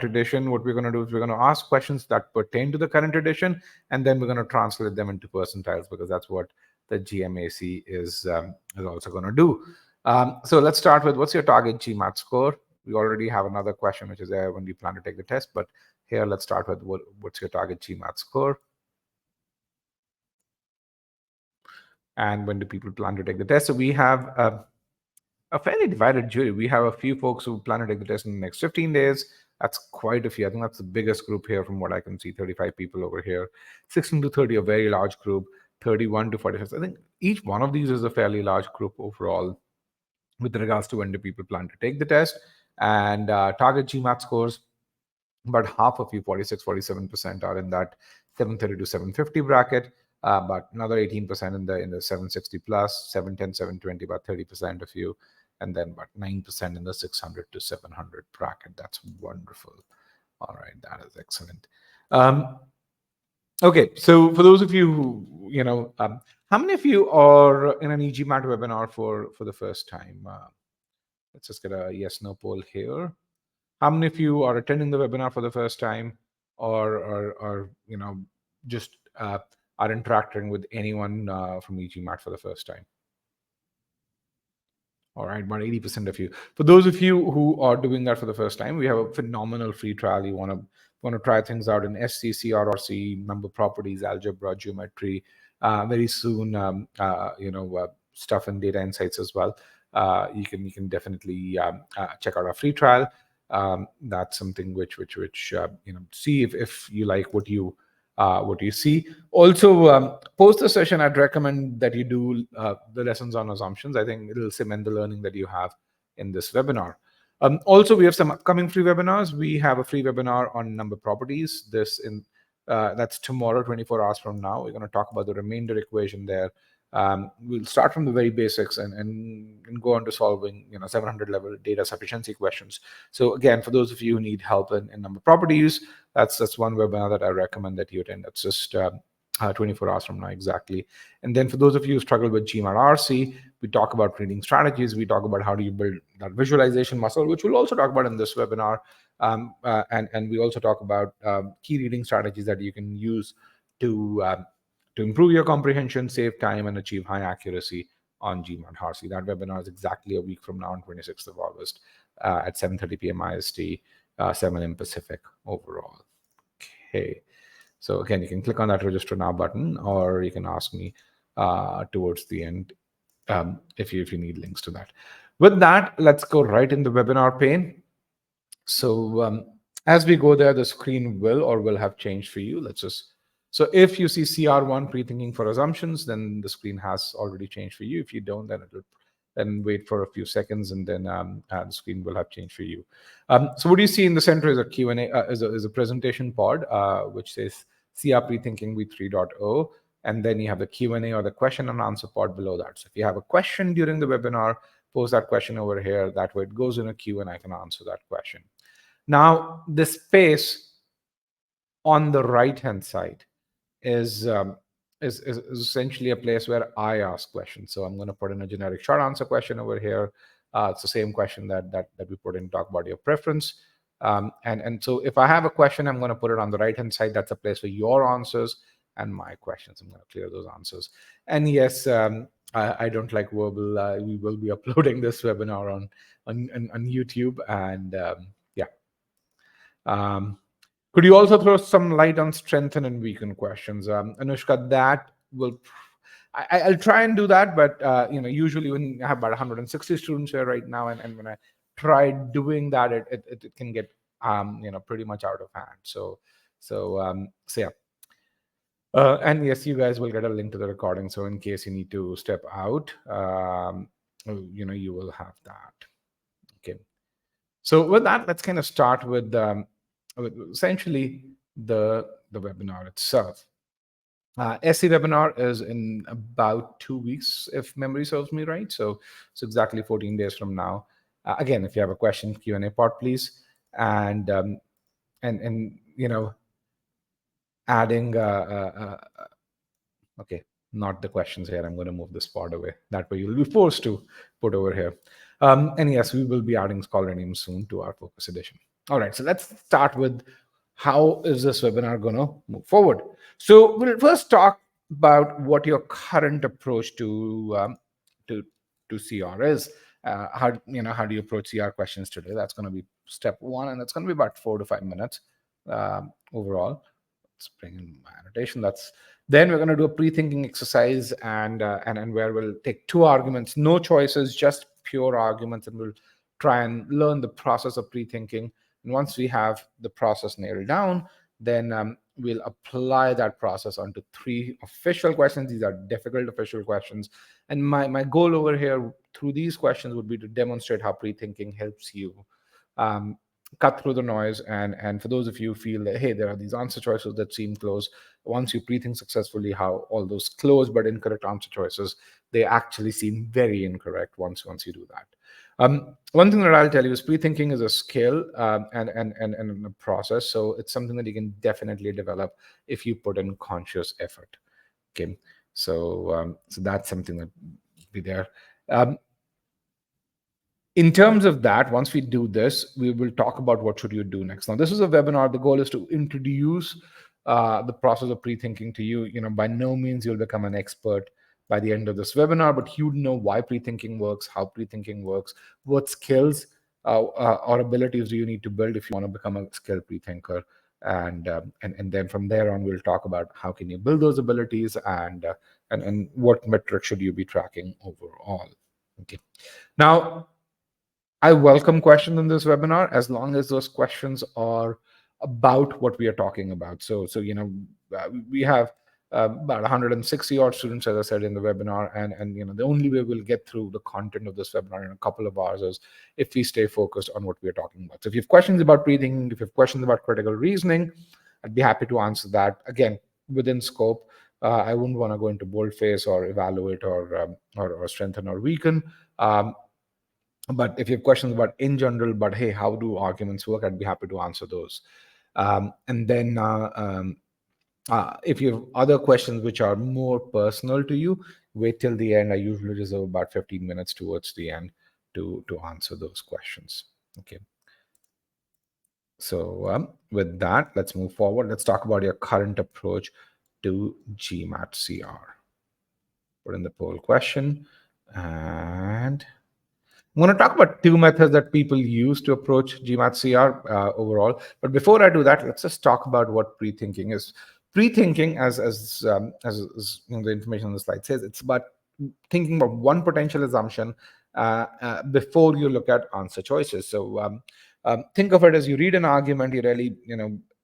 edition, what we're going to do is we're going to ask questions that pertain to the current edition, and then we're going to translate them into percentiles, because that's what the GMAC is also going to do. So let's start with, what's your target GMAT score? We already have another question, which is there, when do you plan to take the test? But here, let's start with what's your target GMAT score? And when do people plan to take the test? So we have a fairly divided jury. We have a few folks who plan to take the test in the next 15 days. That's quite a few. I think that's the biggest group here from what I can see, 35 people over here. 16 to 30, a very large group. 31 to 46. I think each one of these is a fairly large group overall with regards to when do people plan to take the test. And target GMAT scores, about half of you, 46, 47% are in that 730 to 750 bracket. But another 18% in the 760 plus, 710, 720, about 30% of you, and then about 9% in the 600 to 700 bracket. That's wonderful. All right, that is excellent. Okay, so for those of you who, how many of you are in an e-GMAT webinar for the first time? Let's just get a yes/no poll here. How many of you are attending the webinar for the first time, or just are interacting with anyone from e-GMAT for the first time? All right, about 80% of you. For those of you who are doing that for the first time, we have a phenomenal free trial. You want to try things out in SCC, RRC, number properties, algebra, geometry. Very soon, stuff in data insights as well. You can definitely check out our free trial. That's something which see if you like what you see. Also, post the session, I'd recommend that you do the lessons on assumptions. I think it'll cement the learning that you have in this webinar. Also, we have some upcoming free webinars. We have a free webinar on number properties. That's tomorrow, 24 hours from now. We're going to talk about the remainder equation there. We'll start from the very basics and go on to solving 700 level data sufficiency questions. So again, for those of you who need help in number properties, that's one webinar that I recommend that you attend. That's just 24 hours from now exactly. And then for those of you who struggle with GMAT RC, we talk about reading strategies. We talk about how do you build that visualization muscle, which we'll also talk about in this webinar. And we also talk about key reading strategies that you can use to improve your comprehension, save time, and achieve high accuracy on GMAT RC. That webinar is exactly a week from now on 26th of August at 7:30 p.m. IST, 7 a.m. Pacific overall. Okay. So again, you can click on that register now button, or you can ask me towards the end if you need links to that. With that, let's go right in the webinar pane. So as we go there, the screen will have changed for you. So if you see CR1 pre-thinking for assumptions, then the screen has already changed for you. If you don't, then wait for a few seconds, and then the screen will have changed for you. So what you see in the center is a Q&A, is a presentation pod, which says CR pre-thinking v3.0, and then you have the Q&A or the question and answer pod below that. So if you have a question during the webinar, post that question over here. That way it goes in a queue and I can answer that question. Now, the space on the right-hand side is essentially a place where I ask questions. So I'm going to put in a generic short answer question over here. It's the same question that we put in, talk about your preference. And so if I have a question, I'm going to put it on the right-hand side. That's a place for your answers and my questions. I'm going to clear those answers. And yes, I don't like verbal. We will be uploading this webinar on YouTube. And could you also throw some light on strengthen and weaken questions? Anushka, that will... I'll try and do that, but usually when I have about 160 students here right now, and when I try doing that, it can get pretty much out of hand. So yeah. And yes, you guys will get a link to the recording. So in case you need to step out, you will have that. Okay. So with that, let's kind of start with essentially the webinar itself. SC webinar is in about 2 weeks, if memory serves me right. So it's exactly 14 days from now. Again, if you have a question, Q&A part, please. And adding okay, not the questions here. I'm going to move this part away. That way you'll be forced to put over here. And yes, we will be adding scholar names soon to our focus edition. All right, so let's start with how is this webinar going to move forward. So we'll first talk about what your current approach to to CR is. How do you approach CR questions today? That's going to be step one, and that's going to be about 4 to 5 minutes overall. Let's bring in my annotation. That's Then we're going to do a pre-thinking exercise, and where we'll take two arguments, no choices, just pure arguments, and we'll try and learn the process of pre-thinking. And once we have the process nailed down, then we'll apply that process onto three official questions. These are difficult official questions. And my goal over here through these questions would be to demonstrate how pre-thinking helps you um, cut through the noise. And for those of you who feel that, hey, there are these answer choices that seem close, once you pre-think successfully how all those close but incorrect answer choices, they actually seem very incorrect once you do that. One thing that I'll tell you is pre-thinking is a skill, and a process. So it's something that you can definitely develop if you put in conscious effort. Okay, so that's something that be there. Um, in terms of that, once we do this, we will talk about what should you do next. Now, this is a webinar. The goal is to introduce the process of pre-thinking to you. By no means you'll become an expert by the end of this webinar, but you know why pre-thinking works, how pre-thinking works, what skills or abilities do you need to build if you want to become a skilled pre-thinker. And then from there on, we'll talk about how can you build those abilities, and what metrics should you be tracking overall. Okay. Now, I welcome questions in this webinar as long as those questions are about what we are talking about. We have about 160 odd students, as I said in the webinar, and the only way we'll get through the content of this webinar in a couple of hours is if we stay focused on what we are talking about. So if you have questions about pre-thinking, if you have questions about critical reasoning, I'd be happy to answer that. Again, within scope. I wouldn't want to go into boldface or evaluate or strengthen or weaken. But if you have questions about in general, but hey, how do arguments work, I'd be happy to answer those. And then if you have other questions which are more personal to you, wait till the end. I usually reserve about 15 minutes towards the end to answer those questions. Okay. So with that, let's move forward. Let's talk about your current approach to GMAT CR. Put in the poll question, and I'm going to talk about two methods that people use to approach GMAT CR overall. But before I do that, let's just talk about what pre-thinking is. Pre-thinking, as the information on the slide says, it's about thinking about one potential assumption before you look at answer choices. So think of it as you read an argument, you really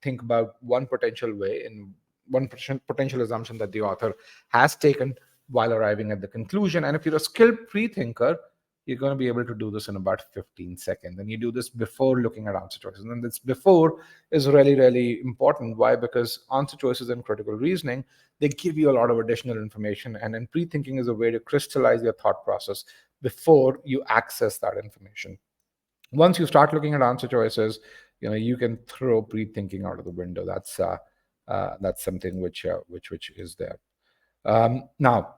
think about one potential way and one potential assumption that the author has taken while arriving at the conclusion. And if you're a skilled pre-thinker, you're going to be able to do this in about 15 seconds. And you do this before looking at answer choices. And this before is really, really important. Why? Because answer choices and critical reasoning, they give you a lot of additional information. And then pre-thinking is a way to crystallize your thought process before you access that information. Once you start looking at answer choices, you can throw pre-thinking out of the window. That's something which is there. Now,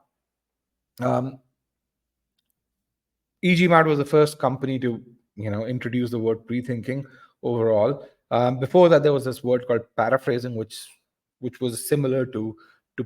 e-GMAT was the first company to introduce the word pre-thinking overall. Before that, there was this word called paraphrasing, which was similar to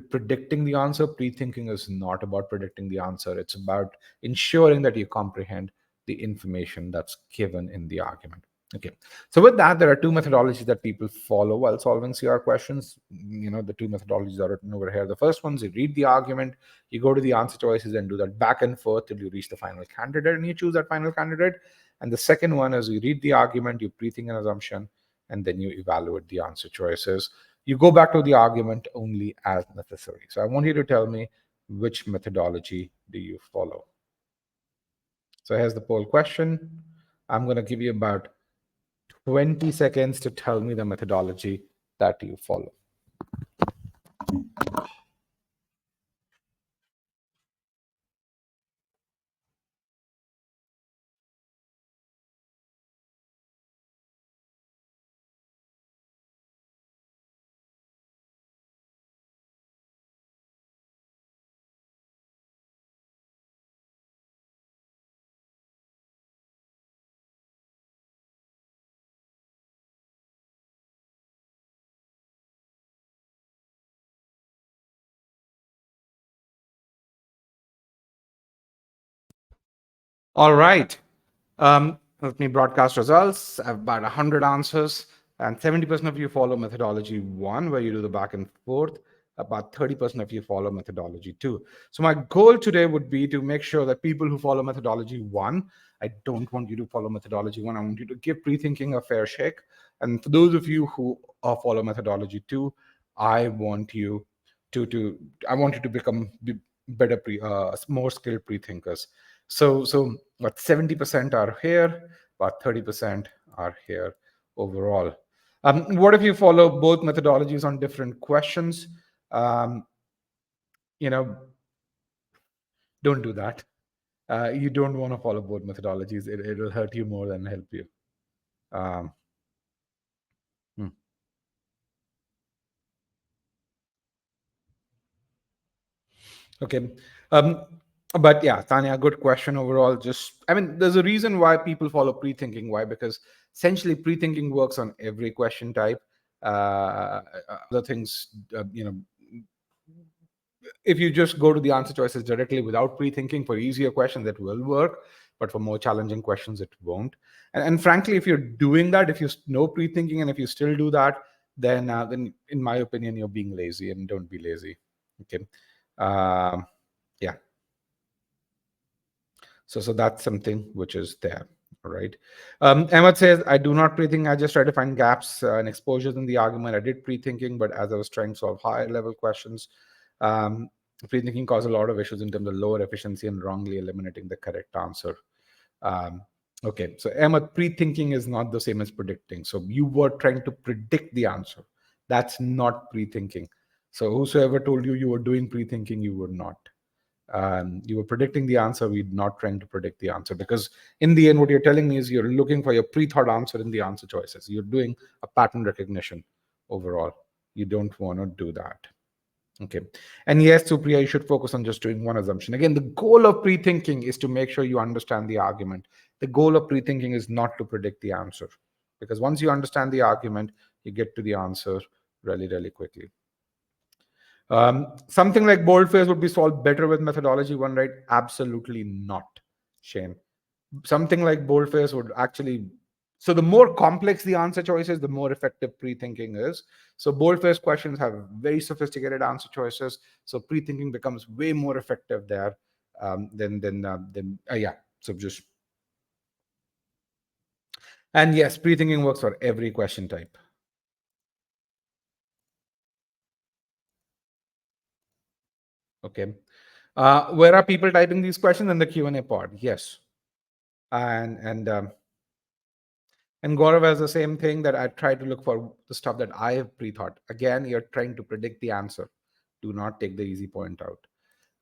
predicting the answer. Pre-thinking is not about predicting the answer. It's about ensuring that you comprehend the information that's given in the argument. Okay, so with that, there are two methodologies that people follow while solving CR questions. The two methodologies are written over here. The first one is you read the argument, you go to the answer choices and do that back and forth till you reach the final candidate and you choose that final candidate. And the second one is you read the argument, you pre-think an assumption, and then you evaluate the answer choices. You go back to the argument only as necessary. So I want you to tell me, which methodology do you follow? So here's the poll question. I'm going to give you about 20 seconds to tell me the methodology that you follow. All right. Let me broadcast results. I have about 100 answers, and 70% of you follow methodology one, where you do the back and forth. About 30% of you follow methodology two. So, my goal today would be to make sure that people who follow methodology one, I don't want you to follow methodology one. I want you to give pre-thinking a fair shake. And for those of you who follow methodology two, I want you to I want you to become better more skilled pre-thinkers. So about 70% are here, about 30% are here overall. What if you follow both methodologies on different questions? Um, you know, don't do that. You don't want to follow both methodologies. It'll hurt you more than help you. Um, hmm. Okay. Um, but yeah, Tanya, good question overall. Just, I mean, there's a reason why people follow pre-thinking. Why? Because essentially pre-thinking works on every question type. Other things, if you just go to the answer choices directly without pre-thinking for easier questions, that will work. But for more challenging questions, it won't. And frankly, if you're doing that, if you know pre-thinking and if you still do that, then in my opinion, you're being lazy, and don't be lazy. Okay. Um, yeah. So that's something which is there. All right. Ahmed says, I do not pre-think. I just try to find gaps and exposures in the argument. I did pre-thinking, but as I was trying to solve higher level questions, um, pre-thinking caused a lot of issues in terms of lower efficiency and wrongly eliminating the correct answer. Um, okay. So Ahmed, pre-thinking is not the same as predicting. So you were trying to predict the answer. That's not pre-thinking. So whosoever told you were doing pre-thinking, you were not. You were predicting the answer. We're not trying to predict the answer, because in the end what you're telling me is you're looking for your pre-thought answer in the answer choices. You're doing a pattern recognition overall. You don't want to do that. Okay. And yes, Supriya, you should focus on just doing one assumption. Again, the goal of pre-thinking is to make sure you understand the argument. The goal of pre-thinking is not to predict the answer, because once you understand the argument, you get to the answer really, really quickly. Something like boldface would be solved better with methodology one, right? Absolutely not, Shane. Something like boldface would actually. So the more complex the answer choices, the more effective pre-thinking is. So boldface questions have very sophisticated answer choices. So pre-thinking becomes way more effective there than yeah. So just, and yes, pre-thinking works for every question type. Okay. Where are people typing these questions? In the Q&A pod? Yes. And Gaurav has the same thing, that I try to look for the stuff that I have pre-thought. Again, you're trying to predict the answer. Do not take the easy point out.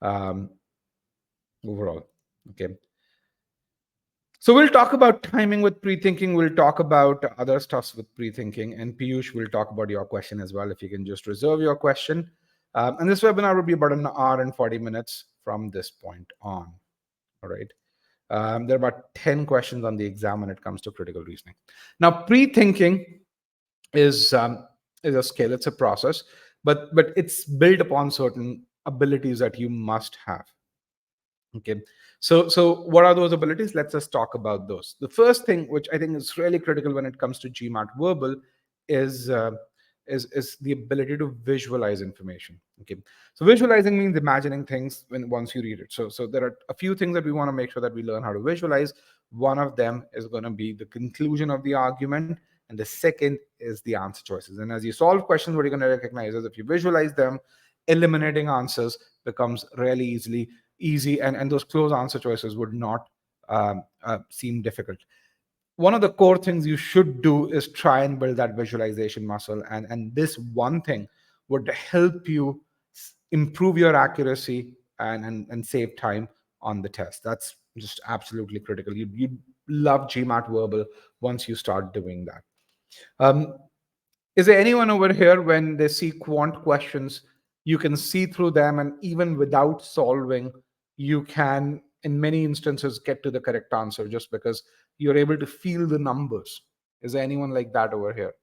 Um, Overall, okay. So we'll talk about timing with pre-thinking. We'll talk about other stuffs with pre-thinking, and Piyush will talk about your question as well. If you can just reserve your question, and this webinar will be about an hour and 40 minutes from this point on. All right. There are about 10 questions on the exam when it comes to critical reasoning. Now, pre-thinking is a skill. It's a process, but it's built upon certain abilities that you must have. Okay. So what are those abilities? Let's just talk about those. The first thing, which I think is really critical when it comes to GMAT verbal, is is the ability to visualize information. Okay. So visualizing means imagining things when once you read it. So there are a few things that we want to make sure that we learn how to visualize. One of them is going to be the conclusion of the argument, and the second is the answer choices. And as you solve questions, what you're going to recognize is if you visualize them, eliminating answers becomes really easy, and those close answer choices would not seem difficult. One of the core things you should do is try and build that visualization muscle, and this one thing would help you improve your accuracy and save time on the test. That's just absolutely critical. You love GMAT verbal once you start doing that. um, is there anyone over here, when they see quant questions, you can see through them, and even without solving, you can, in many instances, get to the correct answer just because you're able to feel the numbers? Is there anyone like that over here?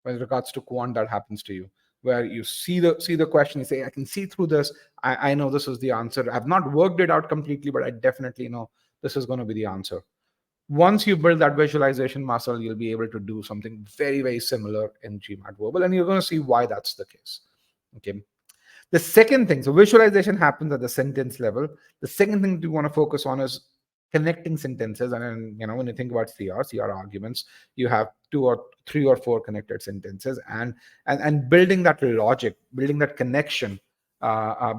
With regards to quant, that happens to you, where you see the question, you say, I can see through this. I know this is the answer. I've not worked it out completely, but I definitely know this is going to be the answer. Once you build that visualization muscle, you'll be able to do something very, very similar in GMAT verbal, and you're going to see why that's the case. Okay. The second thing, so visualization happens at the sentence level. The second thing you want to focus on is connecting sentences. And then, when you think about CR arguments, you have two or three or four connected sentences, and building that logic, building that connection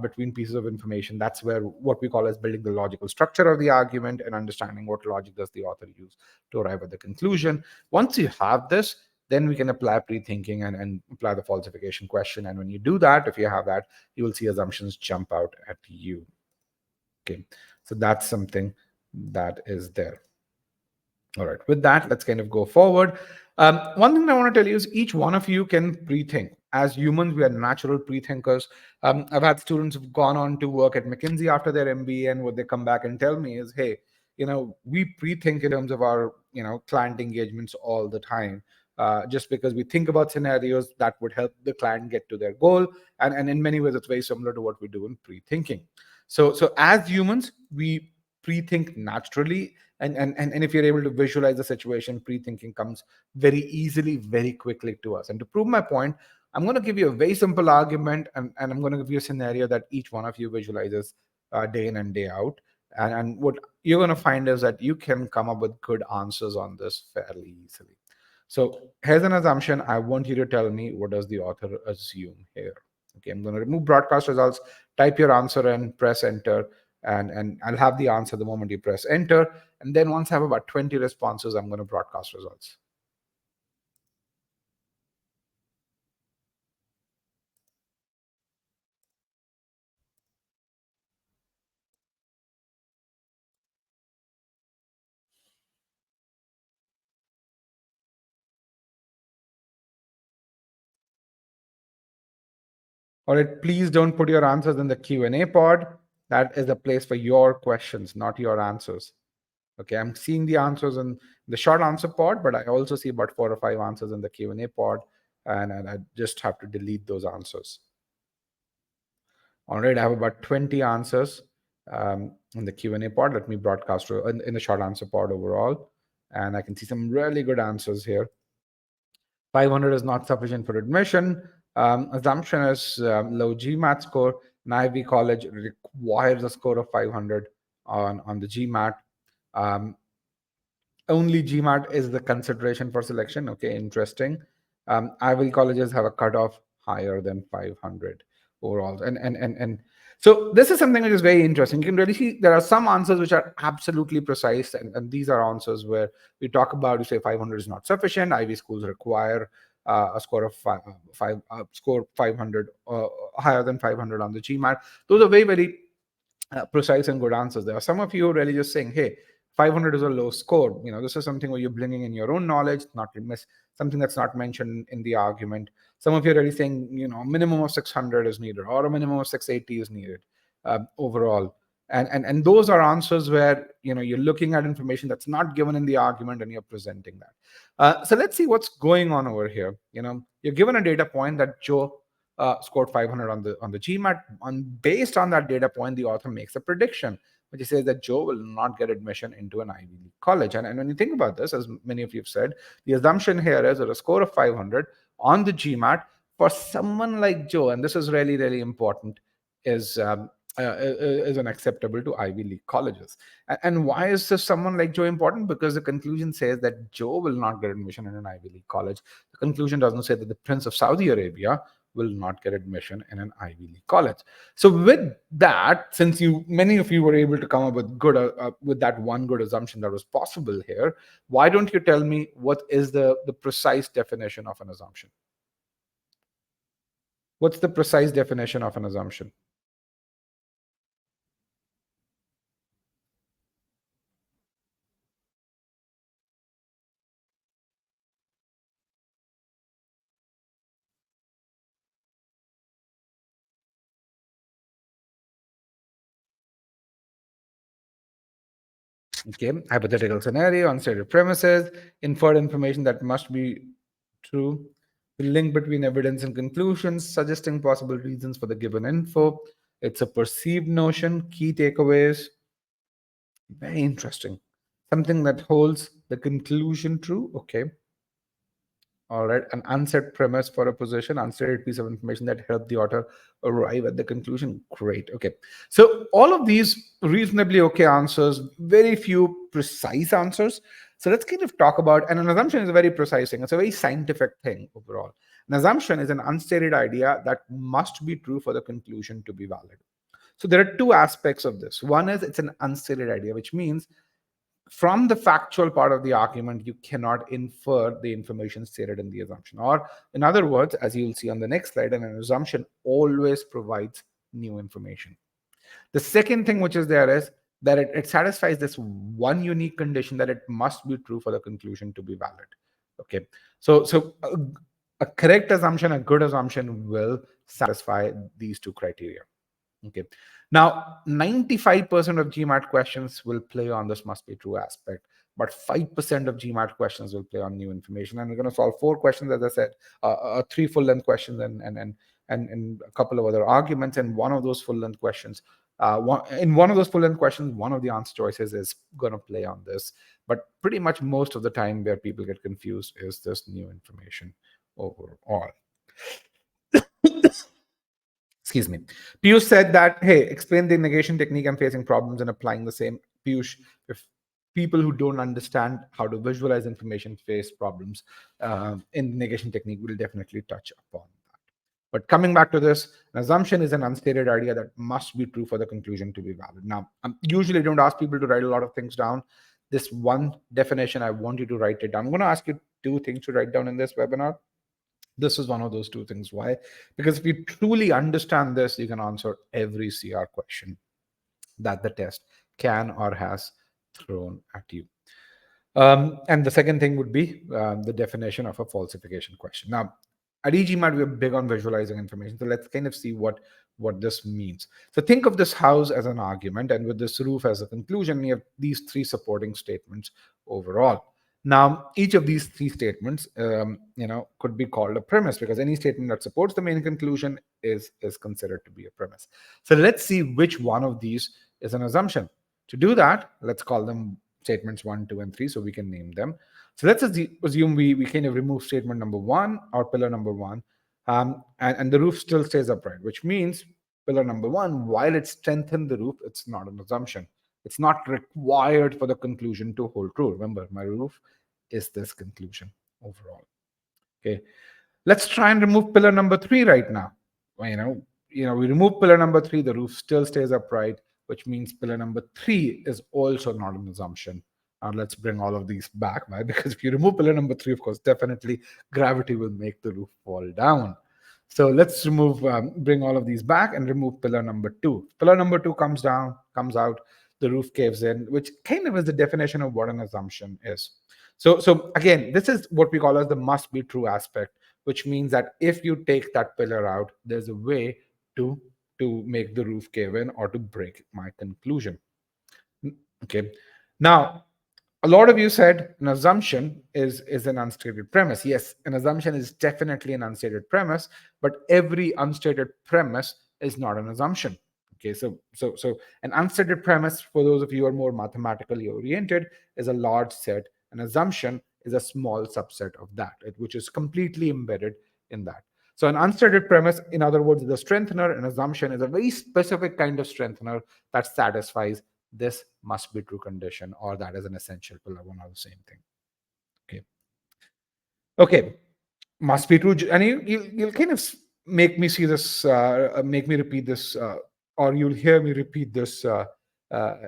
between pieces of information. That's where what we call as building the logical structure of the argument and understanding what logic does the author use to arrive at the conclusion. Once you have this, then we can apply pre-thinking and apply the falsification question. And when you do that, if you have that, you will see assumptions jump out at you. Okay, so that's something that is there. All right, with that, let's kind of go forward. One thing I want to tell you is each one of you can pre-think. As humans, we are natural pre-thinkers. I've had students who've gone on to work at McKinsey after their MBA, and what they come back and tell me is, hey, we pre-think in terms of our, client engagements all the time. Just because we think about scenarios that would help the client get to their goal. And in many ways, it's very similar to what we do in pre-thinking. So as humans, we pre-think naturally. And if you're able to visualize the situation, pre-thinking comes very easily, very quickly to us. And to prove my point, I'm going to give you a very simple argument, and I'm going to give you a scenario that each one of you visualizes day in and day out. And what you're going to find is that you can come up with good answers on this fairly easily. So here's an assumption. I want you to tell me, what does the author assume here? Okay, I'm going to remove broadcast results, type your answer and press enter. And I'll have the answer the moment you press enter. And then once I have about 20 responses, I'm going to broadcast results. All right, please don't put your answers in the Q&A pod. That is the place for your questions, not your answers. Okay, I'm seeing the answers in the short answer pod, but I also see about 4 or 5 answers in the Q&A pod, and I just have to delete those answers. All right, I have about 20 answers in the Q&A pod. Let me broadcast in the short answer pod overall, and I can see some really good answers here. 500 is not sufficient for admission. Assumption is low GMAT score. An Ivy College requires a score of 500 on the GMAT. Only GMAT is the consideration for selection. Okay, interesting. Ivy colleges have a cutoff higher than 500 overall. And so this is something which is very interesting. You can really see there are some answers which are absolutely precise, and these are answers where we talk about, you say 500 is not sufficient. Ivy schools require a score of score 500 higher than 500 on the GMAT. Those are very, very precise and good answers. There are some of you really just saying, hey, 500 is a low score. This is something where you're bringing in your own knowledge, not something that's not mentioned in the argument. Some of you are really saying, a minimum of 600 is needed, or a minimum of 680 is needed overall. And those are answers where you're looking at information that's not given in the argument and you're presenting that. So let's see what's going on over here. You're given a data point that Joe scored 500 on the GMAT. Based on that data point, the author makes a prediction, which says that Joe will not get admission into an Ivy League college. And when you think about this, as many of you have said, the assumption here is that a score of 500 on the GMAT for someone like Joe, and this is really, really important, is unacceptable to Ivy League colleges. And why is this someone like Joe important? Because the conclusion says that Joe will not get admission in an Ivy League college. The conclusion doesn't say that the Prince of Saudi Arabia will not get admission in an Ivy League college. So with that, since many of you were able to come up with with that one good assumption that was possible here, why don't you tell me what is the precise definition of an assumption? What's the precise definition of an assumption? Okay, hypothetical scenario, unstated premises, inferred information that must be true, the link between evidence and conclusions, suggesting possible reasons for the given info. It's a perceived notion, key takeaways. Very interesting. Something that holds the conclusion true. Okay. All right. An unsaid premise for a position, unstated piece of information that helped the author arrive at the conclusion. Great. Okay. So all of these reasonably okay answers, very few precise answers. So let's kind of talk about, and an assumption is a very precise thing. It's a very scientific thing overall. An assumption is an unstated idea that must be true for the conclusion to be valid. So there are two aspects of this. One is it's an unstated idea, which means from the factual part of the argument, you cannot infer the information stated in the assumption. Or, in other words, as you'll see on the next slide, an assumption always provides new information. The second thing which is there is that it satisfies this one unique condition that it must be true for the conclusion to be valid. Okay, so a correct assumption, a good assumption will satisfy these two criteria. Okay. Now, 95% of GMAT questions will play on this must be true aspect, but 5% of GMAT questions will play on new information. And we're going to solve 4 questions, as I said, 3 full-length questions and a couple of other arguments. And one of those full-length questions, one of those full-length questions, one of the answer choices is going to play on this. But pretty much most of the time where people get confused is this new information overall. Excuse me. Piyush said that, hey, explain the negation technique. I'm facing problems in applying the same. Piyush, if people who don't understand how to visualize information face problems in the negation technique, we'll definitely touch upon that. But coming back to this, an assumption is an unstated idea that must be true for the conclusion to be valid. Now, I usually don't ask people to write a lot of things down. This one definition, I want you to write it down. I'm going to ask you 2 things to write down in this webinar. This is one of those 2 things. Why? Because if you truly understand this, you can answer every CR question that the test can or has thrown at you. And the second thing would be the definition of a falsification question. Now, at e-GMAT, we're big on visualizing information. So let's kind of see what this means. So think of this house as an argument, and with this roof as a conclusion, you have these 3 supporting statements overall. Now, each of these 3 statements, could be called a premise, because any statement that supports the main conclusion is considered to be a premise. So let's see which one of these is an assumption. To do that, let's call them statements 1, 2, and 3, so we can name them. So let's assume we kind of remove statement number 1 or pillar number 1, and the roof still stays upright, which means pillar number 1, while it strengthened the roof, it's not an assumption. It's not required for the conclusion to hold true. Remember, my roof is this conclusion overall. Okay, let's try and remove pillar number 3 right now. We remove pillar number 3, the roof still stays upright, which means pillar number 3 is also not an assumption. Now let's bring all of these back. Why? Because if you remove pillar number 3, of course, definitely gravity will make the roof fall down. So let's bring all of these back and remove pillar number 2. Pillar number 2 comes out, the roof caves in, which kind of is the definition of what an assumption is. So again, this is what we call as the must be true aspect, which means that if you take that pillar out, there's a way to make the roof cave in or to break my conclusion. Okay. Now, a lot of you said an assumption is an unstated premise. Yes, an assumption is definitely an unstated premise, but every unstated premise is not an assumption. Okay, so an unstated premise, for those of you who are more mathematically oriented, is a large set. An assumption is a small subset of that, which is completely embedded in that. So an unstated premise, in other words, is a strengthener. An assumption is a very specific kind of strengthener that satisfies this must be true condition, or that is an essential pillar, one or the same thing. Okay, must be true. And you'll kind of make me see this, make me repeat this, or you'll hear me repeat this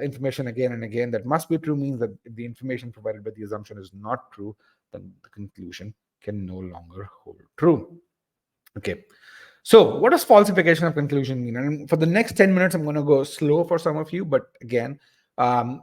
information again and again. That must be true means that if the information provided by the assumption is not true, then the conclusion can no longer hold true. Okay. So what does falsification of conclusion mean? And for the next 10 minutes, I'm going to go slow for some of you, but again, I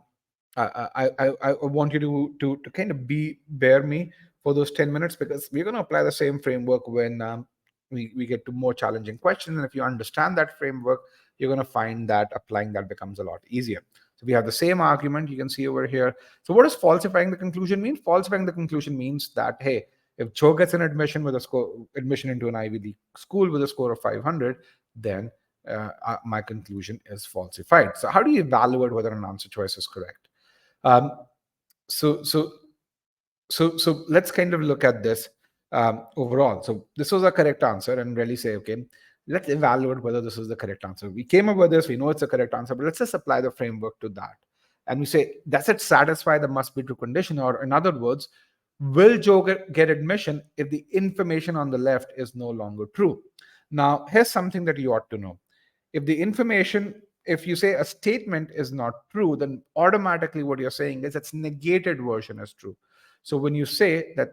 want you to kind of bear me for those 10 minutes, because we're going to apply the same framework when we get to more challenging questions. And if you understand that framework, you're going to find that applying that becomes a lot easier. So we have the same argument you can see over here. So what does falsifying the conclusion mean? Falsifying the conclusion means that, hey, if Joe gets an admission into an Ivy League school with a score of 500, then my conclusion is falsified. So how do you evaluate whether an answer choice is correct? Um, so so so let's kind of look at this overall. So this was a correct answer, and really say, okay, let's evaluate whether this is the correct answer. We came up with this, we know it's a correct answer, but let's just apply the framework to that. And we say, does it satisfy the must be true condition? Or in other words, will Joe get admission if the information on the left is no longer true? Now, here's something that you ought to know. If the information, if you say a statement is not true, then automatically what you're saying is its negated version is true. So when you say that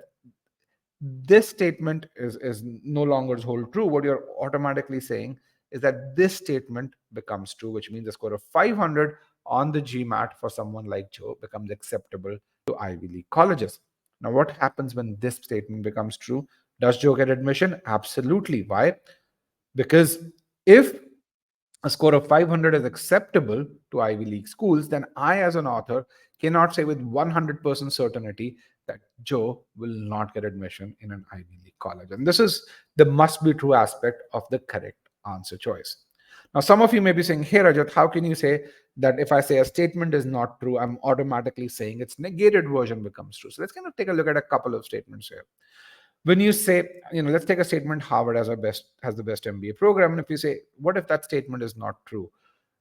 this statement is no longer hold true, what you're automatically saying is that this statement becomes true, which means the score of 500 on the GMAT for someone like Joe becomes acceptable to Ivy League colleges. Now, what happens when this statement becomes true? Does Joe get admission? Absolutely. Why? Because if a score of 500 is acceptable to Ivy League schools, then I, as an author, cannot say with 100% certainty that Joe will not get admission in an Ivy League college. And this is the must be true aspect of the correct answer choice. Now, some of you may be saying, hey, Rajat, how can you say that if I say a statement is not true, I'm automatically saying its negated version becomes true? So let's kind of take a look at a couple of statements here. When you say, let's take a statement, Harvard has the best MBA program, and if you say, what if that statement is not true?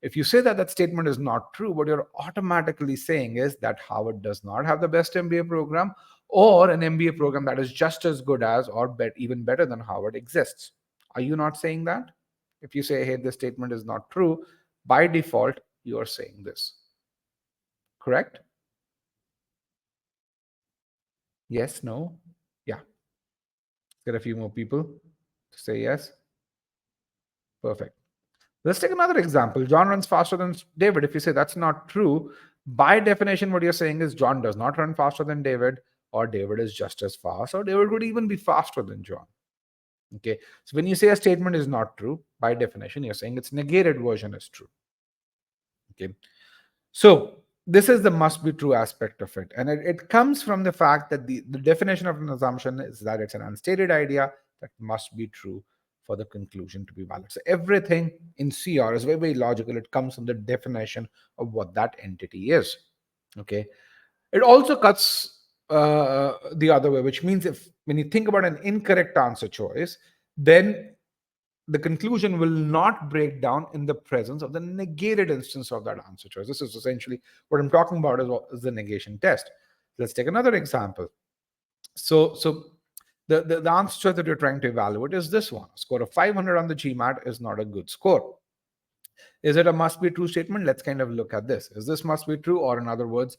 If you say that that statement is not true, what you're automatically saying is that Harvard does not have the best MBA program, or an MBA program that is just as good as or even better than Harvard exists. Are you not saying that? If you say, hey, this statement is not true, by default, you are saying this. Correct? Yes, no? Yeah. Get a few more people to say yes. Perfect. Let's take another example. John runs faster than David. If you say that's not true, by definition, what you're saying is John does not run faster than David, or David is just as fast, or David would even be faster than John. Okay. So when you say a statement is not true, by definition, you're saying its negated version is true. Okay. So this is the must be true aspect of it. And it comes from the fact that the definition of an assumption is that it's an unstated idea that must be true for the conclusion to be valid. So everything in CR is very, very logical. It comes from the definition of what that entity is. Okay. It also cuts the other way, which means if when you think about an incorrect answer choice, then the conclusion will not break down in the presence of the negated instance of that answer choice. This is essentially what I'm talking about is the negation test. Let's take another example. So the answer choice that you're trying to evaluate is this one. A score of 500 on the GMAT is not a good score. Is it a must be true statement? Let's kind of look at this. Is this must be true? Or in other words,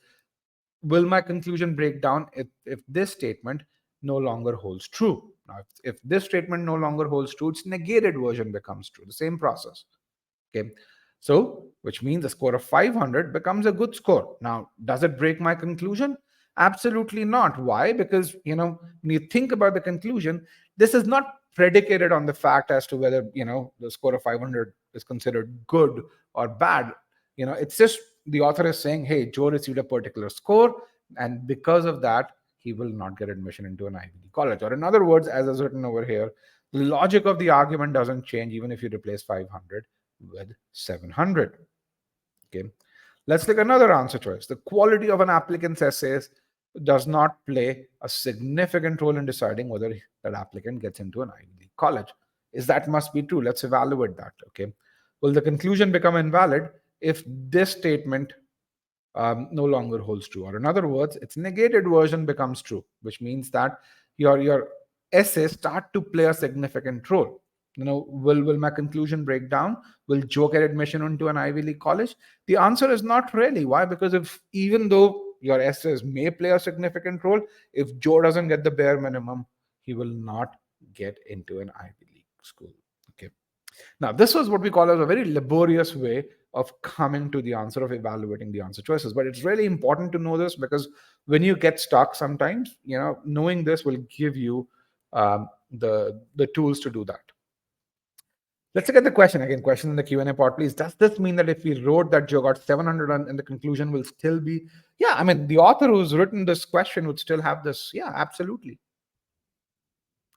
will my conclusion break down if this statement no longer holds true? Now, if this statement no longer holds true, its negated version becomes true. The same process. Okay. So, which means a score of 500 becomes a good score. Now, does it break my conclusion? Absolutely not. Why? Because, when you think about the conclusion, this is not predicated on the fact as to whether, the score of 500 is considered good or bad. It's just the author is saying, hey, Joe received a particular score, and because of that, he will not get admission into an Ivy League college. Or in other words, as is written over here, the logic of the argument doesn't change even if you replace 500 with 700. Okay. Let's take another answer choice. The quality of an applicant's essays does not play a significant role in deciding whether that applicant gets into an Ivy League college. Is that must be true? Let's evaluate that. Okay. Will the conclusion become invalid if this statement no longer holds true? Or in other words, its negated version becomes true, which means that your essays start to play a significant role. Will my conclusion break down? Will Joe get admission into an Ivy League college? The answer is not really. Why? Because if even though your essays may play a significant role, if Joe doesn't get the bare minimum, he will not get into an Ivy League school. Okay. Now, this was what we call as a very laborious way of coming to the answer, of evaluating the answer choices. But it's really important to know this, because when you get stuck sometimes, knowing this will give you the tools to do that. Let's look at the question again. Question in the Q&A part, please. Does this mean that if we wrote that Joe got 700 and the conclusion will still be? Yeah, I mean, the author who's written this question would still have this. Yeah, absolutely.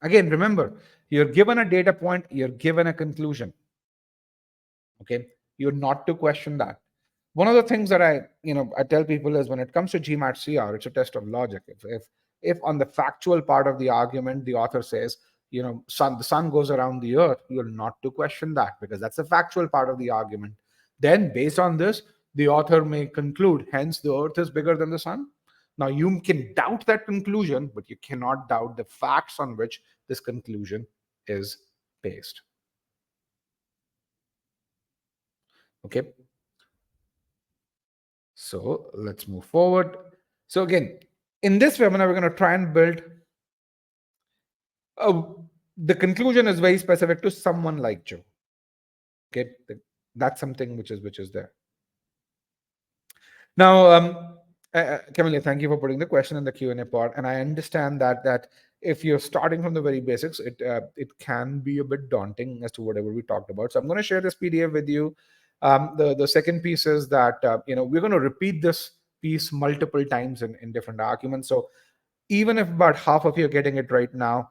Again, remember, you're given a data point, you're given a conclusion. Okay, you're not to question that. One of the things that I tell people is when it comes to GMAT CR, it's a test of logic. If on the factual part of the argument the author says, the sun goes around the earth, you're not to question that because that's the factual part of the argument. Then based on this, the author may conclude, hence the earth is bigger than the sun. Now you can doubt that conclusion, but you cannot doubt the facts on which this conclusion is based. Okay, so let's move forward. So again, in this webinar, we're going to try and build the conclusion is very specific to someone like Joe. Okay, that's something which is there. Now, Camille, thank you for putting the question in the Q&A part, and I understand that if you're starting from the very basics, it can be a bit daunting as to whatever we talked about. So I'm going to share this PDF with you. The second piece is that we're going to repeat this piece multiple times in different arguments. So even if about half of you are getting it right now,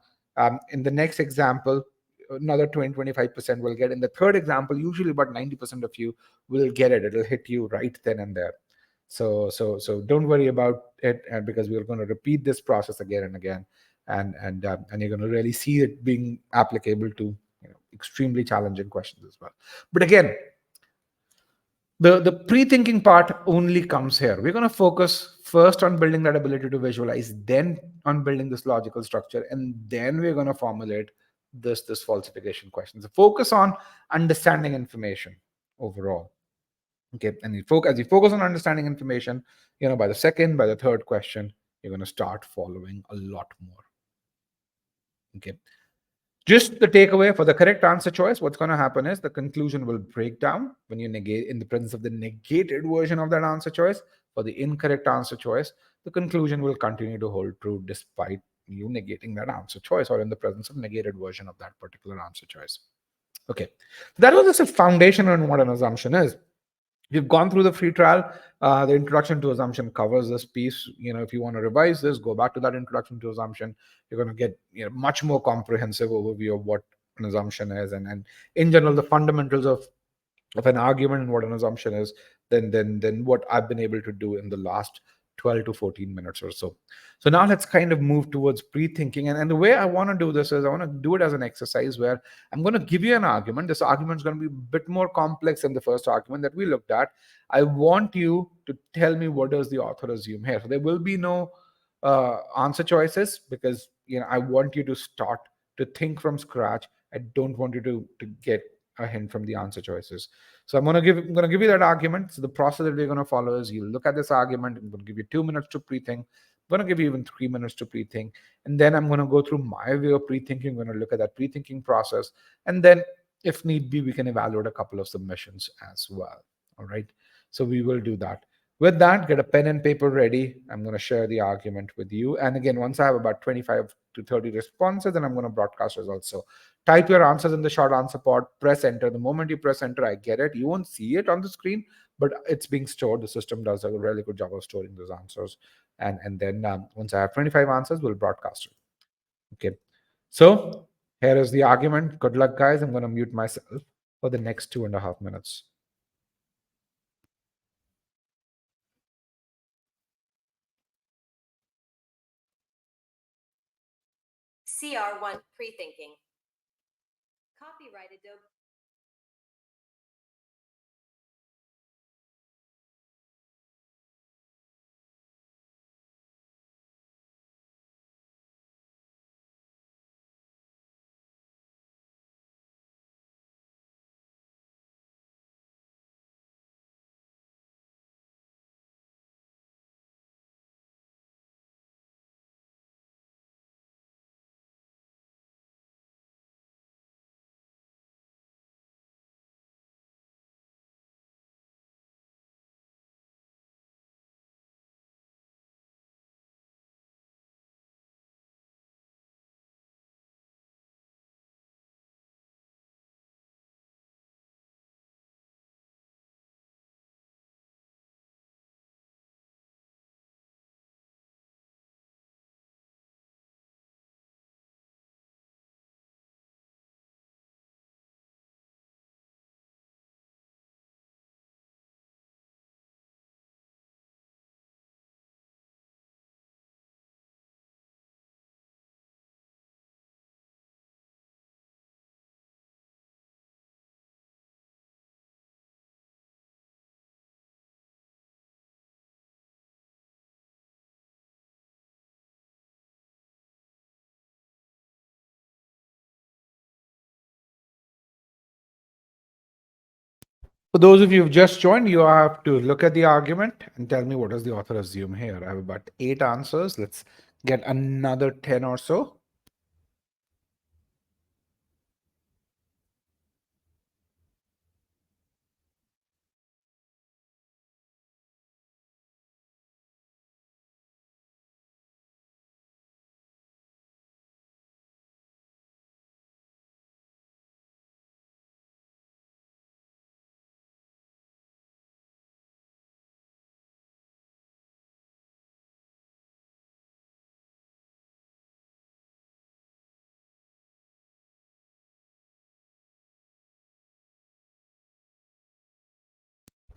in the next example, another 20-25% will get. In the third example, usually about 90% of you will get it. It'll hit you right then and there. So don't worry about it, and because we're going to repeat this process again and again, and you're going to really see it being applicable to extremely challenging questions as well. But again, the pre-thinking part only comes here. We're going to focus first on building that ability to visualize, then on building this logical structure, and then we're going to formulate this falsification question. So focus on understanding information overall. Okay, and as you focus on understanding information, by the third question, you're going to start following a lot more. Okay, just the takeaway for the correct answer choice, what's going to happen is the conclusion will break down when you negate in the presence of the negated version of that answer choice. For the incorrect answer choice, the conclusion will continue to hold true despite you negating that answer choice or in the presence of negated version of that particular answer choice. Okay, that was just a foundation on what an assumption is. We've gone through the free trial. The introduction to assumption covers this piece. If you want to revise this, go back to that introduction to assumption. You're going to get much more comprehensive overview of what an assumption is, and in general, the fundamentals of an argument and what an assumption is than what I've been able to do in the last 12 to 14 minutes or so. So now let's kind of move towards pre-thinking. And the way I want to do this is I want to do it as an exercise where I'm going to give you an argument. This argument is going to be a bit more complex than the first argument that we looked at. I want you to tell me what does the author assume here. So there will be no answer choices because I want you to start to think from scratch. I don't want you to get a hint from the answer choices. So I'm going to give you that argument. So the process that we're going to follow is you look at this argument. I'm going to give you 2 minutes to pre-think. I'm going to give you even 3 minutes to pre-think, and then I'm going to go through my way of pre-thinking. I'm going to look at that pre-thinking process, and then if need be, we can evaluate a couple of submissions as well. All right. So we will do that. With that, get a pen and paper ready. I'm going to share the argument with you. And again, once I have about 25 to 30 responses, then I'm going to broadcast results. So type your answers in the short answer pod, press enter. The moment you press enter, I get it. You won't see it on the screen, but it's being stored. The system does a really good job of storing those answers. And then once I have 25 answers, we'll broadcast it. Okay. So here is the argument. Good luck, guys. I'm going to mute myself for the next 2.5 minutes. CR1 Prethinking. Copyrighted Adobe. For those of you who've just joined, you have to look at the argument and tell me what does the author assume here. I have about 8 answers. Let's get another 10 or so.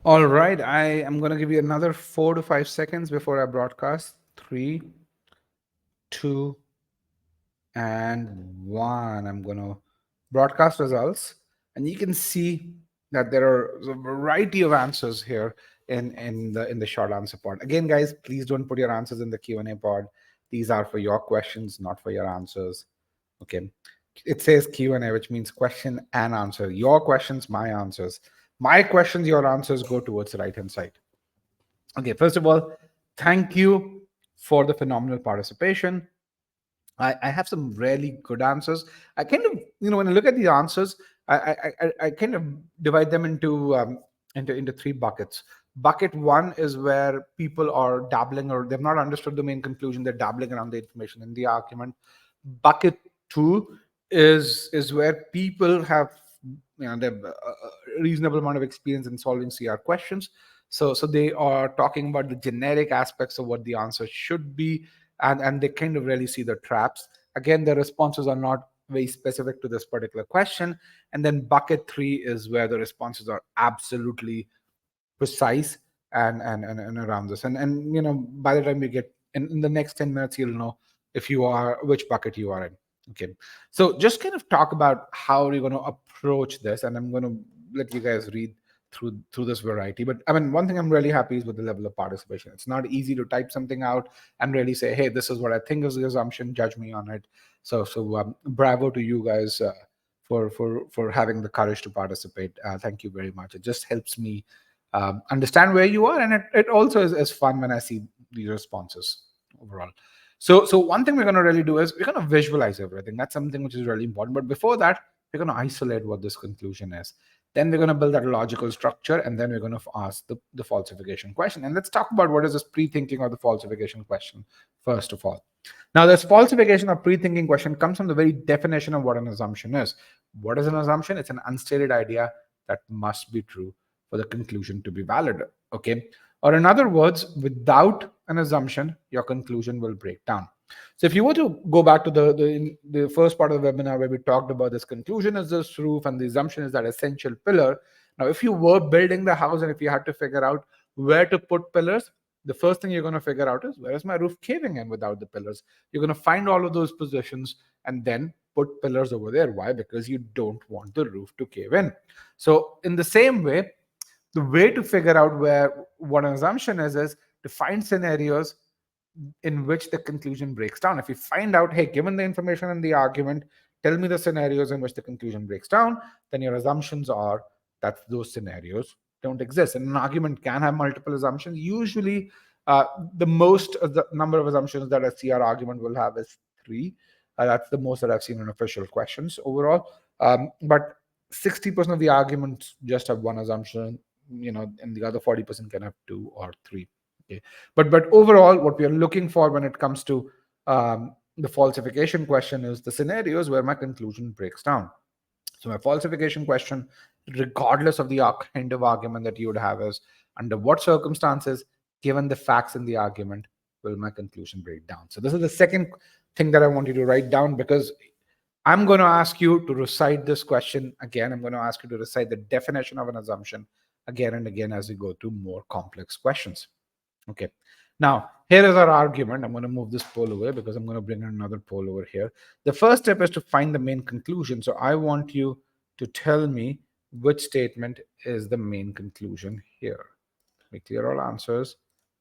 All right, I am going to give you another 4 to 5 seconds before I broadcast. 3, 2, and 1. I'm going to broadcast results, and you can see that there are a variety of answers here in the short answer pod. Again, guys, please don't put your answers in the Q&A pod. These are for your questions, not for your answers. Okay, it says Q&A, which means question and answer. Your questions, my answers. My questions, your answers go towards the right hand side. Okay, first of all, thank you for the phenomenal participation. I have some really good answers. I kind of, when I look at the answers, I kind of divide them into 3 buckets. Bucket one is where people are dabbling, or they've not understood the main conclusion. They're dabbling around the information in the argument. Bucket two is where people have, they have a reasonable amount of experience in solving CR questions. So they are talking about the generic aspects of what the answer should be, and they kind of really see the traps. Again, the responses are not very specific to this particular question. And then bucket three is where the responses are absolutely precise and around this. And by the time you get in the next 10 minutes, you'll know if you are which bucket you are in. Okay. So just kind of talk about how you're going to approach this, and I'm going to let you guys read through this variety. But I mean, one thing I'm really happy is with the level of participation. It's not easy to type something out and really say, hey, this is what I think is the assumption, judge me on it. So bravo to you guys for having the courage to participate. Thank you very much. It just helps me understand where you are, and it also is fun when I see these responses overall. So one thing we're going to really do is we're going to visualize everything. That's something which is really important. But before that, we're going to isolate what this conclusion is. Then we're going to build that logical structure, and then we're going to ask the falsification question. And let's talk about what is this pre-thinking or the falsification question first of all. Now, this falsification or pre-thinking question comes from the very definition of what an assumption is. What is an assumption? It's an unstated idea that must be true for the conclusion to be valid. Okay. Or in other words, without an assumption, your conclusion will break down. So if you were to go back to the first part of the webinar where we talked about this conclusion is this roof and the assumption is that essential pillar. Now, if you were building the house and if you had to figure out where to put pillars, the first thing you're going to figure out is, where is my roof caving in without the pillars? You're going to find all of those positions and then put pillars over there. Why? Because you don't want the roof to cave in. So in the same way, the way to figure out where what an assumption is to find scenarios in which the conclusion breaks down. If you find out, hey, given the information in the argument, tell me the scenarios in which the conclusion breaks down, then your assumptions are that those scenarios don't exist. And an argument can have multiple assumptions. Usually, the most of the number of assumptions that a CR argument will have is 3. That's the most that I've seen in official questions overall. But 60% of the arguments just have one assumption, and the other 40% can have 2 or 3. Okay. But overall, what we are looking for when it comes to the falsification question is the scenarios where my conclusion breaks down. So my falsification question, regardless of the kind of argument that you would have, is under what circumstances, given the facts in the argument, will my conclusion break down? So this is the second thing that I want you to write down, because I'm going to ask you to recite this question again. I'm going to ask you to recite the definition of an assumption again and again as we go to more complex questions. Okay. Now, here is our argument. I'm going to move this poll away because I'm going to bring another poll over here. The first step is to find the main conclusion. So I want you to tell me which statement is the main conclusion here. Let me clear all answers.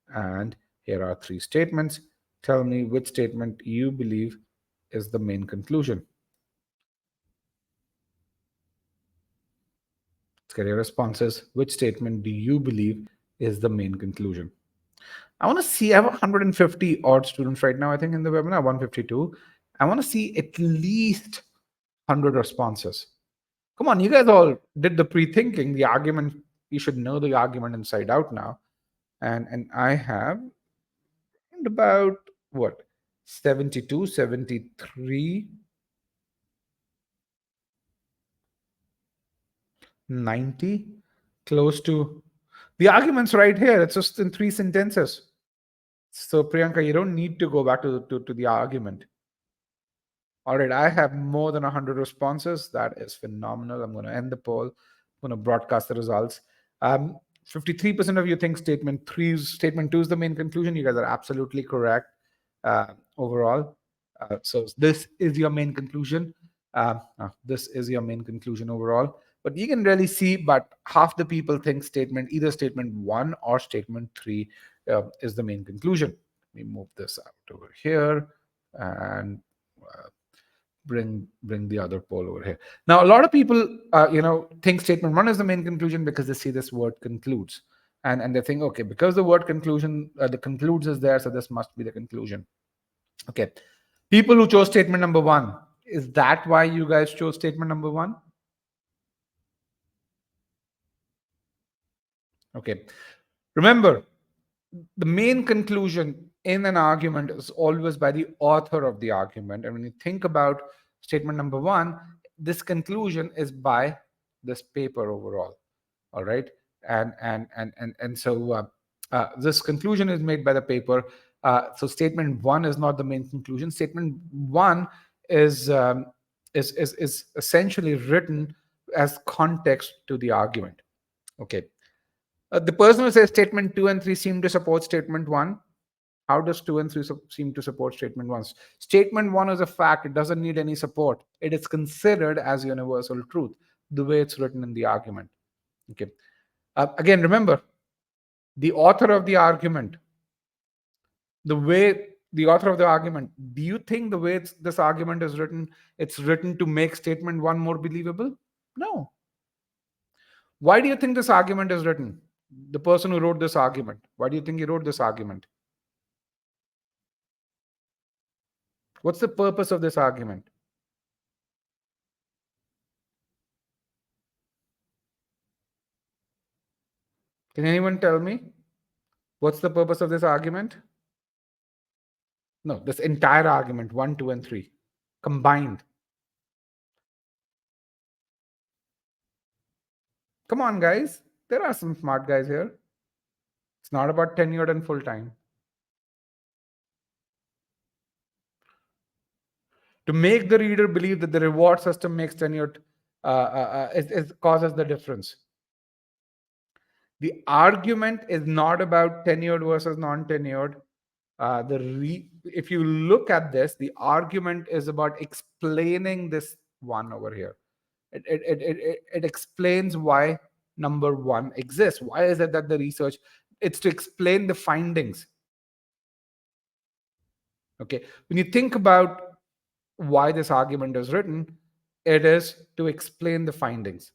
And here are 3 statements. Tell me which statement you believe is the main conclusion. get your responses. Which statement do you believe is the main conclusion? I want to see, I have 150 odd students right now, I think, in the webinar, 152. I want to see at least 100 responses. Come on, you guys all did the pre-thinking, the argument. You should know the argument inside out now. And I have about what, 72, 73, 90, close to the arguments right here. It's just in 3 sentences. So Priyanka, you don't need to go back to the argument. All right, I have more than 100 responses. That is phenomenal. I'm going to end the poll. I'm going to broadcast the results. 53% of you think statement two is the main conclusion. You guys are absolutely correct overall. So this is your main conclusion. This is your main conclusion overall. But you can really see, but half the people think either statement 1 or statement 3 is the main conclusion. Let me move this out over here and bring the other poll over here. Now, a lot of people, think statement 1 is the main conclusion because they see this word concludes, and they think, okay, because the word conclusion, the concludes is there, so this must be the conclusion. Okay, people who chose statement number 1, is that why you guys chose statement number 1? Okay, remember, the main conclusion in an argument is always by the author of the argument. And when you think about statement number 1, this conclusion is by this paper overall. All right. And so this conclusion is made by the paper. So statement 1 is not the main conclusion. Statement 1 is essentially written as context to the argument. Okay. The person who says statement 2 and 3 seem to support statement 1. How does 2 and 3 seem to support statement 1? Statement 1 is a fact. It doesn't need any support. It is considered as universal truth, the way it's written in the argument. Okay. Again, remember, the author of the argument, do you think the way this argument is written, it's written to make statement 1 more believable? No. Why do you think this argument is written? The person who wrote this argument, why do you think he wrote this argument? What's the purpose of this argument? Can anyone tell me? What's the purpose of this argument? No, this entire argument, 1, 2, and 3, combined. Come on, guys. There are some smart guys here. It's not about tenured and full-time. To make the reader believe that the reward system makes tenured, causes the difference. The argument is not about tenured versus non-tenured. If you look at this, the argument is about explaining this one over here. It explains why number 1 exists. Why is it that the research? It's to explain the findings. Okay, when you think about why this argument is written, it is to explain the findings.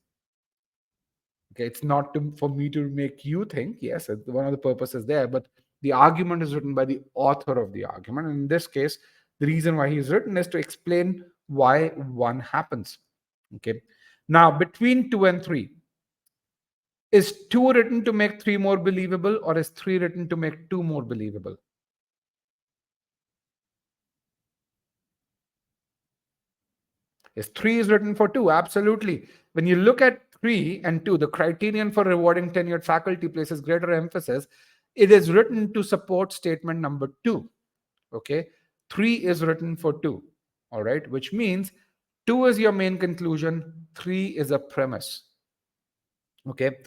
Okay, it's not for me to make you think. Yes, one of the purposes there, but the argument is written by the author of the argument. And in this case, the reason why he's written is to explain why 1 happens. Okay, now between 2 and 3, is 2 written to make 3 more believable, or is 3 written to make 2 more believable? Is 3 is written for 2? Absolutely. When you look at 3 and 2, the criterion for rewarding tenured faculty places greater emphasis. It is written to support statement number 2. Okay, 3 is written for 2. All right, which means 2 is your main conclusion, 3 is a premise. Okay,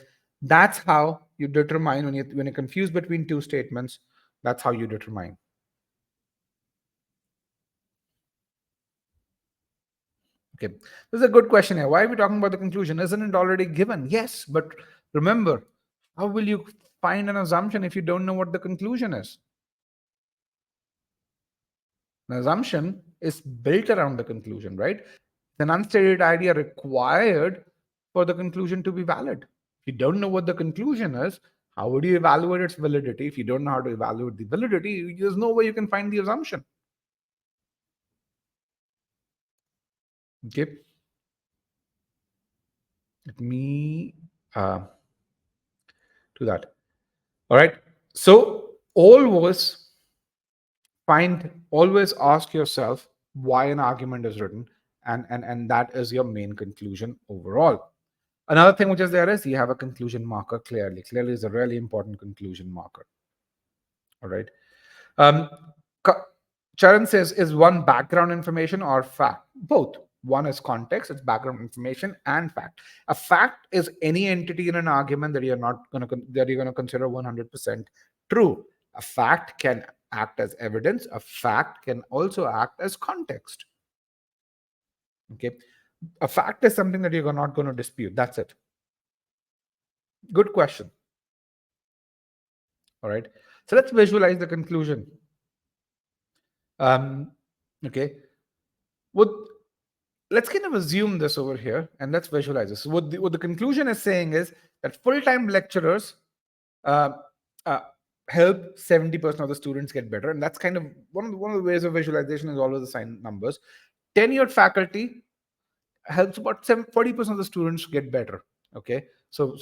that's how you determine when you're confused between 2 statements. That's how you determine. Okay, this is a good question here. Why are we talking about the conclusion? Isn't it already given? Yes, but remember, how will you find an assumption if you don't know what the conclusion is? An assumption is built around the conclusion, right? An unstated idea required for the conclusion to be valid. If you don't know what the conclusion is, how would you evaluate its validity? If you don't know how to evaluate the validity, there's no way you can find the assumption. Okay. Let me do that. All right. So always ask yourself why an argument is written, and that is your main conclusion overall. Another thing which is there is you have a conclusion marker clearly. Clearly is a really important conclusion marker. All right. Um, Charan says, is one background information or fact? Both. One is context, it's background information and fact. A fact is any entity in an argument that you're not going to that you're going to consider 100% true. A fact can act as evidence. A fact can also act as context. Okay. A fact is something that you're not going to dispute. That's it. Good question. All right. So let's visualize the conclusion. Okay. Let's kind of assume this over here and let's visualize this. So what the conclusion is saying is that full-time lecturers uh, uh, help 70% of the students get better. And that's kind of one of the ways of visualization is always assign numbers. Tenured faculty helps about 40% of the students get better. Okay. So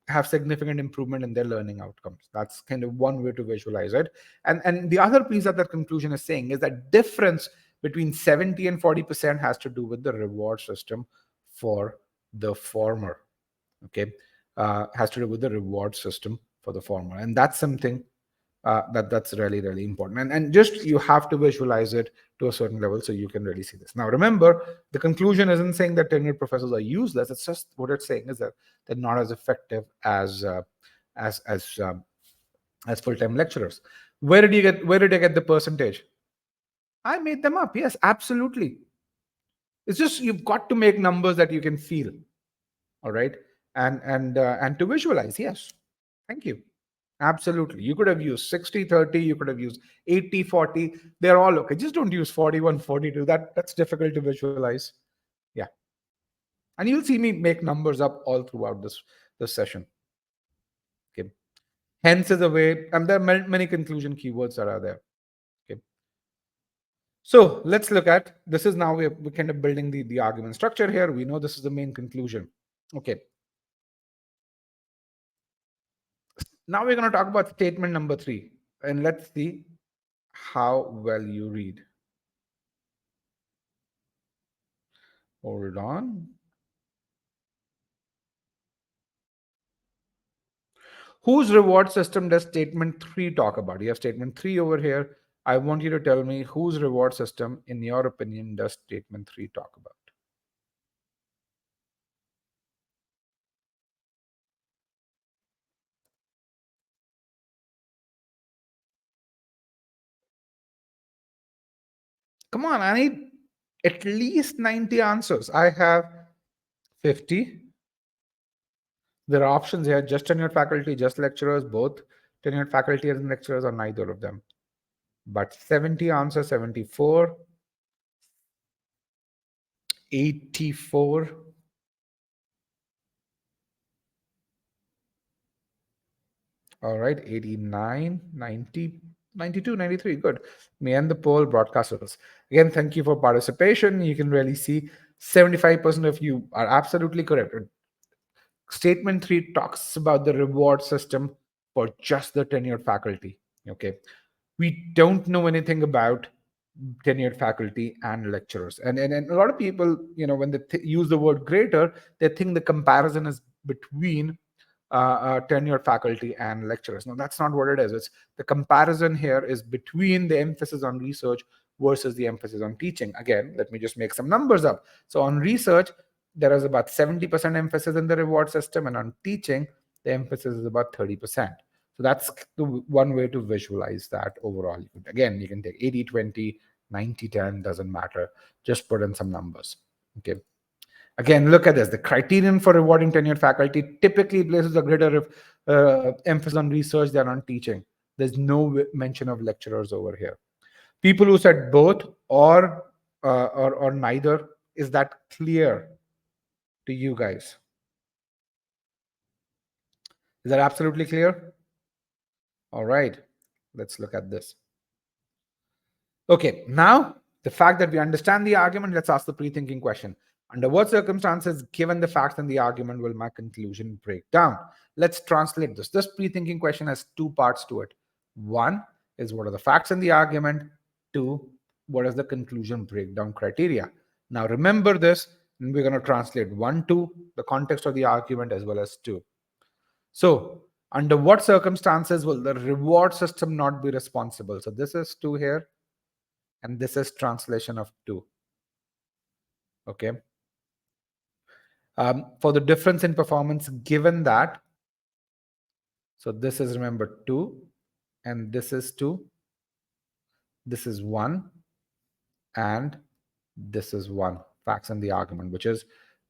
have significant improvement in their learning outcomes. That's kind of one way to visualize it. And the other piece that conclusion is saying is that difference between 70 and 40% has to do with the reward system for the former. Okay. Has to do with the reward system for the former. And that's something that's really, really important. And just you have to visualize it to a certain level so you can really see this. Now, remember, the conclusion isn't saying that tenured professors are useless. It's just what it's saying is that they're not as effective as full-time lecturers. Where did I get the percentage? I made them up. Yes, absolutely. It's just you've got to make numbers that you can feel. All right, and to visualize. Yes, thank you. Absolutely. You could have used 60-30, you could have used 80-40. They're all okay. Just don't use 41-42. That's difficult to visualize. Yeah. And you'll see me make numbers up all throughout this session. Okay. Hence is a way, and there are many conclusion keywords that are there. Okay. So let's look at this. Is now we're kind of building the argument structure here. We know this is the main conclusion. Okay. Now we're going to talk about statement number 3, and let's see how well you read. Hold on. Whose reward system does statement 3 talk about? You have statement 3 over here. I want you to tell me whose reward system, in your opinion, does statement 3 talk about? Come on, I need at least 90 answers. I have 50. There are options here, just tenured faculty, just lecturers, both tenured faculty and lecturers, or neither of them. But 70 answers, 74, 84, all right, 89, 90, 92, 93. Good. Me and the poll broadcasters. Again, thank you for participation. You can really see 75% of you are absolutely correct. Statement 3 talks about the reward system for just the tenured faculty. Okay. We don't know anything about tenured faculty and lecturers. And a lot of people, when they use the word greater, they think the comparison is between tenured faculty and lecturers. No, that's not what it is. It's the comparison here is between the emphasis on research versus the emphasis on teaching. Again, let me just make some numbers up. So on research, there is about 70% emphasis in the reward system, and on teaching, the emphasis is about 30%. So that's the one way to visualize that overall. Again, you can take 80-20, 90-10, doesn't matter. Just put in some numbers. Okay. Again, look at this. The criterion for rewarding tenured faculty typically places a greater emphasis on research than on teaching. There's no mention of lecturers over here. People who said both or neither, is that clear to you guys. Is that absolutely clear? All right, let's look at this. Okay, now the fact that we understand the argument, let's ask the pre-thinking question. Under what circumstances, given the facts and the argument, will my conclusion break down? Let's translate this. This pre-thinking question has two parts to it. One is what are the facts and the argument? Two, what is the conclusion breakdown criteria? Now remember this, and we're going to translate one to the context of the argument as well as two. So under what circumstances will the reward system not be responsible? So this is two here, and this is translation of two. Okay. For the difference in performance given that, so this is, remember, 2, and this is 2, this is 1, and this is 1. Facts and the argument, which is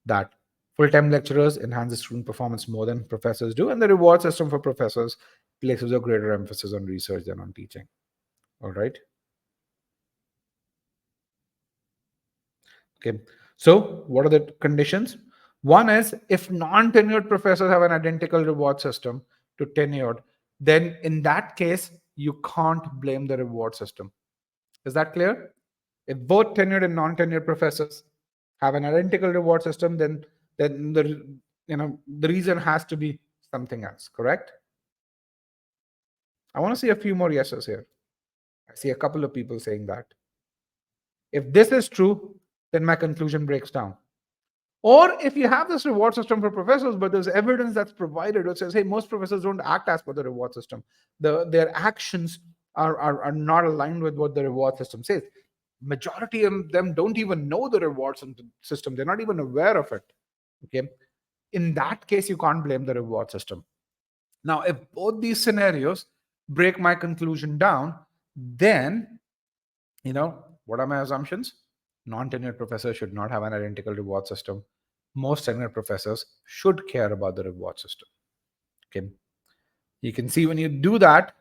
that full-time lecturers enhance the student performance more than professors do, and the reward system for professors places a greater emphasis on research than on teaching. All right. Okay. So what are the conditions? One is if non-tenured professors have an identical reward system to tenured, then in that case, you can't blame the reward system. Is that clear? If both tenured and non-tenured professors have an identical reward system, then the reason has to be something else, correct? I want to see a few more yeses here. I see a couple of people saying that. If this is true, then my conclusion breaks down. Or if you have this reward system for professors, but there's evidence that's provided which says, hey, most professors don't act as per the reward system. Their actions are not aligned with what the reward system says. Majority of them don't even know the reward system. They're not even aware of it. Okay. In that case, you can't blame the reward system. Now, if both these scenarios break my conclusion down, then, what are my assumptions? Non-tenured professors should not have an identical reward system. Most tenured professors should care about the reward system. Okay. You can see when you do that,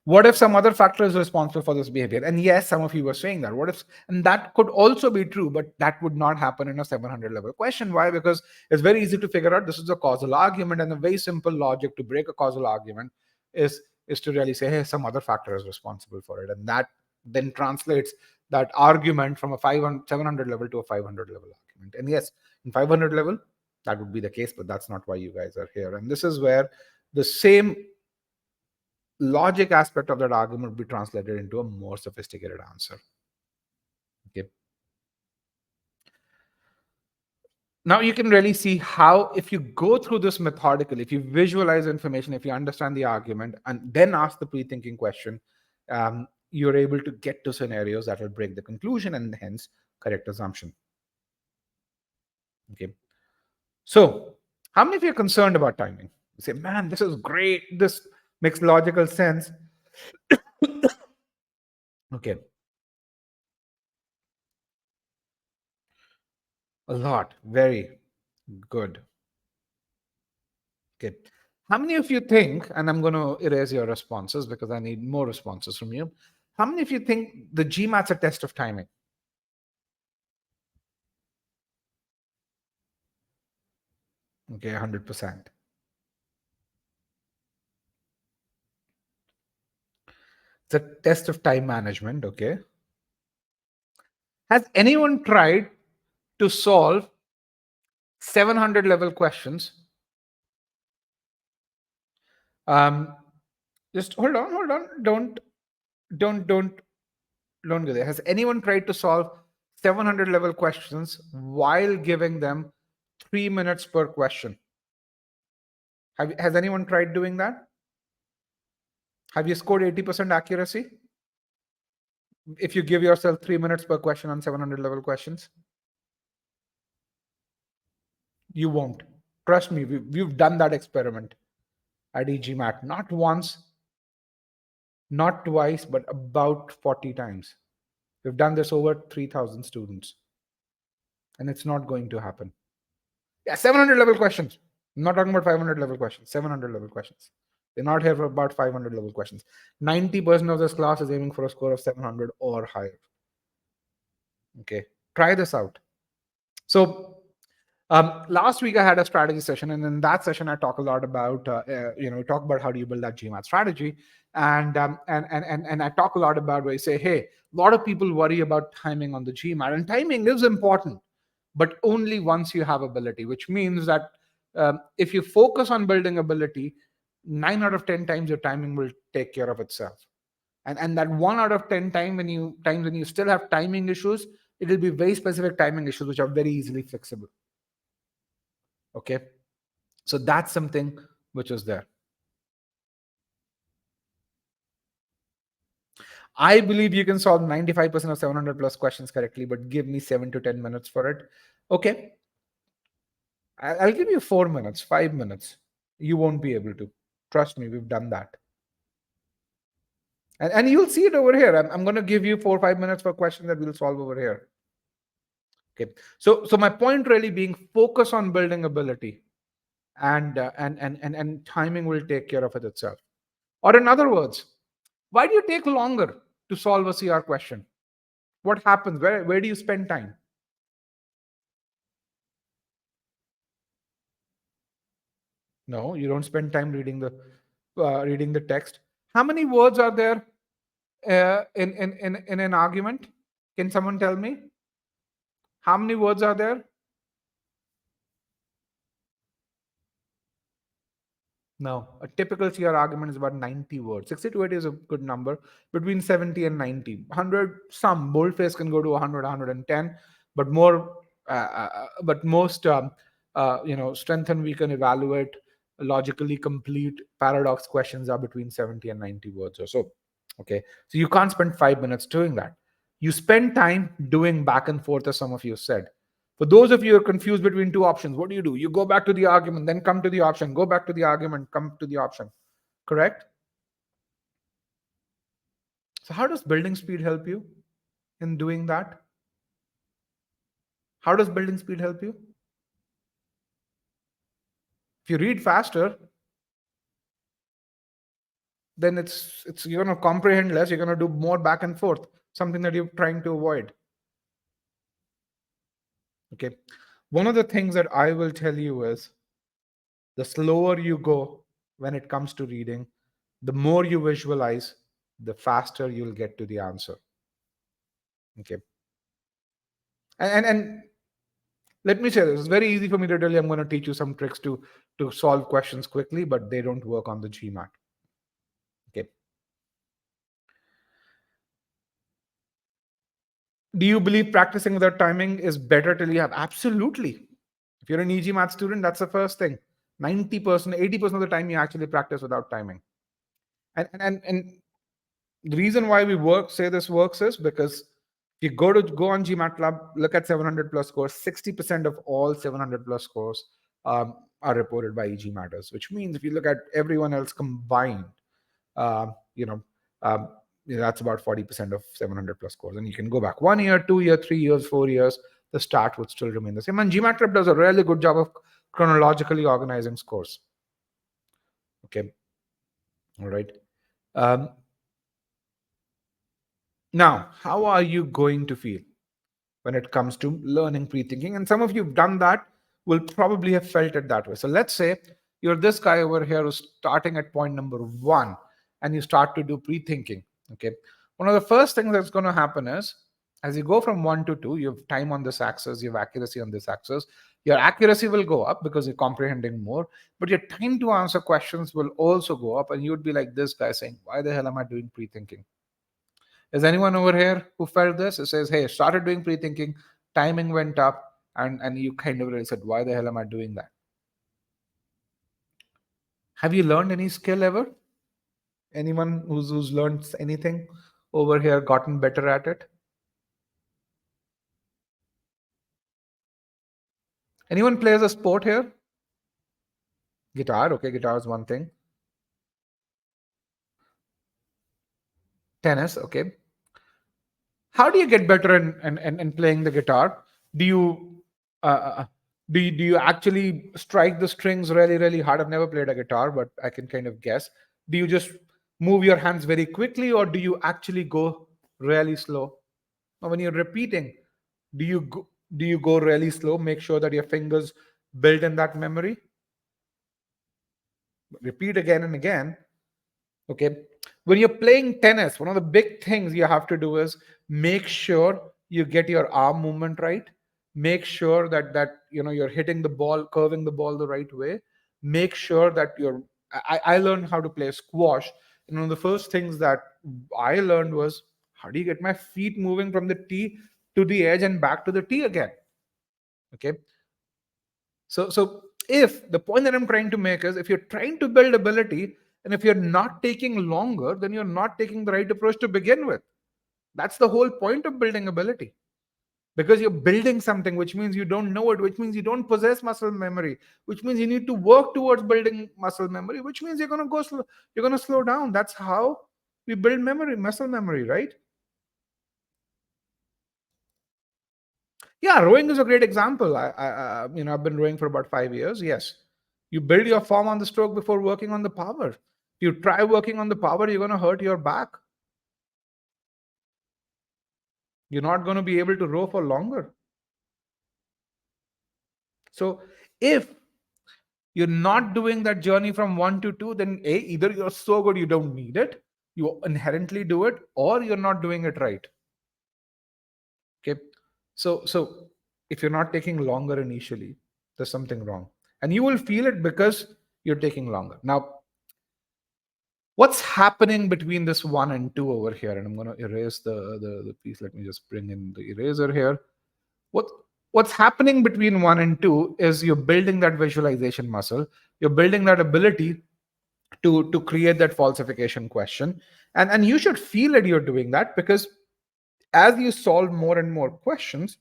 what if some other factor is responsible for this behavior? And yes, some of you were saying that. What if, and that could also be true, but that would not happen in a 700 level question. Why? Because it's very easy to figure out this is a causal argument, and a very simple logic to break a causal argument is to really say, hey, some other factor is responsible for it. And that then translates that argument from a 700 level to a 500 level argument. And yes, in 500 level, that would be the case, but that's not why you guys are here. And this is where the same logic aspect of that argument would be translated into a more sophisticated answer. Okay. Now you can really see how, if you go through this methodically, if you visualize information, if you understand the argument, and then ask the pre-thinking question, you're able to get to scenarios that will break the conclusion and hence correct assumption. Okay. So how many of you are concerned about timing? You say, man, this is great. This makes logical sense. Okay. A lot. Very good. Okay. How many of you think, and I'm going to erase your responses because I need more responses from you. How many of you think the GMAT's a test of timing? Okay, 100%. It's a test of time management, okay? Has anyone tried to solve 700 level questions? Just hold on. Don't go there. Has anyone tried to solve 700 level questions while giving them 3 minutes per question? Has anyone tried doing that? Have you scored 80% accuracy if you give yourself 3 minutes per question on 700 level questions? You won't. Trust me, we've done that experiment at e-GMAT. Not once, not twice, but about 40 times. We've done this over 3,000 students. And it's not going to happen. Yeah, 700 level questions. I'm not talking about 500 level questions, 700 level questions. They're not here for about 500 level questions. 90% of this class is aiming for a score of 700 or higher. Okay, try this out. So Last week I had a strategy session, and in that session I talk a lot about talk about how do you build that GMAT strategy, and I talk a lot about where you say, hey, a lot of people worry about timing on the GMAT, and timing is important, but only once you have ability, which means that if you focus on building ability, 9 out of 10 times your timing will take care of itself, and that 1 out of 10 times when you still have timing issues, it will be very specific timing issues which are very easily fixable. Okay, so that's something which is there. I believe you can solve 95% of 700 plus questions correctly, but give me 7 to 10 minutes for it. Okay, I'll give you 4 minutes, 5 minutes. You won't be able to. Trust me, we've done that. And you'll see it over here. I'm going to give you 4 or 5 minutes for a question that we'll solve over here. Okay, so my point really being, focus on building ability, and timing will take care of it itself. Or in other words, why do you take longer to solve a CR question? What happens? Where do you spend time? No, you don't spend time reading the text. How many words are there in an argument? Can someone tell me? How many words are there? No, a typical CR argument is about 90 words. 60 to 80 is a good number. Between 70 and 90. 100, some boldface can go to 100, 110, but most strength and weaken, evaluate, logically complete, paradox questions are between 70 and 90 words or so. Okay, so you can't spend 5 minutes doing that. You spend time doing back and forth, as some of you said. For those of you who are confused between two options, what do? You go back to the argument, then come to the option, go back to the argument, come to the option. Correct? So how does building speed help you in doing that? How does building speed help you? If you read faster, then it's you're going to comprehend less, you're going to do more back and forth, something that you're trying to avoid. Okay. One of the things that I will tell you is, the slower you go when it comes to reading, the more you visualize, the faster you'll get to the answer. Okay. And let me say this, it's very easy for me to tell you I'm going to teach you some tricks to solve questions quickly, but they don't work on the GMAT. Okay. Do you believe practicing without timing is better till you have? Absolutely. If you're an e-GMAT student, that's the first thing. 90%, 80% of the time you actually practice without timing. And the reason why we say this works is because if you go on GMATLab, look at 700 plus scores, 60% of all 700 plus scores are reported by e-GMATers, which means if you look at everyone else combined, uh, you know, um, that's about 40% of 700 plus scores. And you can go back 1 year, 2 year, 3 years, 4 years, the start would still remain the same. And GMATLab does a really good job of chronologically organizing scores. Okay. All right. Now, how are you going to feel when it comes to learning pre-thinking? And some of you have done that, will probably have felt it that way. So let's say you're this guy over here who's starting at point number 1 and you start to do pre-thinking. Okay. One of the first things that's going to happen is, as you go from 1 to 2, you have time on this axis, you have accuracy on this axis. Your accuracy will go up because you're comprehending more, but your time to answer questions will also go up. And you would be like this guy saying, why the hell am I doing pre-thinking? Is anyone over here who felt this? It says, hey, started doing pre-thinking, timing went up, and you kind of really said, why the hell am I doing that? Have you learned any skill ever? Anyone who's learned anything over here, gotten better at it? Anyone plays a sport here? Guitar, okay, guitar is one thing. Tennis, okay. How do you get better in playing the guitar? Do you do you actually strike the strings really, really hard? I've never played a guitar, but I can kind of guess. Do you just move your hands very quickly, or do you actually go really slow? Or when you're repeating, Do you go really slow? Make sure that your fingers build in that memory. Repeat again and again. Okay. When you're playing tennis, one of the big things you have to do is make sure you get your arm movement right. Make sure that you're hitting the ball, curving the ball the right way. Make sure that I learned how to play squash. And one of the first things that I learned was, how do you get my feet moving from the tee to the edge and back to the tee again? Okay. So if the point that I'm trying to make is, if you're trying to build ability and if you're not taking longer, then you're not taking the right approach to begin with. That's the whole point of building ability. Because you're building something, which means you don't know it, which means you don't possess muscle memory, which means you need to work towards building muscle memory, which means you're gonna go slow, you're gonna slow down. That's how we build memory, muscle memory, right? Yeah, rowing is a great example. I've been rowing for about 5 years. Yes, you build your form on the stroke before working on the power. If you try working on the power, you're going to hurt your back. You're not going to be able to row for longer. So if you're not doing that journey from 1 to 2, then either you're so good you don't need it, you inherently do it, or you're not doing it right. Okay. So if you're not taking longer initially, there's something wrong. And you will feel it because you're taking longer. Now, what's happening between this 1 and 2 over here? And I'm going to erase the piece. Let me just bring in the eraser here. What what's happening between 1 and 2 is you're building that visualization muscle. You're building that ability to create that falsification question. And you should feel that you're doing that, because as you solve more and more questions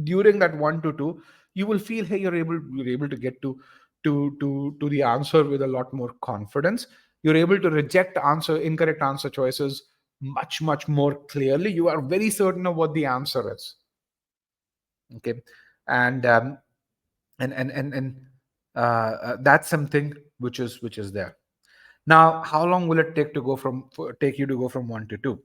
during that 1 to 2, you will feel, hey, you're able to get to the answer with a lot more confidence. You're able to reject incorrect answer choices much more clearly. You are very certain of what the answer is. Okay. And that's something which is there. Now, how long will it take you to go from 1 to 2?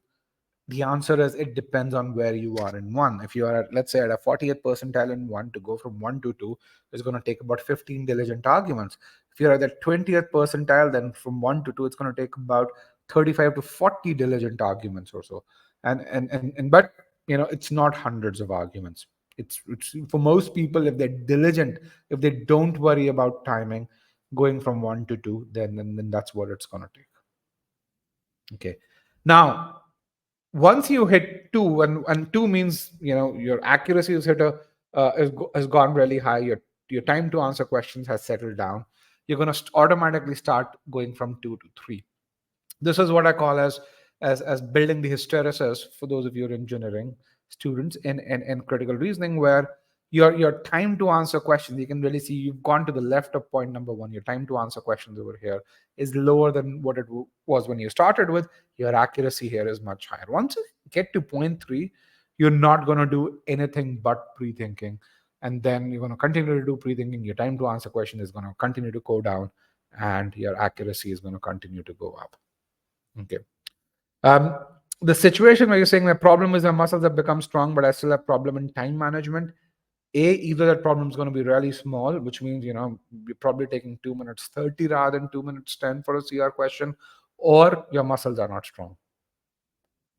The answer is, it depends on where you are in one. If you are at, let's say, at a 40th percentile in one, to go from 1 to 2 is going to take about 15 diligent arguments. If you're at the 20th percentile, then from 1 to 2, it's going to take about 35 to 40 diligent arguments or so. And but it's not hundreds of arguments. It's for most people, if they're diligent, if they don't worry about timing, going from 1 to 2, then that's what it's going to take. Okay. Now, once you hit 2, and 2 means your accuracy is hit has gone really high. Your time to answer questions has settled down. You're going to automatically start going from 2 to 3. This is what I call as building the hysteresis, for those of your engineering students in critical reasoning, where your time to answer questions, you can really see you've gone to the left of point number 1. Your time to answer questions over here is lower than what it was when you started with. Your accuracy here is much higher. Once you get to point 3, you're not going to do anything but pre-thinking, and then you're going to continue to do pre-thinking. Your time to answer question is going to continue to go down, and your accuracy is going to continue to go up. Okay. Um, the situation where you're saying the problem is the muscles have become strong, but I still have problem in time management. Either that problem is going to be really small, which means you're probably taking 2 minutes 30 rather than 2 minutes 10 for a CR question, or your muscles are not strong.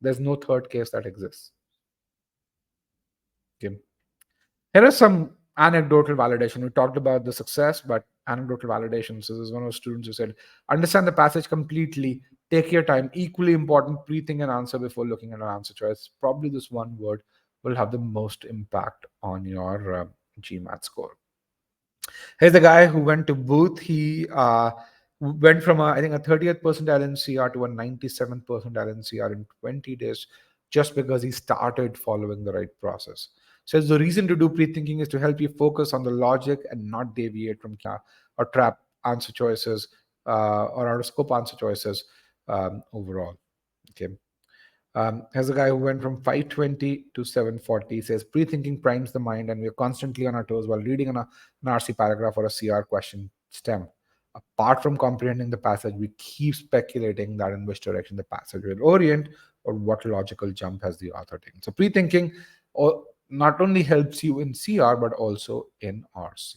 There's no third case that exists. Okay. Here is some anecdotal validation. We talked about the success, but anecdotal validation. So this is one of the students who said, understand the passage completely, take your time, equally important, pre-think an answer before looking at an answer choice. Probably this one word will have the most impact on your GMAT score. Here's the guy who went to Booth. He went from I think a 30th percentile in CR to a 97th percentile in CR in 20 days, just because he started following the right process. So the reason to do pre-thinking is to help you focus on the logic and not deviate from or trap answer choices or out of scope answer choices overall. Okay. Here's a guy who went from 520 to 740. He says pre-thinking primes the mind, and we're constantly on our toes while reading an RC paragraph or a CR question stem. Apart from comprehending the passage, we keep speculating that in which direction the passage will orient or what logical jump has the author taken. So pre-thinking, or not only helps you in CR, but also in RC.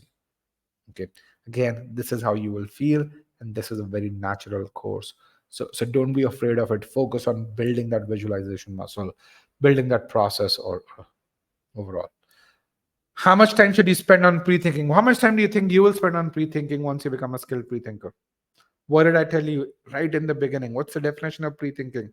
Okay. Again, this is how you will feel, and this is a very natural course. So don't be afraid of it. Focus on building that visualization muscle, building that process, or overall. How much time should you spend on pre-thinking? How much time do you think you will spend on pre-thinking once you become a skilled pre-thinker? What did I tell you right in the beginning? What's the definition of pre-thinking?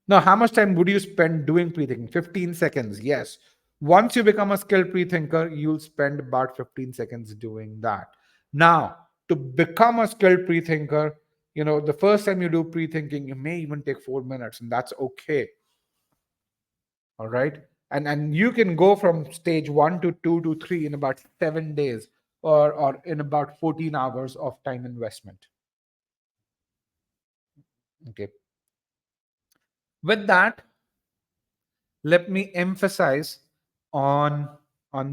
Now, how much time would you spend doing pre-thinking? 15 seconds. Yes. Once you become a skilled pre-thinker, you'll spend about 15 seconds doing that. Now, to become a skilled pre-thinker, the first time you do pre-thinking, you may even take 4 minutes, and that's okay. All right. And you can go from stage 1 to 2 to 3 in about 7 days, or in about 14 hours of time investment. Okay. With that, let me emphasize on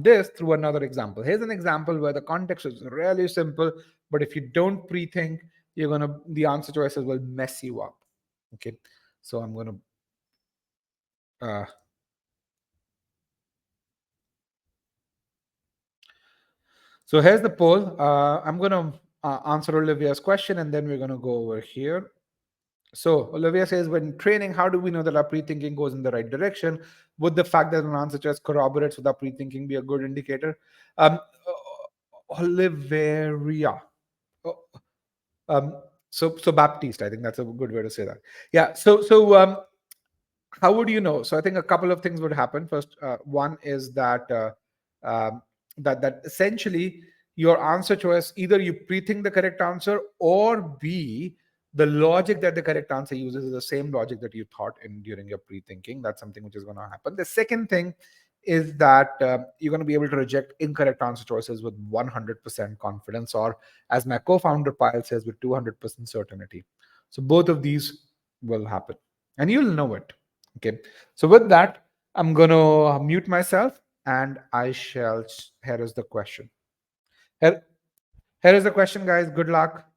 this through another example. Here's an example where the context is really simple, but if you don't pre-think, the answer choices will mess you up. Okay. So I'm gonna so here's the poll. I'm gonna answer Olivia's question, and then we're gonna go over here. So Olivia says, when training, how do we know that our pre-thinking goes in the right direction? Would the fact that an answer just corroborates with our pre-thinking be a good indicator? Olivia. Oh, so Baptiste, I think that's a good way to say that. Yeah. So how would you know? So I think a couple of things would happen. First, one is that um, that essentially your answer choice, either you pre-think the correct answer, or B, the logic that the correct answer uses is the same logic that you thought in during your pre-thinking. That's something which is going to happen. The second thing is that you're going to be able to reject incorrect answer choices with 100% confidence, or as my co-founder Pyle says, with 200% certainty. So both of these will happen, and you'll know it. Okay. So with that, I'm going to mute myself, and I shall. Here is the question. Here is the question, guys. Good luck.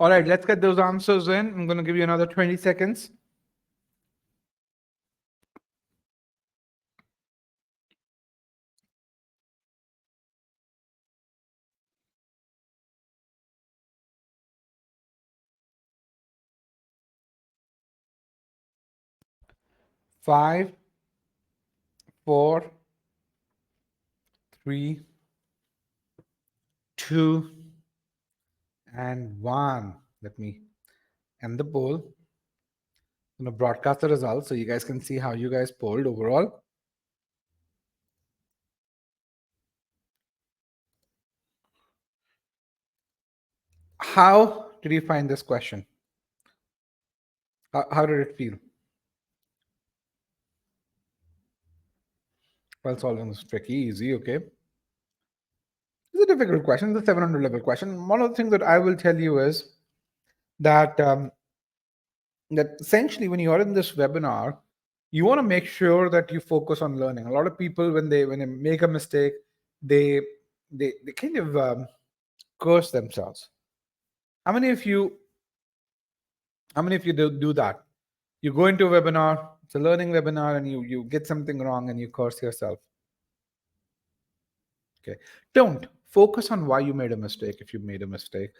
All right, let's get those answers in. I'm going to give you another 20 seconds. Five, four, 3, 2, and 1. Let me end the poll. I'm going to broadcast the results so you guys can see how you guys polled overall. How did you find this question? How did it feel? Well, solving is tricky, easy, okay. It's a difficult question. It's a 700 level question. One of the things that I will tell you is that that essentially when you are in this webinar, you want to make sure that you focus on learning. A lot of people, when they make a mistake, they kind of curse themselves. How many of you do that? You go into a webinar, it's a learning webinar, and you get something wrong and you curse yourself. Okay, don't focus on why you made a mistake if you made a mistake,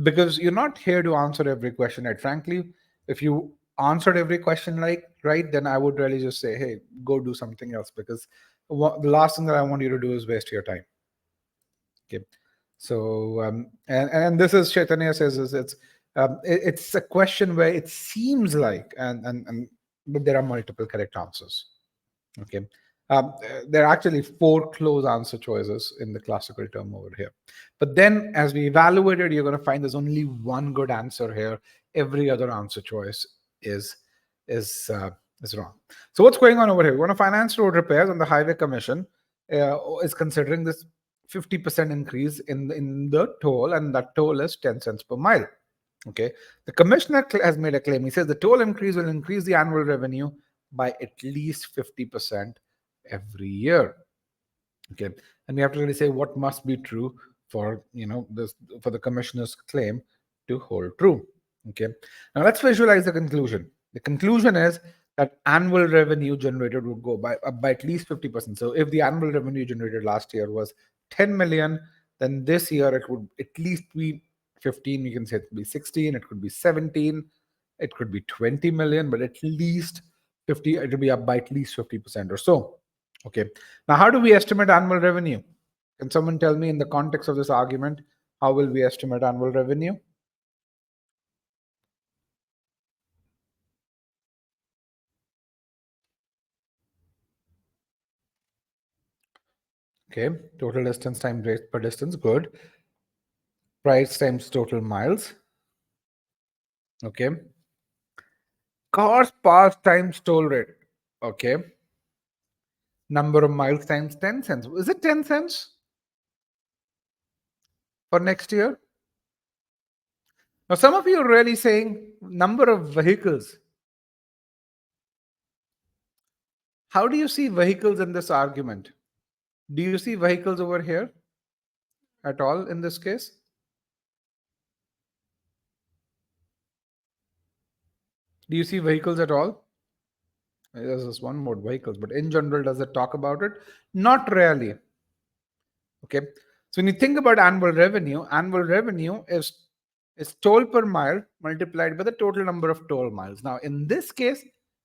because you're not here to answer every question. Right? Frankly, if you answered every question right, then I would really just say, hey, go do something else, because the last thing that I want you to do is waste your time. Okay, so and this is Chaitanya says is it's a question where it seems like but there are multiple correct answers. Okay. There are actually 4 close answer choices in the classical term over here. But then as we evaluated, you're going to find there's only one good answer here. Every other answer choice is is uh, is wrong. So what's going on over here? We want to finance road repairs, and the highway commission is considering this 50% increase in the toll, and that toll is 10 cents per mile. Okay. The commissioner has made a claim. He says the toll increase will increase the annual revenue by at least 50% every year. Okay, and we have to really say what must be true for this, for the commissioner's claim to hold true. Okay, now let's visualize the conclusion. The conclusion is that annual revenue generated would go up by at least 50%. So if the annual revenue generated last year was 10 million, then this year it would at least be 15. We can say it could be 16, it could be 17, it could be 20 million, but at least 50, it will be up by at least 50% or so. Okay. Now, how do we estimate annual revenue? Can someone tell me in the context of this argument, how will we estimate annual revenue? Okay. Total distance times rate per distance. Good. Price times total miles. Okay. Cars passed times toll rate. Okay. Number of miles times 10 cents. Is it 10 cents for next year? Now, some of you are really saying number of vehicles. How do you see vehicles in this argument? Do you see vehicles over here at all in this case? Do you see vehicles at all? There's this one more, vehicles, but in general, does it talk about it? Not really. Okay. So when you think about annual revenue is toll per mile multiplied by the total number of toll miles. Now, in this case,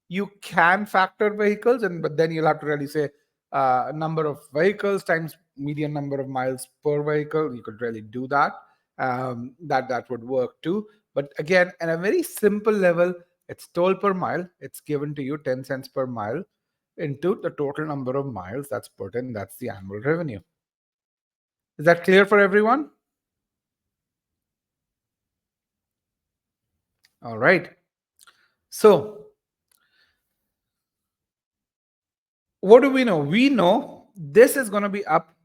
you can factor vehicles, but then you'll have to really say number of vehicles times median number of miles per vehicle. You could really do that. That would work too. But again, at a very simple level, it's toll per mile. It's given to you 10 cents per mile into the total number of miles that's put in. That's the annual revenue. Is that clear for everyone? All right. So what do we know? We know this is going to be up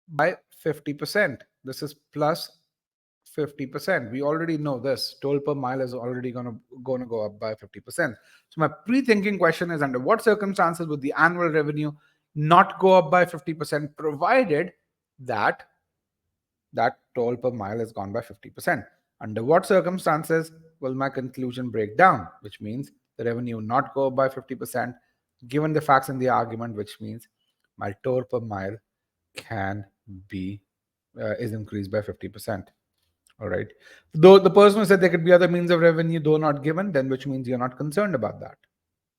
by 50%. This is plus 50%. We already know this. Toll per mile is already going to go up by 50%. So my pre-thinking question is, under what circumstances would the annual revenue not go up by 50%, provided that toll per mile has gone by 50%? Under what circumstances will my conclusion break down, which means the revenue not go up by 50%, given the facts in the argument, which means my toll per mile can be is increased by 50%. All right. Though the person who said there could be other means of revenue, though not given, then which means you're not concerned about that.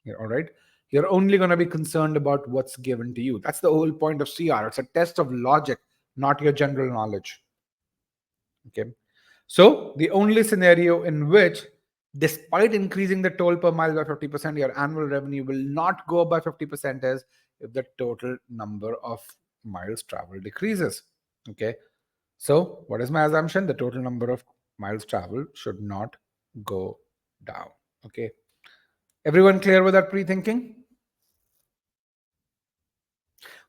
Yeah, all right. You're only going to be concerned about what's given to you. That's the whole point of CR. It's a test of logic, not your general knowledge. Okay. So the only scenario in which, despite increasing the toll per mile by 50%, your annual revenue will not go up by 50% is if the total number of miles traveled decreases. Okay. So what is my assumption? The total number of miles traveled should not go down. Okay. Everyone clear with that pre-thinking?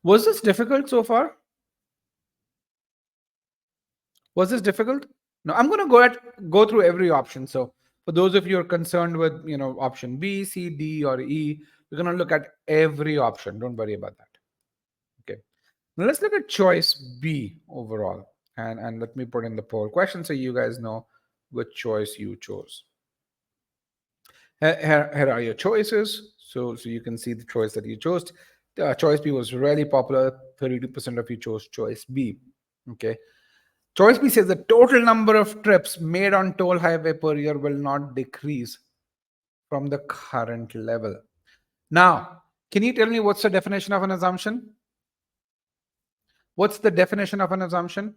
Was this difficult so far? Was this difficult? No, I'm going to go through every option. So for those of you who are concerned with, option B, C, D, or E, we're going to look at every option. Don't worry about that. Okay. Now let's look at choice B overall. And let me put in the poll question so you guys know which choice you chose. Here are your choices. So you can see the choice that you chose. Choice B was really popular. 32% of you chose choice B. Okay. Choice B says the total number of trips made on toll highway per year will not decrease from the current level. Now, can you tell me what's the definition of an assumption? What's the definition of an assumption?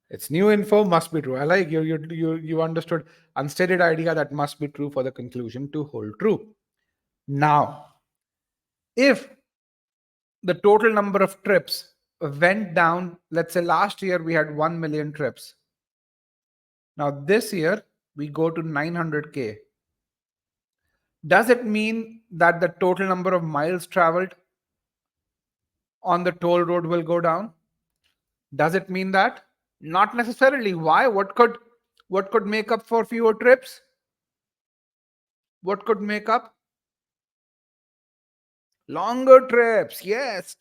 It's new info, must be true. I like you understood unstated idea that must be true for the conclusion to hold true. Now, if the total number of trips went down, let's say last year we had 1 million trips. Now this year we go to 900K. Does it mean that the total number of miles traveled on the toll road will go down? Does it mean that? Not necessarily. Why? What could make up for fewer trips? What could make up? Longer trips. Yes.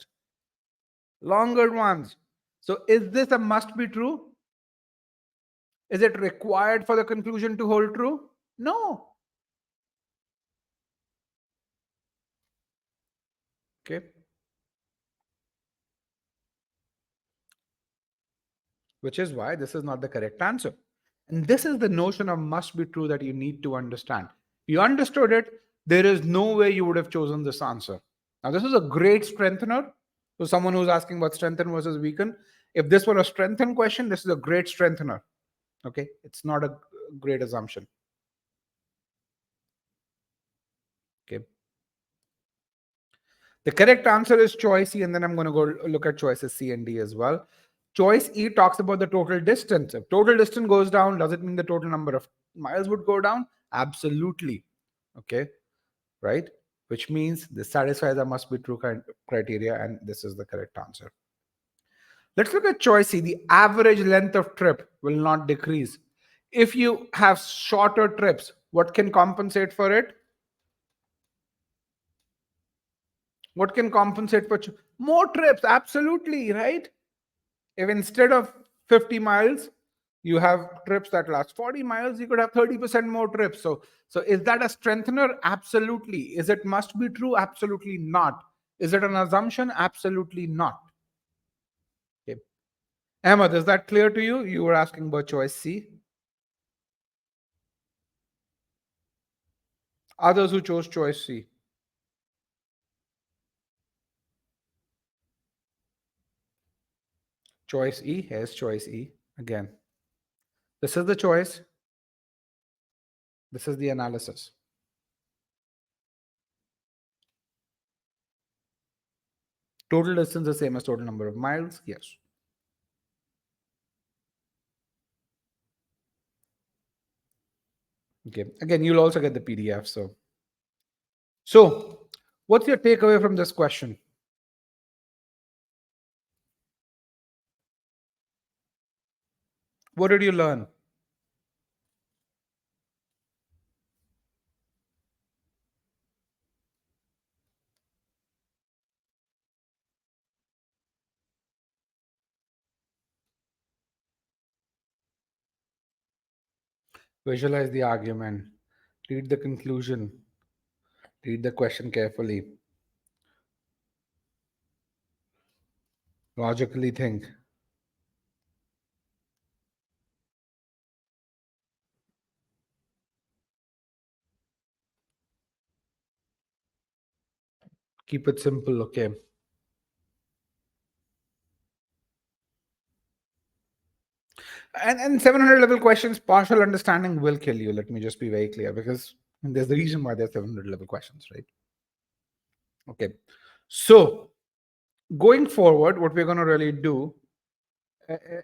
Longer ones. So is this a must be true? Is it required for the conclusion to hold true? No. Okay. Which is why this is not the correct answer. And this is the notion of must be true that you need to understand. You understood it, there is no way you would have chosen this answer. Now, this is a great strengthener. So, someone who's asking about strengthen versus weaken, if this were a strengthen question, this is a great strengthener. Okay, it's not a great assumption. Okay. The correct answer is choice E, and then I'm going to go look at choices C and D as well. Choice E talks about the total distance. If total distance goes down, does it mean the total number of miles would go down? Absolutely. Okay, right? Which means this satisfies the must be true criteria, and this is the correct answer. Let's look at choice C. The average length of trip will not decrease. If you have shorter trips, what can compensate for it? What can compensate for more trips? Absolutely, right? If instead of 50 miles, you have trips that last 40 miles, you could have 30% more trips. So is that a strengthener? Absolutely. Is it must be true? Absolutely not. Is it an assumption? Absolutely not. Okay. Ahmed, is that clear to you? You were asking about choice C. Others who chose choice C. Choice E. Here's choice E. Again, this is the choice. This is the analysis. Total distance is the same as total number of miles. Yes. Okay. Again, you'll also get the PDF. So what's your takeaway from this question? What did you learn? Visualize the argument, read the conclusion, read the question carefully, logically think. Keep it simple, okay? And 700 level questions, partial understanding will kill you. Let me just be very clear, because there's the reason why there's 700 level questions, right? Okay. So going forward, what we're going to really do,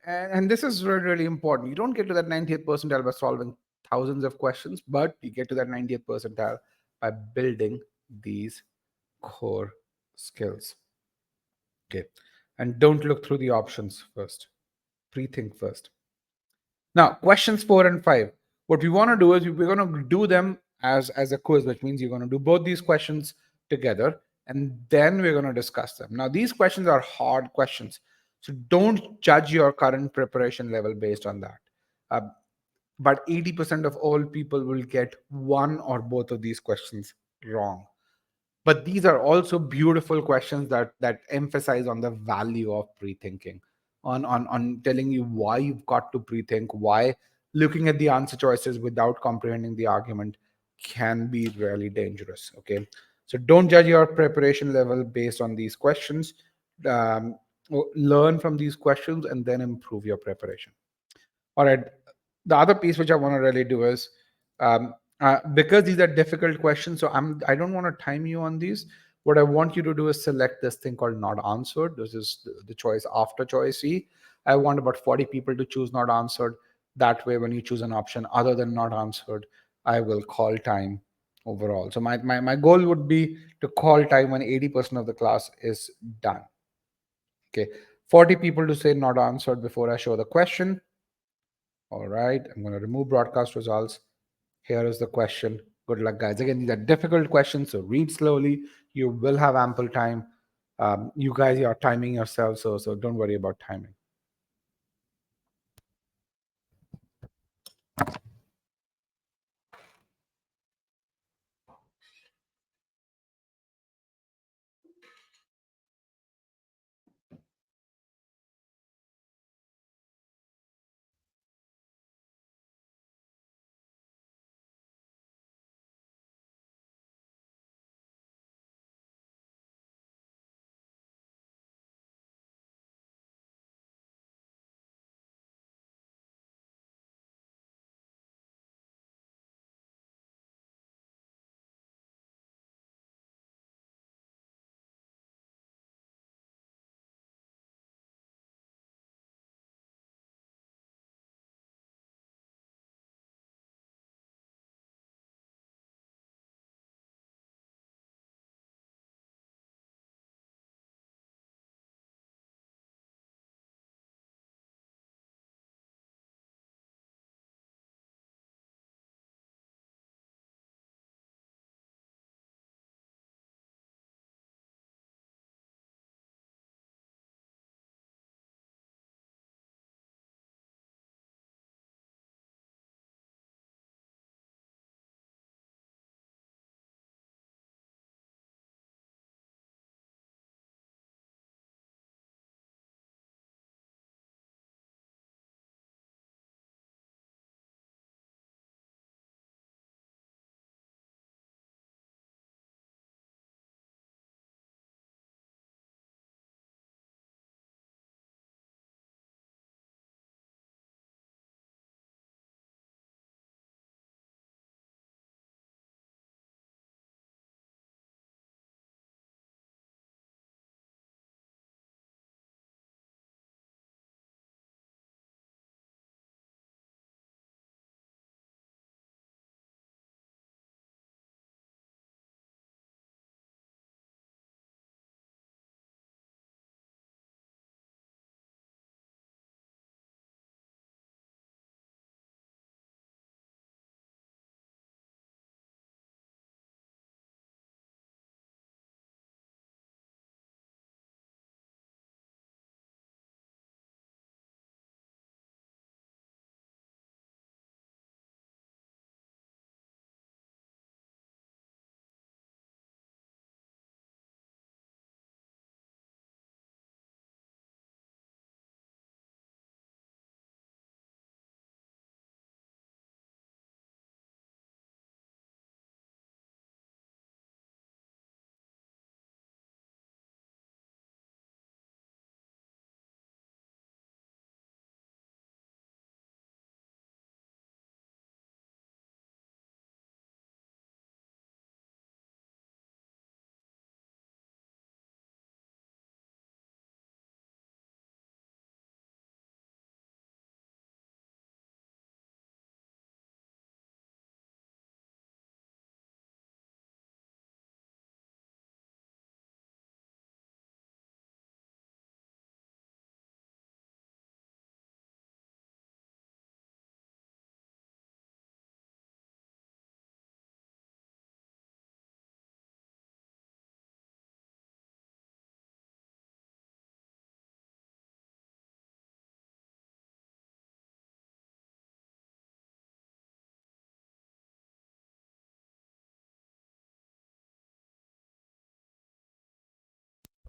and this is really, really important. You don't get to that 90th percentile by solving thousands of questions, but you get to that 90th percentile by building these core skills. Okay. And don't look through the options first. Pre-think first. Now, questions 4 and 5. What we want to do is we're going to do them as a quiz, which means you're going to do both these questions together, and then we're going to discuss them. Now, these questions are hard questions, so don't judge your current preparation level based on that. Uh, but 80% of all people will get one or both of these questions wrong. But these are also beautiful questions that emphasize on the value of pre-thinking, on telling you why you've got to pre-think, why looking at the answer choices without comprehending the argument can be really dangerous. Okay, so don't judge your preparation level based on these questions. um, Learn from these questions and then improve your preparation. All right. The other piece which I want to really do is, because these are difficult questions, so I don't want to time you on these. What I want you to do is select this thing called not answered. This is the choice after choice E. I want about 40 people to choose not answered. That way, when you choose an option other than not answered, I will call time overall. So my goal would be to call time when 80% of the class is done. Okay. 40 people to say not answered before I show the question. All right, I'm going to remove broadcast results. Here is the question. Good luck, guys. Again, these are difficult questions, so read slowly. You will have ample time. You guys are timing yourselves, so don't worry about timing.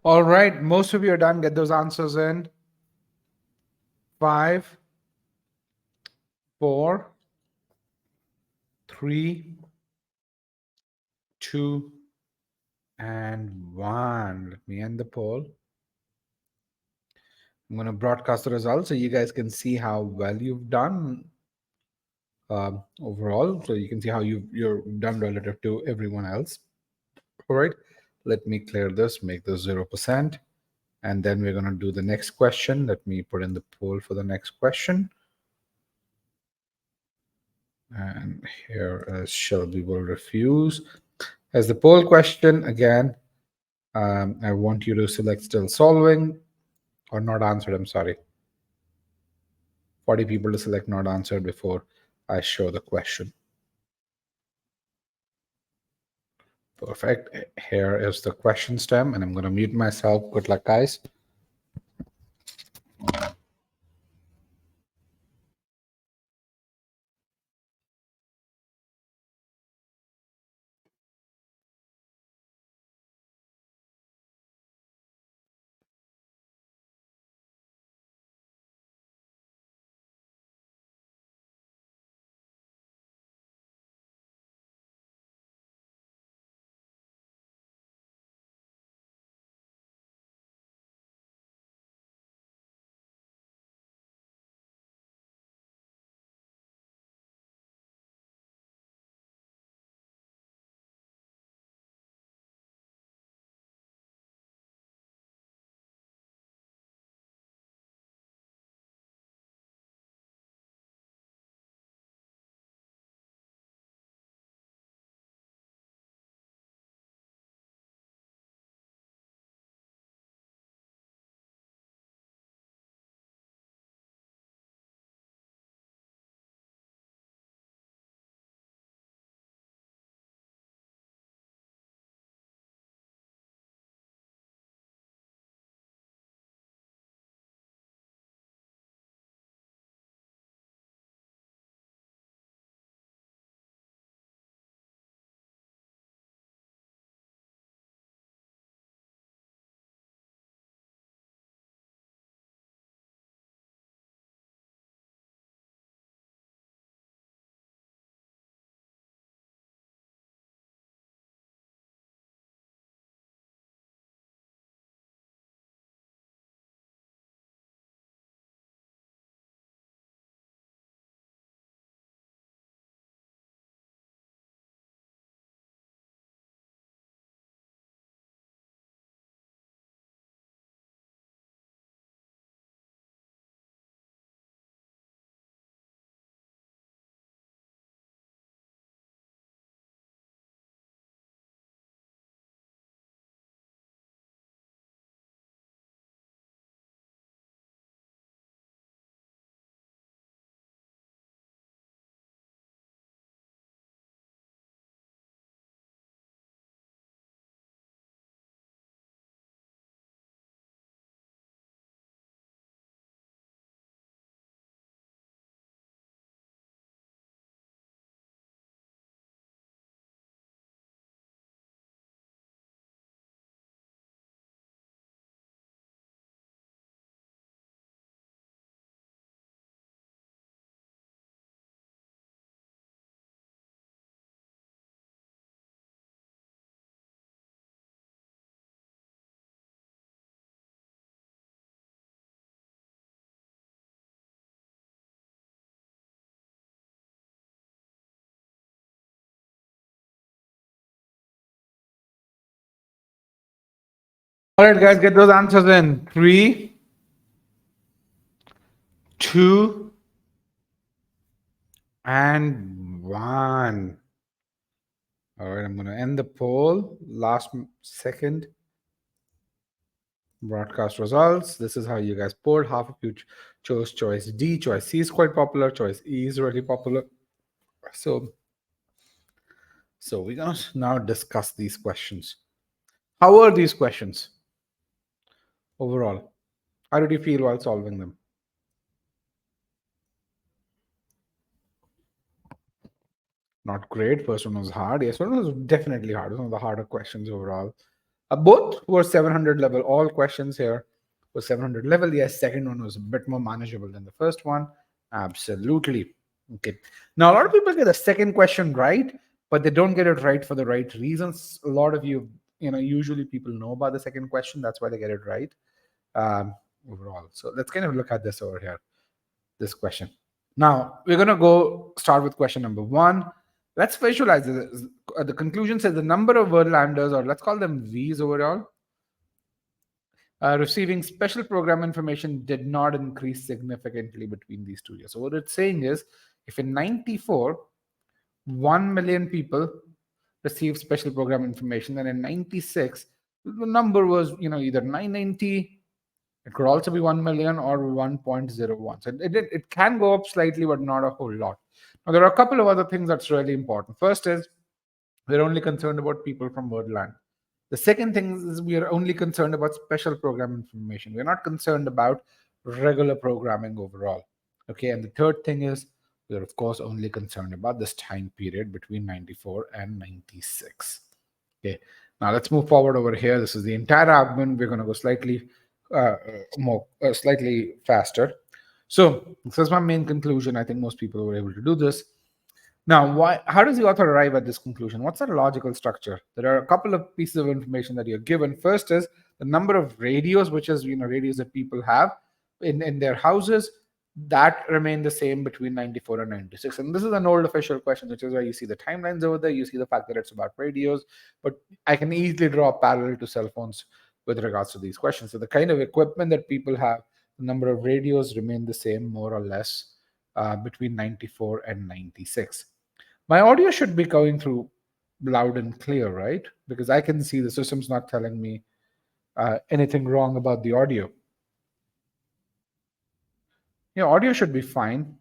All right, most of you are done. Get those answers in. 5, 4, 3, 2, and 1. Let me end the poll. I'm going to broadcast the results so you guys can see how well you've done overall. So you can see how you're done relative to everyone else. All right, let me clear this, make this 0%. And then we're going to do the next question. Let me put in the poll for the next question. And here is Shelby will refuse. As the poll question, again, I want you to select still solving or not answered. I'm sorry. 40 people to select not answered before I show the question. Perfect. Here is the question stem, and I'm going to mute myself. Good luck, guys. All right, guys, get those answers in. 3, 2, and 1. All right, I'm going to end the poll. Last second broadcast results. This is how you guys polled. Half of you chose choice D. Choice C is quite popular. Choice E is really popular. So we're going to now discuss these questions. How are these questions overall? How did you feel while solving them? Not great. First one was hard. Yes, one was definitely hard. One of the harder questions overall. Both were 700 level. All questions here were 700 level. Yes, second one was a bit more manageable than the first one. Absolutely. Okay. Now, a lot of people get the second question right, but they don't get it right for the right reasons. A lot of usually people know about the second question. That's why they get it right um, overall. So let's kind of look at this over here, this question. Now, we're going to go start with question number one. Let's visualize this. The conclusion says the number of Wordlanders, or let's call them Vs overall, receiving special program information did not increase significantly between these 2 years. So what it's saying is, if in 94, 1 million people received special program information, then in 96, the number was either 990, it could also be 1 million or 1.01. So it can go up slightly, but not a whole lot. Now, there are a couple of other things that's really important. First is, we're only concerned about people from Wordland. The second thing is, we are only concerned about special program information. We're not concerned about regular programming overall. Okay, and the third thing is, we're of course only concerned about this time period between 94 and 96. Okay, now let's move forward over here. This is the entire argument. We're going to go slightly faster. So this is my main conclusion. I think most people were able to do this. Now, how does the author arrive at this conclusion? What's the logical structure? There are a couple of pieces of information that you're given. First is the number of radios, which is radios that people have in their houses, that remain the same between 94 and 96. And this is an old official question, which is why you see the timelines over there. You see the fact that it's about radios, but I can easily draw a parallel to cell phones with regards to these questions. So the kind of equipment that people have, the number of radios remain the same, more or less, between 94 and 96. My audio should be going through loud and clear, right? Because I can see the system's not telling me anything wrong about the audio. Yeah, audio should be fine.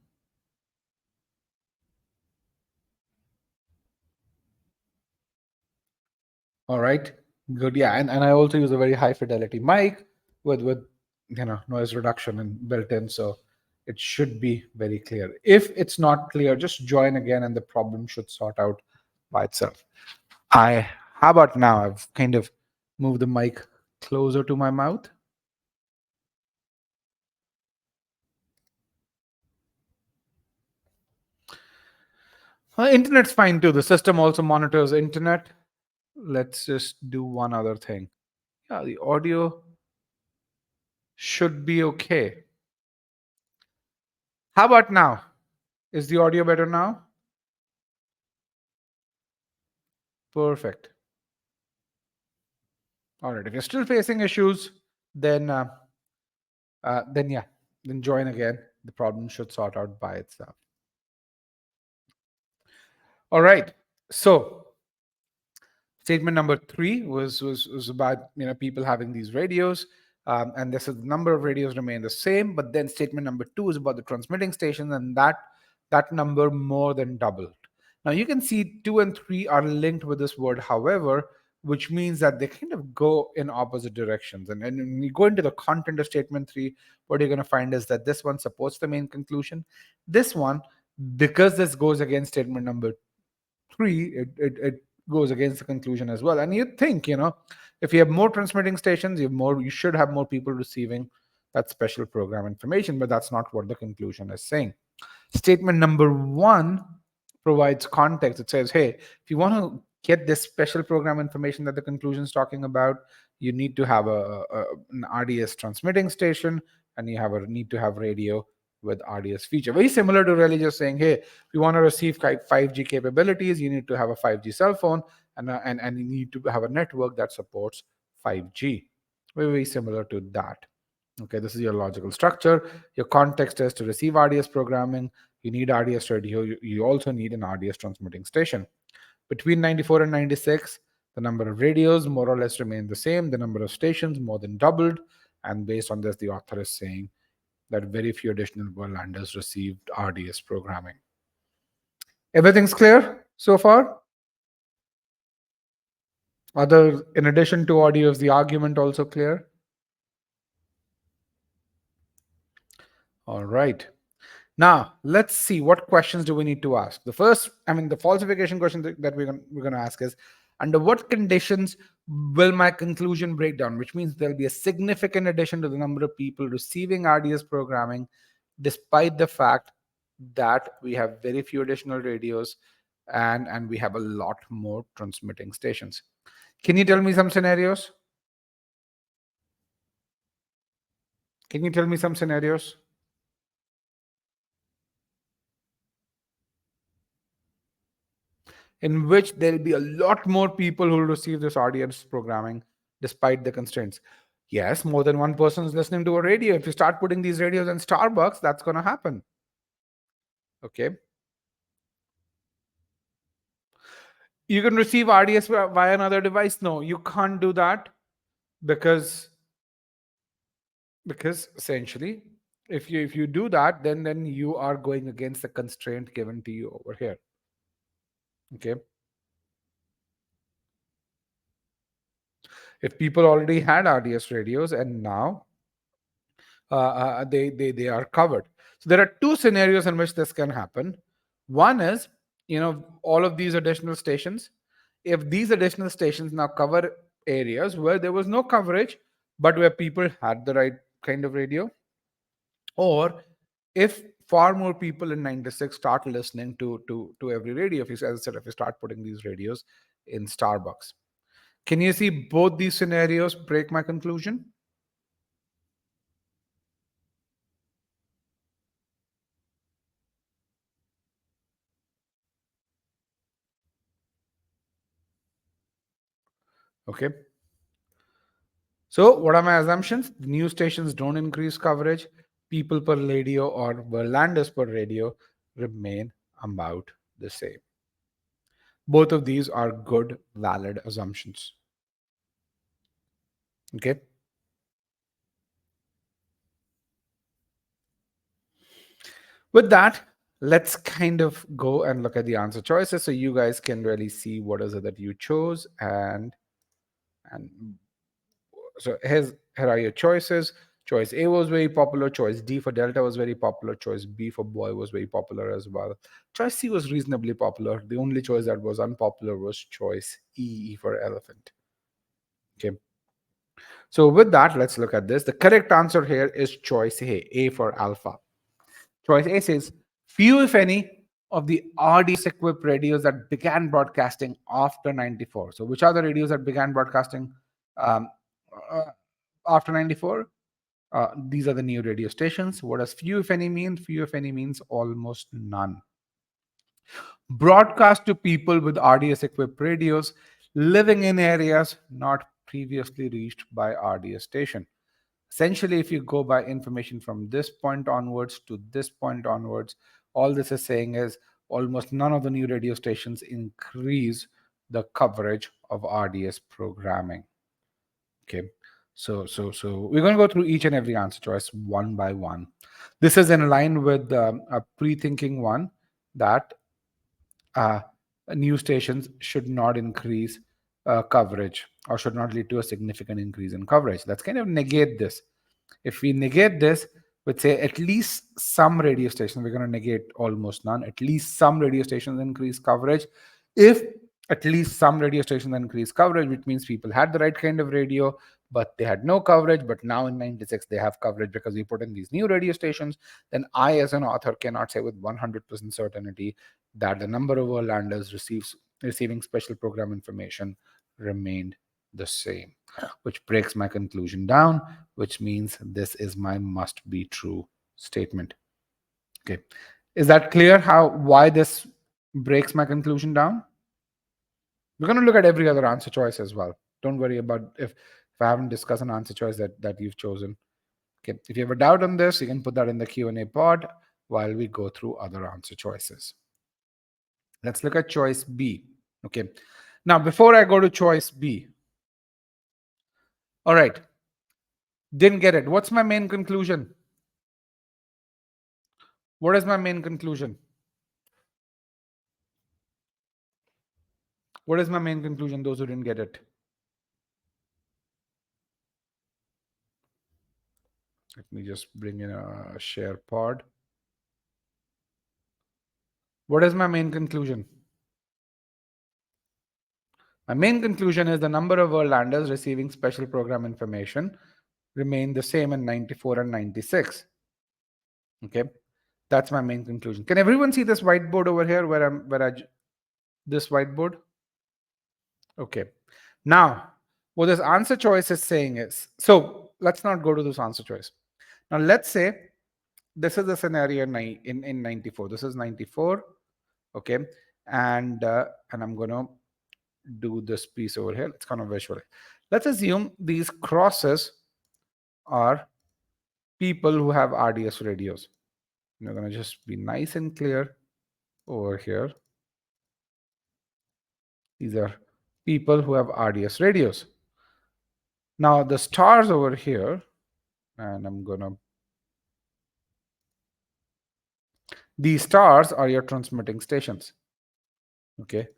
All right, good. Yeah, and I also use a very high fidelity mic with noise reduction and built in, so it should be very clear. If it's not clear, just join again and the problem should sort out by itself. How about now? I've kind of moved the mic closer to my mouth. Internet's fine too. The system also monitors internet. Let's just do one other thing. Yeah, the audio should be okay. How about now? Is the audio better now? Perfect. All right. If you're still facing issues, then yeah, then join again. The problem should sort out by itself. All right. So statement number 3 was about people having these radios, and this is the number of radios remain the same. But then statement number 2 is about the transmitting stations, and that number more than doubled. Now you can see 2 and 3 are linked with this word, however, which means that they kind of go in opposite directions. And when you go into the content of statement 3, what you're going to find is that this one supports the main conclusion. This one, because this goes against statement number 3, it goes against the conclusion as well. And you think, if you have more transmitting stations, you should have more people receiving that special program information, but that's not what the conclusion is saying. Statement number 1 provides context. It says, hey, if you want to get this special program information that the conclusion is talking about, you need to have an RDS transmitting station, and you need to have radio with RDS feature. Very similar to really just saying, hey, if you want to receive 5G capabilities, you need to have a 5G cell phone, and you need to have a network that supports 5G. Very similar to that. Okay, this is your logical structure. Your context is to receive RDS programming. You need RDS radio. You also need an RDS transmitting station. Between 94 and 96, the number of radios more or less remained the same. The number of stations more than doubled. And based on this, the author is saying that very few additional Wordlanders received RDS programming. Everything's clear so far? In addition to audio, is the argument also clear? All right. Now, let's see, what questions do we need to ask? The falsification question that we're going to ask is, Under what conditions will my conclusion break down? Which means there'll be a significant addition to the number of people receiving RDS programming, despite the fact that we have very few additional radios and we have a lot more transmitting stations. Can you tell me some scenarios? Can you tell me some scenarios? In which there'll be a lot more people who will receive this audience programming despite the constraints. Yes, more than one person is listening to a radio. If you start putting these radios in Starbucks, that's going to happen. Okay. You can receive RDS via another device. No, you can't do that because essentially, if you do that, then you are going against the constraint given to you over here. Okay. If people already had RDS radios and now they are covered. So there are two scenarios in which this can happen. One is, all of these additional stations. If these additional stations now cover areas where there was no coverage, but where people had the right kind of radio, or if far more people in 96 start listening to every radio, if you, as I said, if you start putting these radios in Starbucks. Can you see both these scenarios break my conclusion? Okay. So what are my assumptions? The new stations don't increase coverage. People per radio or Verlanders per radio remain about the same. Both of these are good, valid assumptions. Okay. With that, let's kind of go and look at the answer choices so you guys can really see what is it that you chose. And so here are your choices. Choice A was very popular. Choice D for Delta was very popular. Choice B for boy was very popular as well. Choice C was reasonably popular. The only choice that was unpopular was choice E for elephant. Okay. So with that, let's look at this. The correct answer here is choice A for alpha. Choice A says, few, if any, of the RDS-equipped radios that began broadcasting after 94. So which are the radios that began broadcasting um, uh, after 94? These are the new radio stations. What does few, if any, mean? Few, if any, means almost none. Broadcast to people with RDS-equipped radios living in areas not previously reached by RDS station. Essentially, if you go by information from this point onwards to this point onwards, all this is saying is almost none of the new radio stations increase the coverage of RDS programming. Okay. So we're going to go through each and every answer choice one by one. This is in line with a pre-thinking one that uh, new stations should not increase coverage or should not lead to a significant increase in coverage. Let's kind of negate this. If we negate this with, say, at least some radio stations, we're going to negate almost none. At least some radio stations increase coverage. If at least some radio stations increase coverage, which means people had the right kind of radio, but they had no coverage. But now in 96, they have coverage because we put in these new radio stations. Then I, as an author, cannot say with 100% certainty that the number of overlanders receiving special program information remained the same, which breaks my conclusion down, which means this is my must be true statement. Okay. Is that clear why this breaks my conclusion down? We're going to look at every other answer choice as well. Don't worry about if I haven't discussed an answer choice that you've chosen. Okay. If you have a doubt on this, you can put that in the Q&A pod while we go through other answer choices. Let's look at choice B. Okay. Now, before I go to choice B, all right, didn't get it. What's my main conclusion? What is my main conclusion? What is my main conclusion, those who didn't get it? Let me just bring in a share pod. What is my main conclusion? My main conclusion is the number of Overlanders receiving special program information remain the same in 94 and 96. Okay, that's my main conclusion. Can everyone see this whiteboard over here this whiteboard? Okay. Now, what this answer choice is saying is, so let's not go to this answer choice. Now, let's say this is the scenario in 94. This is 94. Okay. And I'm going to do this piece over here. Let's kind of visualize. Let's assume these crosses are people who have RDS radios. You're going to just be nice and clear over here. These are people who have RDS radios. Now the stars over here, and I'm gonna, these stars are your transmitting stations. Okay,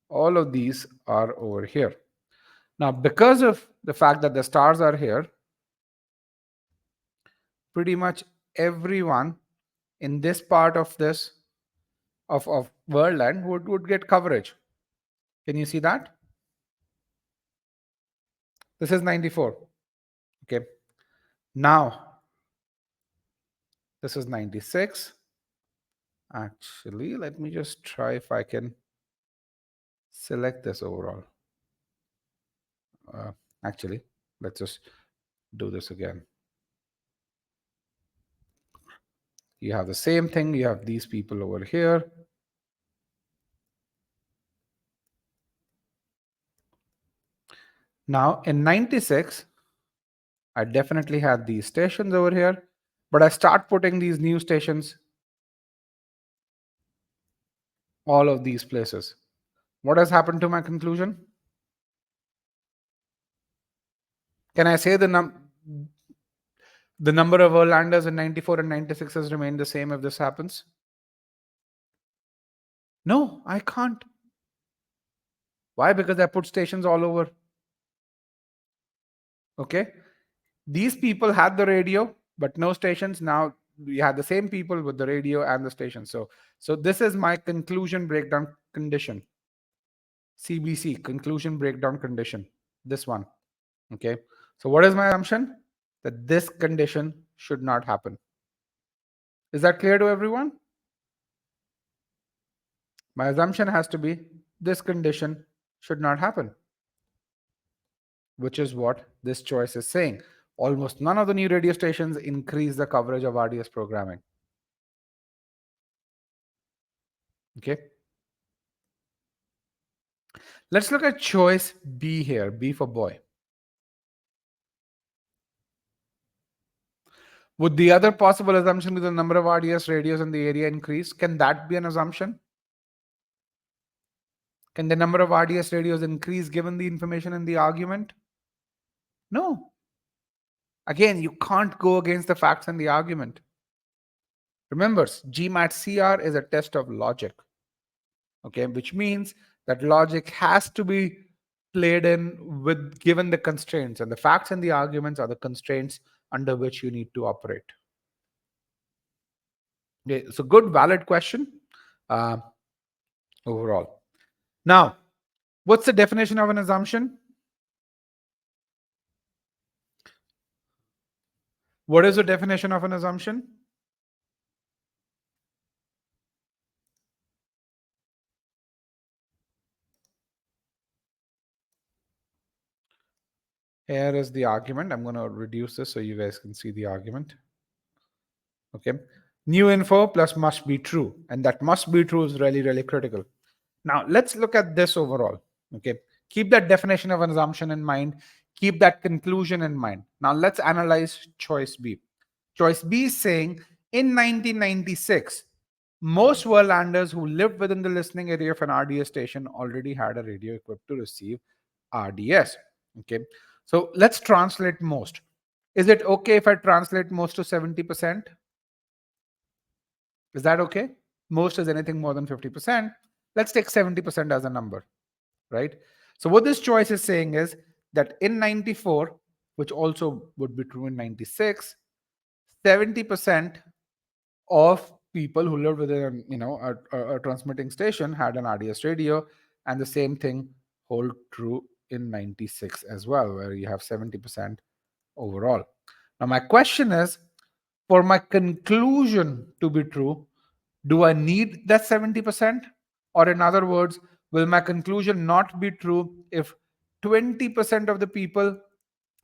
all of these are over here. Now, because of the fact that the stars are here, pretty much everyone in this part of this of Worldland would get coverage. Can you see that? This is 94. Okay. Now, this is 96. Actually, let me just try if I can select this overall. Actually, let's just do this again. You have the same thing. You have these people over here. Now, in 96, I definitely had these stations over here, but I start putting these new stations all of these places. What has happened to my conclusion? Can I say the number of Overlanders in 94 and 96 has remained the same if this happens? No, I can't. Why? Because I put stations all over. Okay. These people had the radio, but no stations. Now we had the same people with the radio and the station. So this is my conclusion breakdown condition. CBC, conclusion breakdown condition. This one. Okay. So what is my assumption? That this condition should not happen. Is that clear to everyone? My assumption has to be this condition should not happen, which is what this choice is saying. Almost none of the new radio stations increase the coverage of RDS programming. Okay. Let's look at choice B here, B for boy. Would the other possible assumption be the number of RDS radios in the area increase? Can that be an assumption? Can the number of RDS radios increase given the information in the argument? No. Again, you can't go against the facts and the argument. Remember, GMAT CR is a test of logic. Okay, which means that logic has to be played in with given the constraints, and the facts and the arguments are the constraints under which you need to operate. Okay, so good, valid question overall. Now, what's the definition of an assumption? What is the definition of an assumption? Here is the argument. I'm going to reduce this so you guys can see the argument. Okay. New info plus must be true. And that must be true is really, really critical. Now, let's look at this overall. Okay. Keep that definition of an assumption in mind. Keep that conclusion in mind. Now, let's analyze choice B. Choice B is saying in 1996, most Worldlanders who lived within the listening area of an RDS station already had a radio equipped to receive RDS. Okay. So let's translate most. Is it okay if I translate most to 70%? Is that okay? Most is anything more than 50%. Let's take 70% as a number, right? So what this choice is saying is that in 94, which also would be true in 96, 70% of people who lived within a transmitting station had an RDS radio, and the same thing hold true in 96 as well, where you have 70% overall. Now, my question is, for my conclusion to be true, do I need that 70%? Or, in other words, will my conclusion not be true if 20% of the people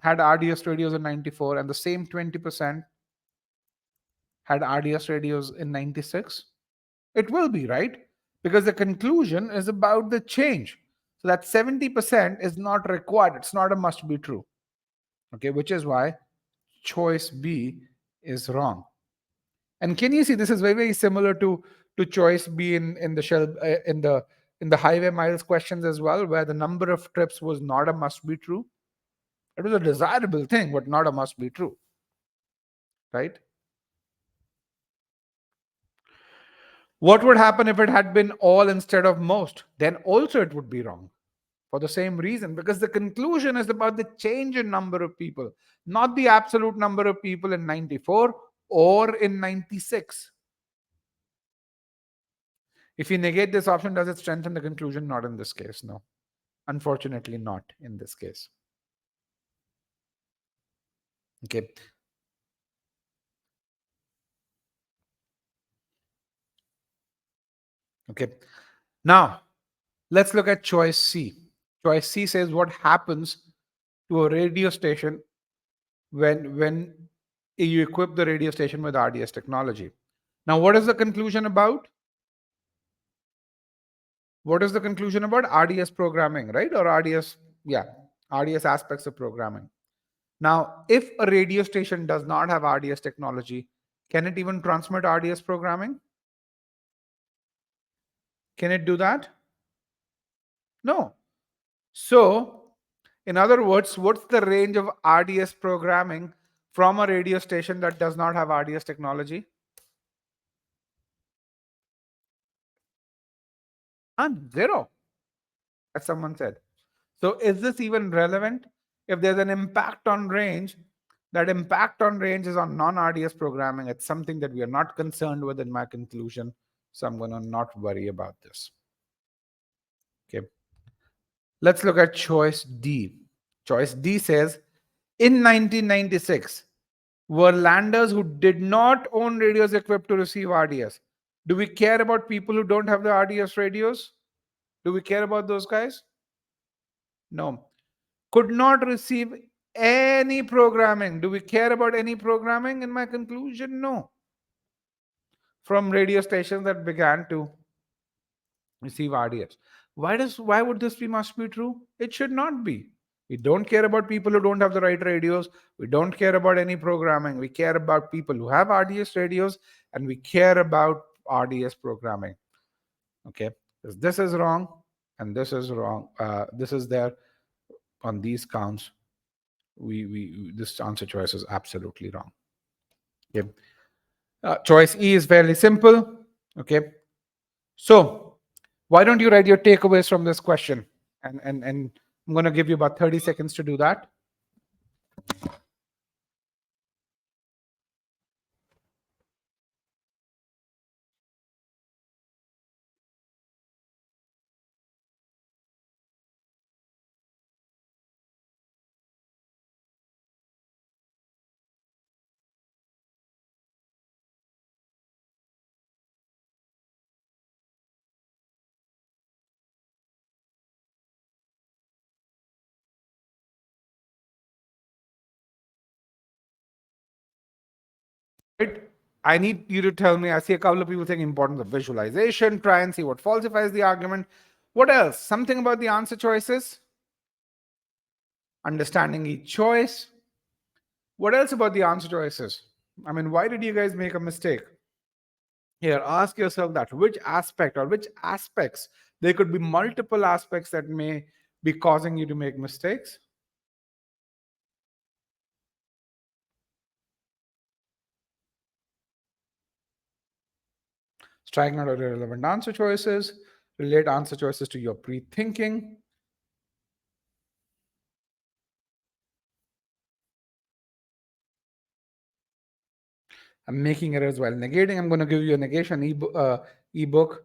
had RDS radios in 94 and the same 20% had RDS radios in 96? It will be, right? Because the conclusion is about the change. So that 70% is not required. It's not a must be true. Okay, which is why choice B is wrong. And can you see this is very, very similar to choice B in the shell in the highway miles questions as well, where the number of trips was not a must be true. It was a desirable thing, but not a must be true. Right? What would happen if it had been all instead of most? Then also it would be wrong for the same reason, because the conclusion is about the change in number of people, not the absolute number of people in 94 or in 96. If you negate this option, does it strengthen the conclusion? Not in this case, no. Unfortunately, not in this case. Okay. Okay. Now, let's look at choice C. Choice C says what happens to a radio station when you equip the radio station with RDS technology. Now, what is the conclusion about? What is the conclusion about? RDS programming, right? Or RDS, yeah, RDS aspects of programming. Now, if a radio station does not have RDS technology, can it even transmit RDS programming? Can it do that? No. So, in other words, what's the range of RDS programming from a radio station that does not have RDS technology? None, zero, as someone said. So, is this even relevant? If there's an impact on range, that impact on range is on non-RDS programming. It's something that we are not concerned with in my conclusion. So, I'm going to not worry about this. Okay. Let's look at choice D. Choice D says, in 1996, were landers who did not own radios equipped to receive RDS. Do we care about people who don't have the RDS radios? Do we care about those guys? No. Could not receive any programming. Do we care about any programming? In my conclusion, no. From radio stations that began to receive RDS. Why would this be must be true? It should not be. We don't care about people who don't have the right radios. We don't care about any programming. We care about people who have RDS radios, and we care about RDS programming. Okay, this is wrong, and this is wrong. This is there on these counts. We this answer choice is absolutely wrong. Okay, choice E is fairly simple. Okay, so why don't you write your takeaways from this question? And I'm going to give you about 30 seconds to do that. Right? I need you to tell me. I see a couple of people saying importance of visualization. Try and see what falsifies the argument. What else? Something about the answer choices? Understanding each choice. What else about the answer choices? I mean, why did you guys make a mistake? Here, ask yourself that. Which aspect or which aspects? There could be multiple aspects that may be causing you to make mistakes. Striking out irrelevant answer choices. Relate answer choices to your pre-thinking. I'm making errors while negating. I'm going to give you a negation ebook.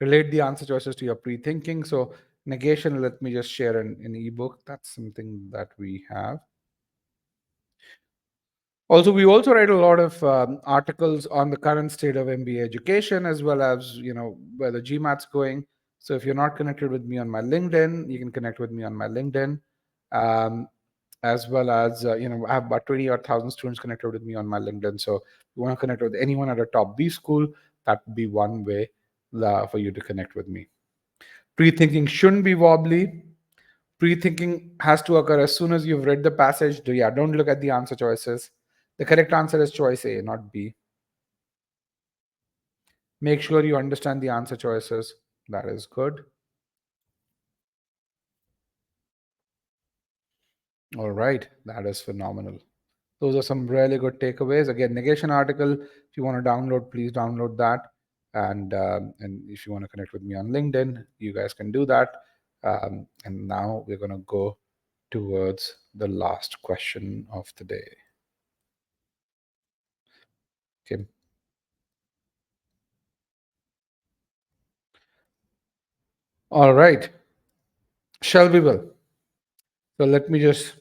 Relate the answer choices to your pre-thinking. So negation, let me just share an ebook. That's something that we have. Also, we also write a lot of articles on the current state of MBA education, as well as where the GMAT's going. So if you're not connected with me on my LinkedIn, you can connect with me on my LinkedIn, um, as well as I have about 20 or 1,000 students connected with me on my LinkedIn. So if you want to connect with anyone at a top B school, that would be one way for you to connect with me. Pre-thinking shouldn't be wobbly. Pre-thinking has to occur as soon as you've read the passage. Don't look at the answer choices. The correct answer is choice A, not B. Make sure you understand the answer choices. That is good. All right, that is phenomenal. Those are some really good takeaways. Again, negation article, if you want to download, please download that. And if you want to connect with me on LinkedIn, you guys can do that. And now we're going to go towards the last question of the day. Okay. All right. Shall we will? So let me just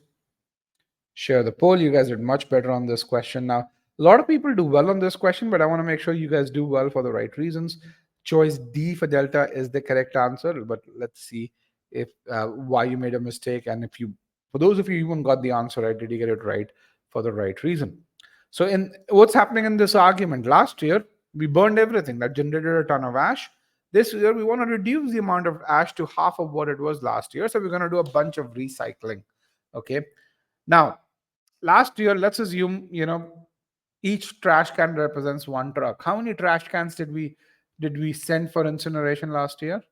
share the poll. You guys did much better on this question. Now, a lot of people do well on this question, but I want to make sure you guys do well for the right reasons. Choice D for Delta is the correct answer, but let's see if why you made a mistake, and if you, for those of you who even got the answer right, did you get it right for the right reason? So, in what's happening in this argument? Last year we burned everything that generated a ton of ash. This year we want to reduce the amount of ash to half of what it was last year, so we're going to do a bunch of recycling. Okay, now last year, let's assume each trash can represents one truck. How many trash cans did we send for incineration last year?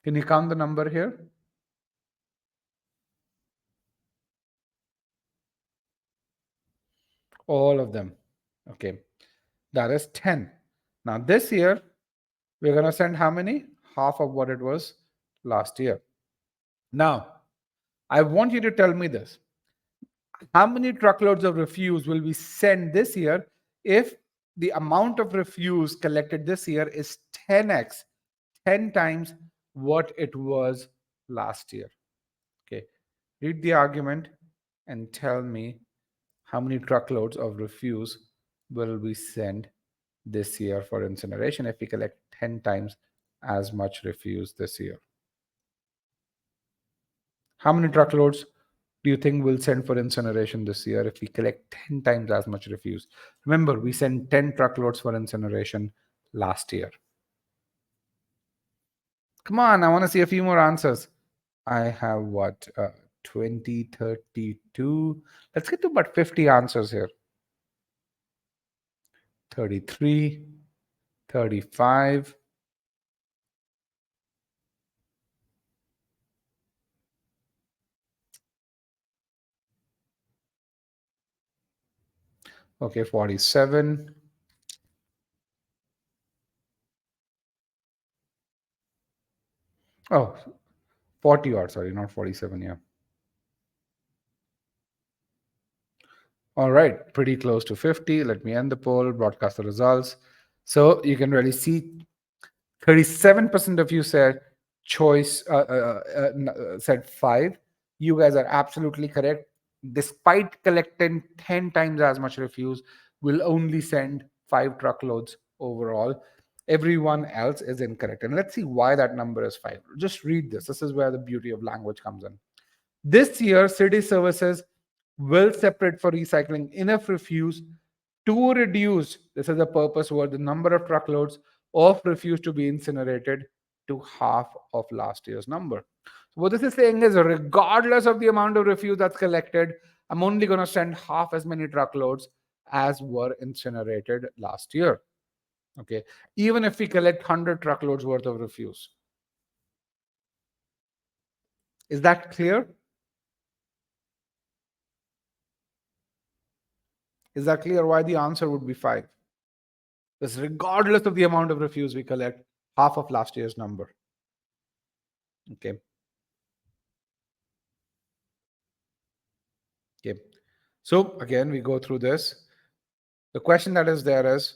Can you count the number here? All of them. Okay, that is 10. Now this year we're going to send how many? Half of what it was last year. Now I want you to tell me this: how many truckloads of refuse will we send this year if the amount of refuse collected this year is 10x, 10 times what it was last year? Okay, read the argument and tell me how many truckloads of refuse will we send this year for incineration if we collect 10 times as much refuse this year. How many truckloads do you think we'll send for incineration this year if we collect 10 times as much refuse? Remember, we sent 10 truckloads for incineration last year. Come on, I want to see a few more answers. I have what? 20, 32. Let's get to about 50 answers here. 33, 35. Okay, 47. Oh, 40 odd, sorry, not 47, yeah. All right, pretty close to 50. Let me end the poll, broadcast the results. So you can really see 37% of you said choice, said 5. You guys are absolutely correct. Despite collecting 10 times as much refuse, we'll only send 5 truckloads overall. Everyone else is incorrect. And let's see why that number is 5. Just read this. This is where the beauty of language comes in. This year, city services will separate for recycling enough refuse to reduce, this is the purpose where the number of truckloads of refuse to be incinerated to half of last year's number. So what this is saying is, regardless of the amount of refuse that's collected, I'm only going to send half as many truckloads as were incinerated last year. Okay, even if we collect 100 truckloads worth of refuse. Is that clear? Is that clear why the answer would be 5? Because regardless of the amount of refuse we collect, half of last year's number. Okay. Okay. So again, we go through this. The question that is there is,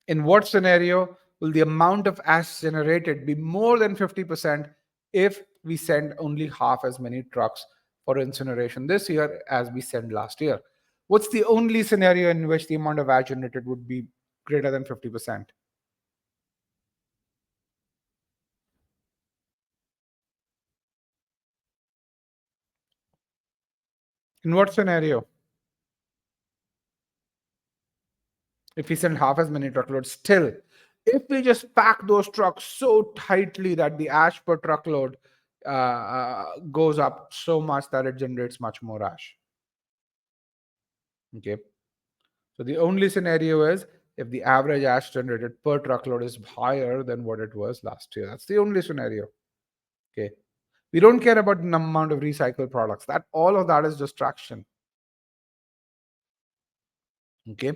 In what scenario will the amount of ash generated be more than 50% if we send only half as many trucks for incineration this year as we sent last year? What's the only scenario in which the amount of ash generated would be greater than 50%? In what scenario? If we send half as many truckloads, still, if we just pack those trucks so tightly that the ash per truckload goes up so much that it generates much more ash. Okay. So the only scenario is if the average ash generated per truckload is higher than what it was last year. That's the only scenario. Okay. We don't care about the amount of recycled products. That all of that is distraction. Okay.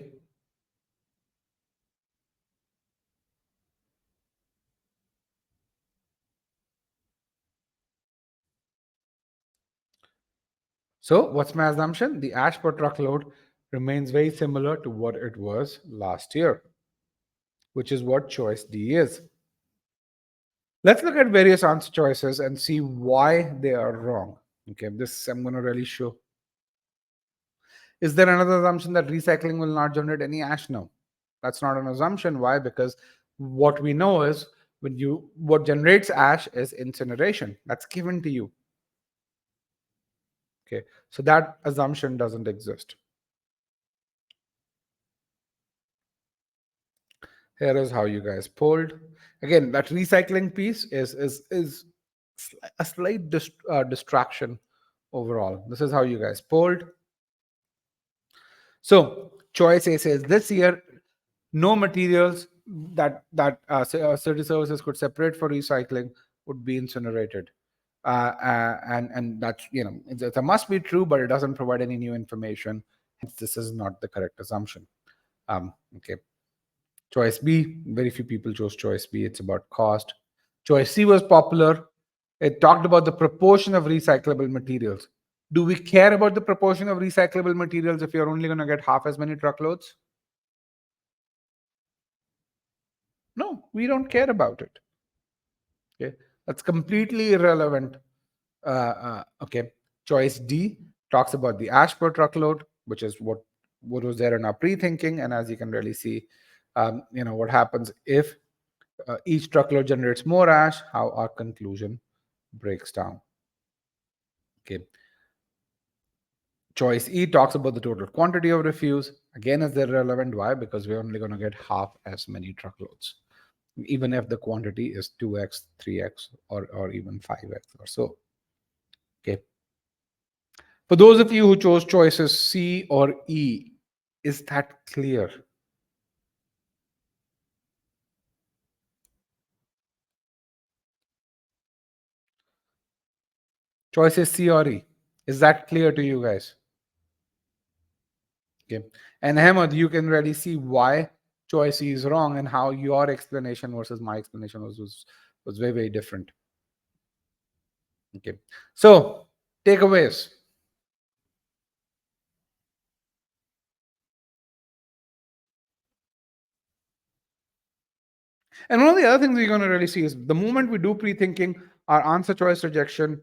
So what's my assumption? The ash per truckload remains very similar to what it was last year, which is what choice D is. Let's look at various answer choices and see why they are wrong. Okay, this I'm going to really show. Is there another assumption that recycling will not generate any ash? No, that's not an assumption. Why? Because what we know is what generates ash is incineration. That's given to you. Okay, so that assumption doesn't exist. Here is how you guys polled. Again, that recycling piece is a slight distraction overall. This is how you guys polled. So choice A says this year, no materials that city services could separate for recycling would be incinerated. And that's, it's a must be true, but it doesn't provide any new information. Hence, this is not the correct assumption. Okay. Choice B, very few people chose choice B. It's about cost. Choice C was popular. It talked about the proportion of recyclable materials. Do we care about the proportion of recyclable materials if you're only going to get half as many truckloads? No, we don't care about it. Okay, that's completely irrelevant. Okay, choice D talks about the ash per truckload, which is what was there in our pre-thinking, and as you can really see, what happens if each truckload generates more ash, how our conclusion breaks down. Okay. Choice E talks about the total quantity of refuse. Again, is irrelevant. Why? Because we're only going to get half as many truckloads, even if the quantity is 2x, 3x, or even 5x or so. Okay. For those of you who chose choices C or E, is that clear? Choices C or E. Is that clear to you guys? Okay. And Ahmed, you can really see why choice E is wrong and how your explanation versus my explanation was very, very different. Okay. So, takeaways. And one of the other things we're going to really see is the moment we do pre-thinking, our answer choice rejection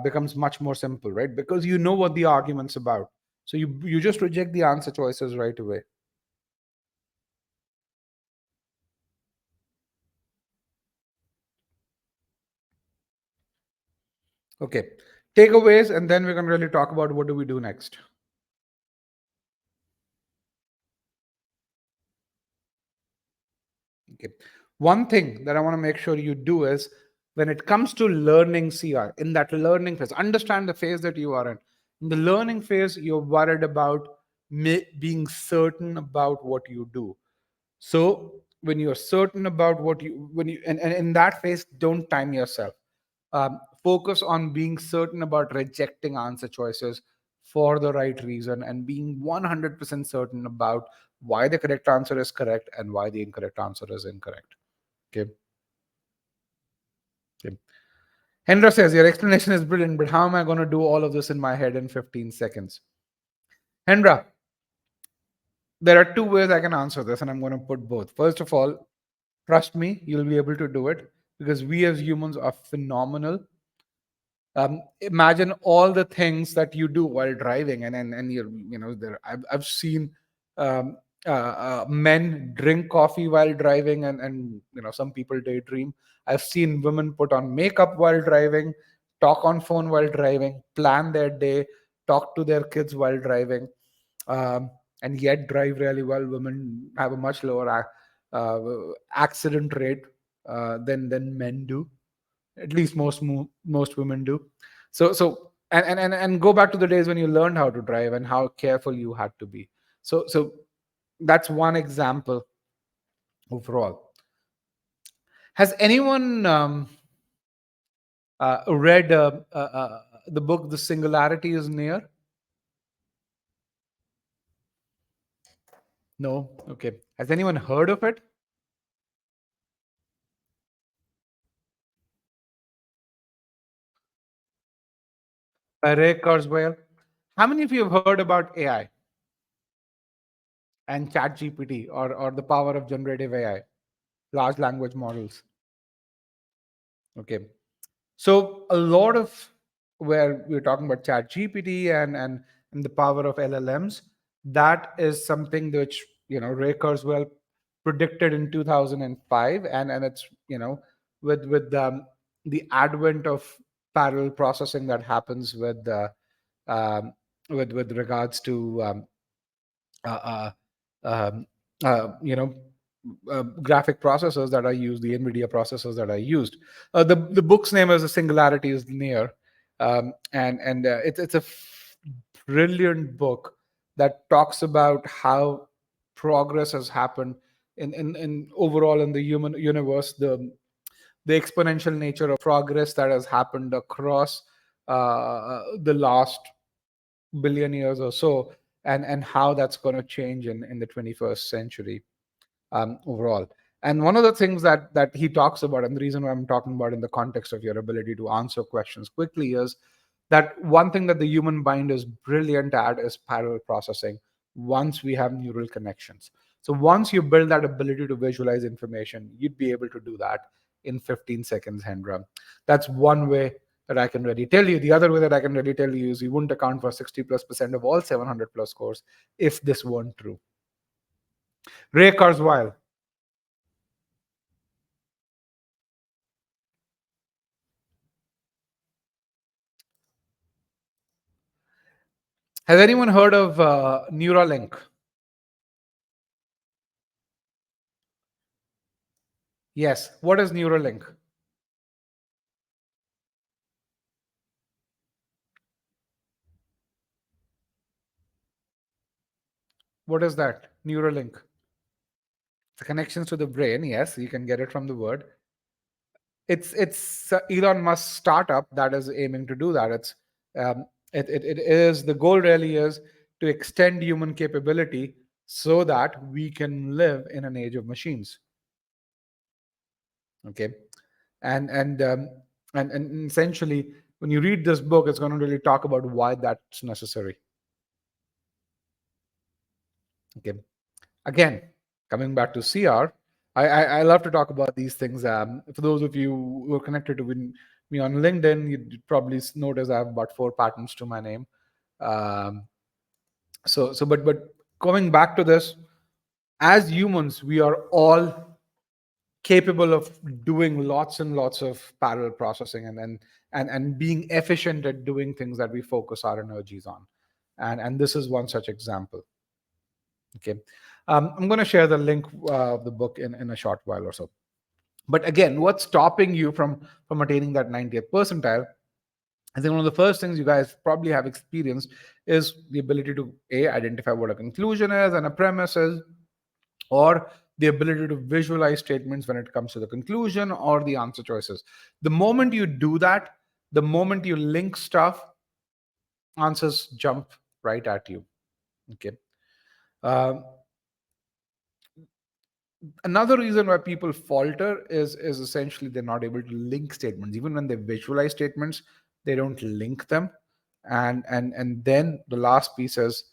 becomes much more simple, right? Because you know what the argument's about. So you just reject the answer choices right away. Okay. Takeaways, and then we're going to really talk about what do we do next. Okay. One thing that I want to make sure you do is when it comes to learning CR, in that learning phase, understand the phase that you are in. In the learning phase, you're worried about being certain about what you do. So when you're certain about and in that phase, don't time yourself. Focus on being certain about rejecting answer choices for the right reason and being 100% certain about why the correct answer is correct and why the incorrect answer is incorrect. Okay. Okay. Hendra says, your explanation is brilliant, but how am I going to do all of this in my head in 15 seconds? Hendra, there are two ways I can answer this, and I'm going to put both. First of all, trust me, you'll be able to do it because we as humans are phenomenal. Imagine all the things that you do while driving, and there. I've seen um, men drink coffee while driving, and some people daydream. I've seen women put on makeup while driving, talk on phone while driving, plan their day, talk to their kids while driving, um, and yet drive really well. Women have a much lower accident rate than men do. At least most women do. So go back to the days when you learned how to drive and how careful you had to be. So that's one example overall. Has anyone read the book The Singularity is Near? No. Okay. Has anyone heard of it? By Ray Kurzweil. How many of you have heard about AI and ChatGPT, or the power of generative AI, large language models? Okay. So a lot of where we're talking about Chat GPT and the power of LLMs, that is something which Ray Kurzweil predicted in 2005, and it's the advent of parallel processing that happens um, with regards to uh, uh, um, uh, graphic processors that are used, the NVIDIA processors that are used. The book's name is "The Singularity is Near," and it's brilliant book that talks about how progress has happened in overall in the human universe, the exponential nature of progress that has happened across the last billion years or so, and how that's going to change in the 21st century overall. And one of the things that he talks about, and the reason why I'm talking about in the context of your ability to answer questions quickly, is that one thing that the human mind is brilliant at is parallel processing once we have neural connections. So once you build that ability to visualize information, you'd be able to do that in 15 seconds, Hendra. That's one way that I can really tell you. The other way that I can really tell you is you wouldn't account for 60+% of all 700 plus scores if this weren't true. Ray Kurzweil. Has anyone heard of Neuralink? Yes. What is Neuralink? What is that? Neuralink. The connections to the brain. Yes, you can get it from the word. It's Elon Musk's startup that is aiming to do that. Um, it is the goal really is to extend human capability so that we can live in an age of machines. Okay, and and um, and essentially, when you read this book, it's going to really talk about why that's necessary. Okay, again, coming back to CR, I love to talk about these things. For those of you who are connected to me on LinkedIn, you'd probably notice I have about 4 patents to my name. Um, but coming back to this, as humans, we are all capable of doing lots and lots of parallel processing and being efficient at doing things that we focus our energies on. And this is one such example. Okay. I'm going to share the link of the book in a short while or so. But again, what's stopping you from attaining that 90th percentile? I think one of the first things you guys probably have experienced is the ability to identify what a conclusion is and a premise is, or the ability to visualize statements when it comes to the conclusion or the answer choices. The moment you do that, the moment you link stuff, answers jump right at you. Okay. Um, Another reason why people falter is essentially they're not able to link statements. Even when they visualize statements, they don't link them. And then the last piece is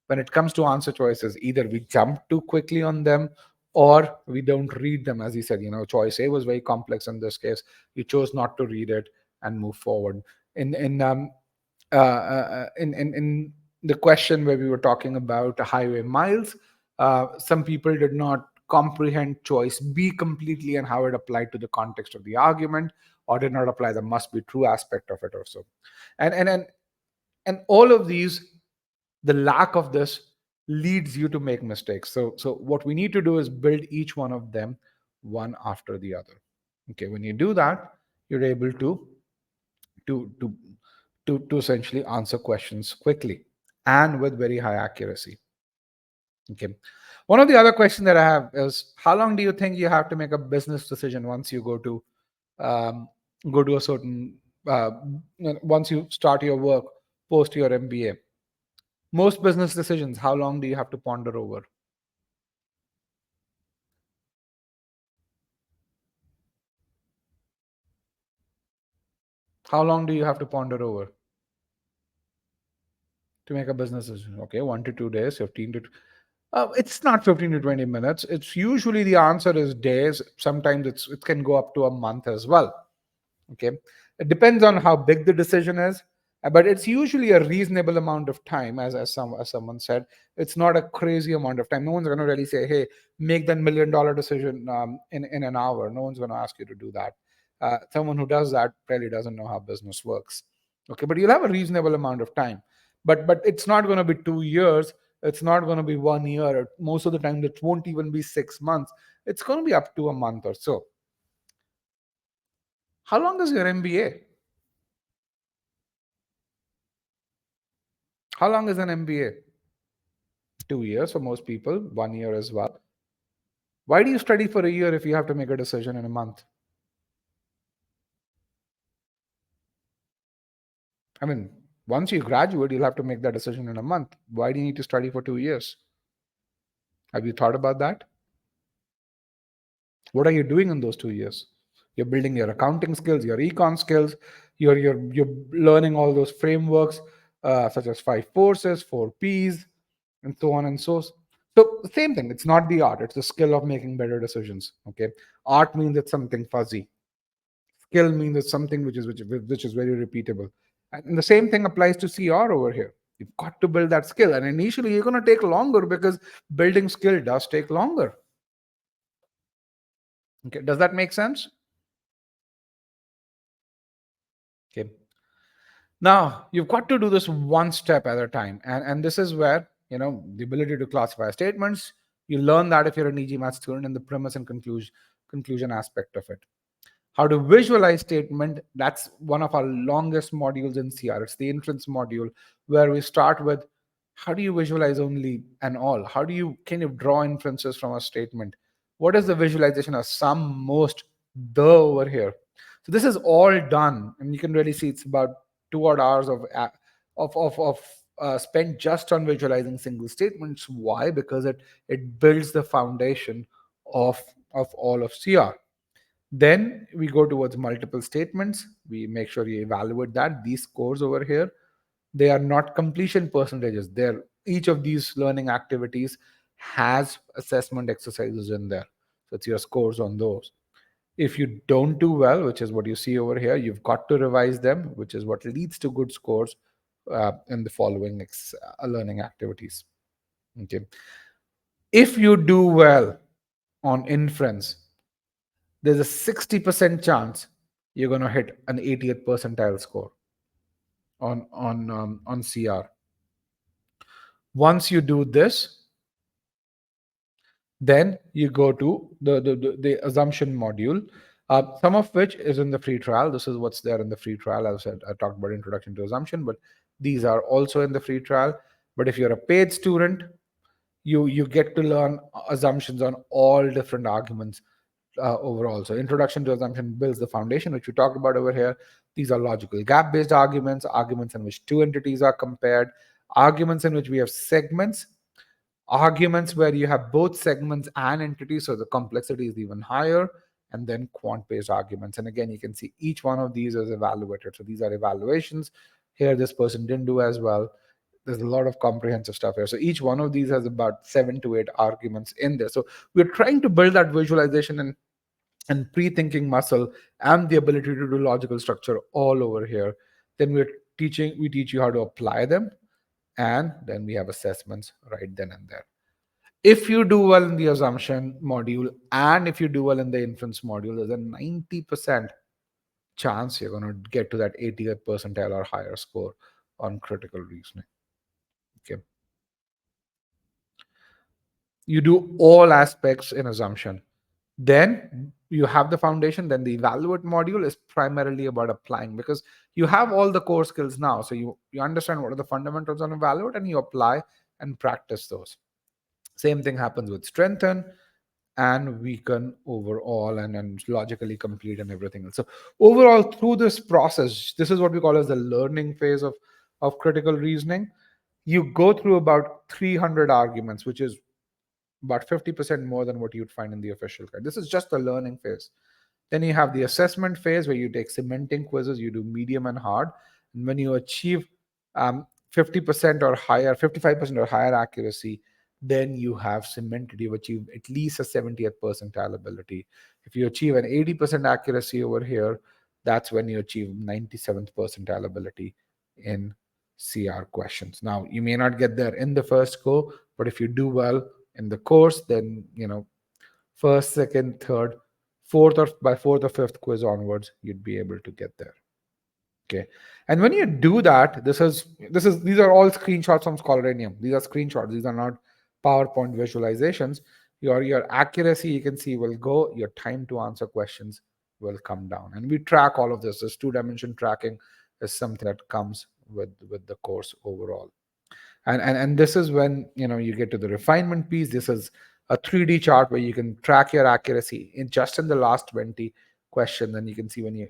when it comes to answer choices, either we jump too quickly on them or we don't read them. As you said, choice A was very complex in this case. You chose not to read it and move forward. In the question where we were talking about highway miles, some people did not comprehend choice B completely and how it applied to the context of the argument, or did not apply the must be true aspect of it or so. And all of these, the lack of this leads you to make mistakes. So what we need to do is build each one of them one after the other. Okay, when you do that, you're able to to to essentially answer questions quickly and with very high accuracy. Okay. One of the other questions that I have is, how long do you think you have to make a business decision once you um, go to a certain once you start your work post your MBA? Most business decisions, how long do you have to ponder over? How long do you have to ponder over to make a business decision? Okay, 1 to 2 days, 15 to. It's not 15 to 20 minutes. It's usually the answer is days. Sometimes it can go up to a month as well. Okay, it depends on how big the decision is, but it's usually a reasonable amount of time. As someone said, it's not a crazy amount of time. No one's going to really say, hey, make that $1 million decision in an hour. No one's going to ask you to do that. Someone who does that really doesn't know how business works. Okay, but you'll have a reasonable amount of time, but it's not going to be 2 years. It's not going to be 1 year. Most of the time it won't even be 6 months. It's going to be up to a month or so. How long is your MBA? How long is an MBA? 2 years for most people, 1 year as well. Why do you study for a year if you have to make a decision in a month? I mean, once you graduate, you'll have to make that decision in a month. Why do you need to study for 2 years? Have you thought about that? What are you doing in those 2 years? You're building your accounting skills, your econ skills, you're learning all those frameworks, such as 5 forces, 4 Ps, and so on and so. So the same thing. It's not the art; it's the skill of making better decisions. Okay, art means it's something fuzzy. Skill means it's something which is very repeatable. And the same thing applies to CR over here. You've got to build that skill, and initially you're going to take longer because building skill does take longer. Okay, does that make sense? Okay. Now you've got to do this one step at a time, and this is where the ability to classify statements. You learn that if you're an e-GMAT student in the premise and conclusion aspect of it. How to visualize statement, that's one of our longest modules in CR. It's the inference module, where we start with how do you visualize only and all? How do you kind of draw inferences from a statement? What is the visualization of sum, most, the over here? So this is all done, and you can really see it's about 2 odd hours of spent just on visualizing single statements. Why? Because it builds the foundation of all of CR. Then we go towards multiple statements. We make sure you evaluate that. These scores over here, they are not completion percentages. They're each of these learning activities has assessment exercises in there. So it's your scores on those. If you don't do well, which is what you see over here, you've got to revise them, which is what leads to good scores in the following learning activities. Okay. If you do well on inference, there's a 60% chance you're going to hit an 80th percentile score on CR. Once you do this, then you go to the assumption module, some of which is in the free trial. This is what's there in the free trial. As I said, I talked about introduction to assumption, but these are also in the free trial. But if you're a paid student, you get to learn assumptions on all different arguments overall. So introduction to assumption builds the foundation, which we talked about over here. These are logical gap-based arguments, arguments in which two entities are compared, arguments in which we have segments, arguments where you have both segments and entities, so the complexity is even higher, and then quant-based arguments. And again, you can see each one of these is evaluated. So these are evaluations. Here, this person didn't do as well. there's a lot of comprehensive stuff here. So each one of these has about 7 to 8 arguments in there. So we're trying to build that visualization and pre-thinking muscle and the ability to do logical structure all over here. Then we teach you how to apply them, and then we have assessments right then and there. If you do well in the assumption module and if you do well in the inference module, there's a 90% chance you're going to get to that 80th percentile or higher score on critical reasoning. Okay. You do all aspects in assumption. Then you have the foundation. Then the evaluate module is primarily about applying, because you have all the core skills now. So you understand what are the fundamentals on evaluate, and you apply and practice those. Same thing happens with strengthen and weaken overall, and logically complete and everything else. So overall, through this process, this is what we call as the learning phase of critical reasoning. You go through about 300 arguments, which is about 50% more than what you'd find in the official guide. This is just the learning phase. Then you have the assessment phase where you take cementing quizzes, you do medium and hard. And when you achieve 50% or higher, 55% or higher accuracy, then you have cemented, you've achieved at least a 70th percentile ability. If you achieve an 80% accuracy over here, that's when you achieve 97th percentile ability in CR questions. Now, you may not get there in the first go, but if you do well in the course, then, first, second, third, fourth, or by fourth or fifth quiz onwards, you'd be able to get there. Okay. And when you do that, these are all screenshots from Scholarinium. These are screenshots. These are not PowerPoint visualizations. Your accuracy, you can see, will go. Your time to answer questions will come down. And we track all of this. This 2-dimension tracking is something that comes with the course overall. And this is when you get to the refinement piece. This is a 3D chart where you can track your accuracy in the last 20 questions. And you can see when you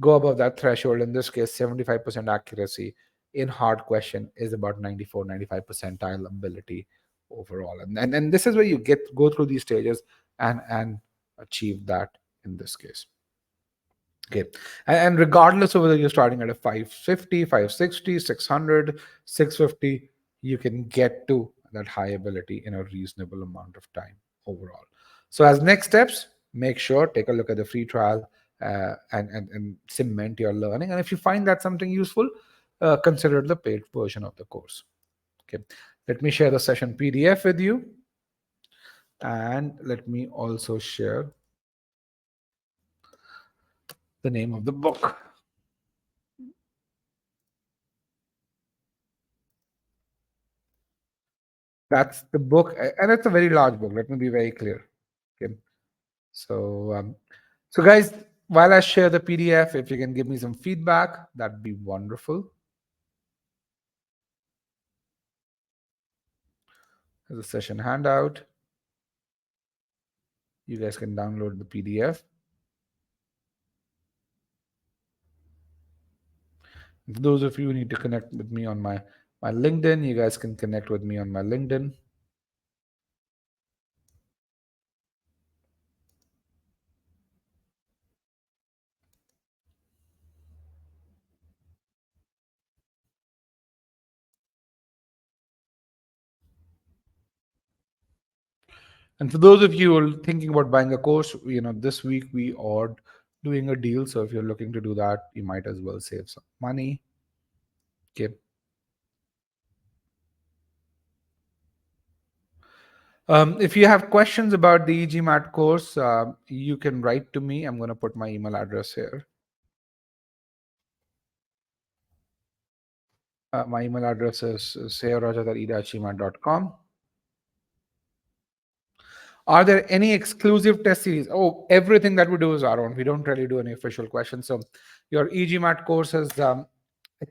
go above that threshold, in this case 75% accuracy in hard question is about 95 percentile ability overall. And this is where you go through these stages and achieve that in this case. Okay. And regardless of whether you're starting at a 550, 560, 600, 650, you can get to that high ability in a reasonable amount of time overall. So as next steps, make sure, take a look at the free trial and cement your learning. And if you find that something useful, consider the paid version of the course. Okay. Let me share the session PDF with you. And let me also share the name of the book. That's the book, and it's a very large book. Let me be very clear. Okay, so guys, while I share the PDF, if you can give me some feedback, that'd be wonderful. There's a session handout. You guys can download the PDF. For those of you who need to connect with me on my LinkedIn, you guys can connect with me on my LinkedIn. And for those of you who are thinking about buying a course, this week we are doing a deal. So if you're looking to do that, you might as well save some money. Okay. If you have questions about the e-GMAT course, you can write to me. I'm going to put my email address here. My email address is sayarajat@e-gmat.com. Are there any exclusive test series? Oh, everything that we do is our own. We don't really do any official questions. So your e-GMAT course has, I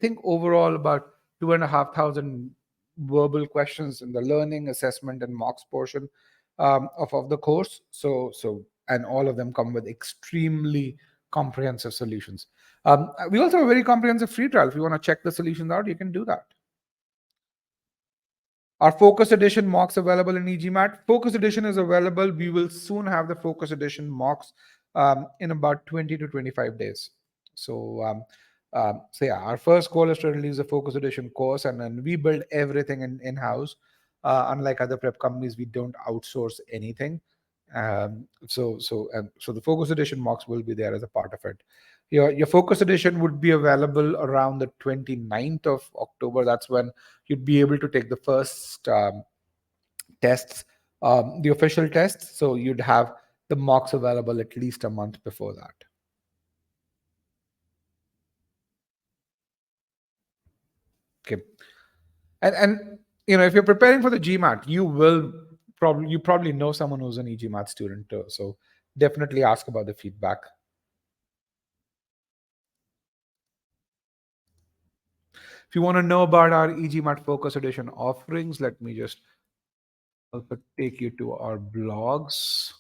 think, overall about 2,500 verbal questions in the learning, assessment, and mocks portion of the course. And all of them come with extremely comprehensive solutions. We also have a very comprehensive free trial. If you want to check the solutions out, you can do that. Our Focus Edition mocks available in e-GMAT. Focus Edition is available. We will soon have the Focus Edition mocks in about 20 to 25 days. So So yeah, our first goal is to release a focus edition course, and then we build everything in house. Unlike other prep companies, we don't outsource anything. So the focus edition mocks will be there as a part of it. Your focus edition would be available around the 29th of October. That's when you'd be able to take the first tests, the official tests. So you'd have the mocks available at least a month before that. Okay. And if you're preparing for the GMAT, you probably know someone who's an e-GMAT student too. So definitely ask about the feedback. If you want to know about our e-GMAT Focus Edition offerings, let me just also take you to our blogs.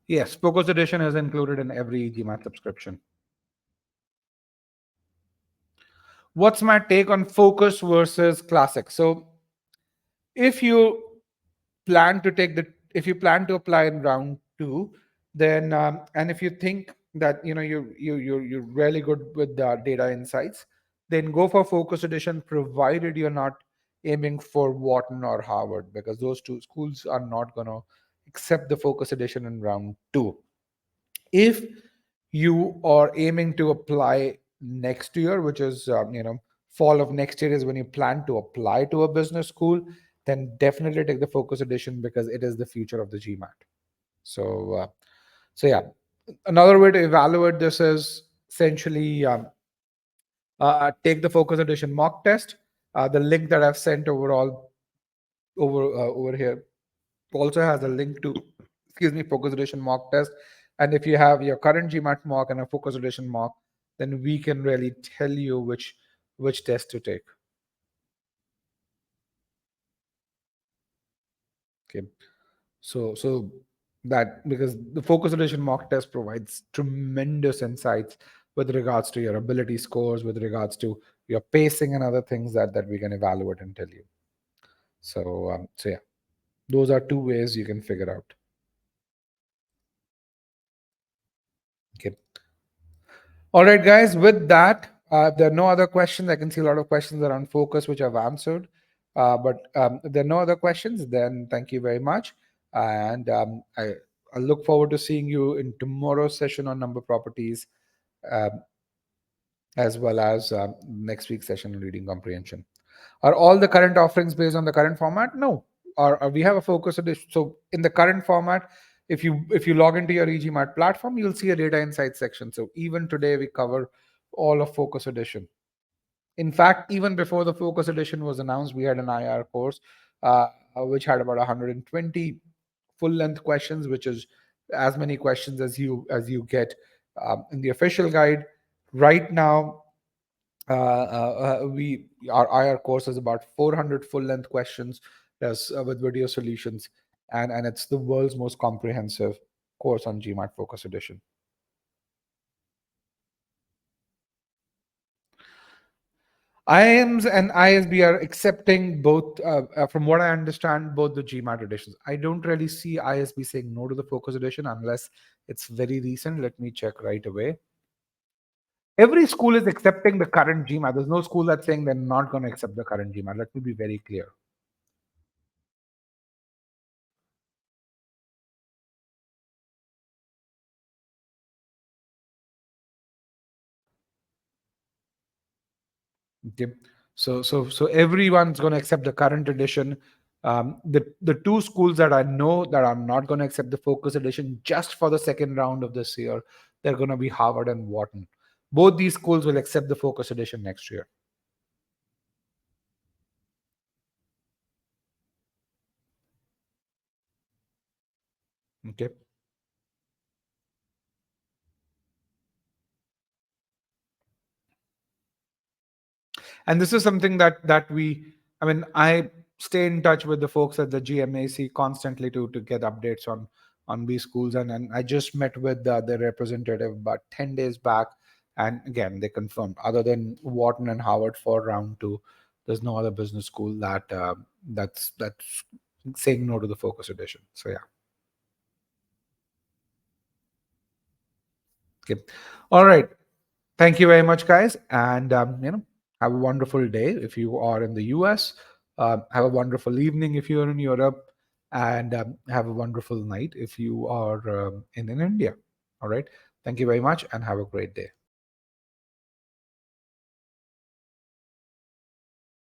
Yes, Focus Edition is included in every e-GMAT subscription. What's my take on Focus versus Classic? So if you plan to take the if you plan to apply in round two, then and if you think that you're really good with the data insights, then go for Focus Edition, provided you're not aiming for Wharton or Harvard, because those two schools are not going to accept the Focus Edition in round two. If you are aiming to apply next year, which is fall of next year is when you plan to apply to a business school, then definitely take the Focus Edition, because it is the future of the GMAT. So yeah, another way to evaluate this is essentially take the Focus Edition mock test. The link that I've sent over here also has a link to, Focus Edition mock test. And if you have your current GMAT mock and a Focus Edition mock, then we can really tell you which test to take. Okay, so that, because the Focus Edition mock test provides tremendous insights with regards to your ability scores, with regards to your pacing and other things that we can evaluate and tell you. So yeah, those are two ways you can figure out. Okay. All right, guys, with that, if there are no other questions, I can see a lot of questions around Focus, which I've answered. But if there are no other questions, then thank you very much. And I look forward to seeing you in tomorrow's session on number properties, um, as well as next week's session on reading comprehension. Are all the current offerings based on the current format? No. Or we have a Focus Edition. So in the current format, if you log into your e-GMAT platform, you'll see a data insights section. So even today, we cover all of Focus Edition. In fact, even before the Focus Edition was announced, we had an IR course, which had about 120 full-length questions, which is as many questions as you get in the official guide. Right now, we our IR course is about 400 full-length questions, with video solutions, and it's the world's most comprehensive course on GMAT Focus Edition. IIMs and ISB are accepting both, from what I understand, both the GMAT editions. I don't really see ISB saying no to the Focus Edition unless it's very recent. Let me check right away. Every school is accepting the current GMAT. There's no school that's saying they're not going to accept the current GMAT. Let me be very clear. Okay. So everyone's going to accept the current edition. The two schools that I know that are not going to accept the Focus Edition just for the second round of this year, they're going to be Harvard and Wharton. Both these schools will accept the Focus Edition next year. Okay. And this is something that I stay in touch with the folks at the GMAC constantly to get updates on these schools. And I just met with the representative about 10 days back, and again they confirmed, other than Wharton and Harvard for round two, there's no other business school that's saying no to the focus edition. So yeah. Okay. All right. Thank you very much, guys, and have a wonderful day if you are in the US. Have a wonderful evening if you're in Europe, and have a wonderful night if you are in India. All right. Thank you very much, and have a great day.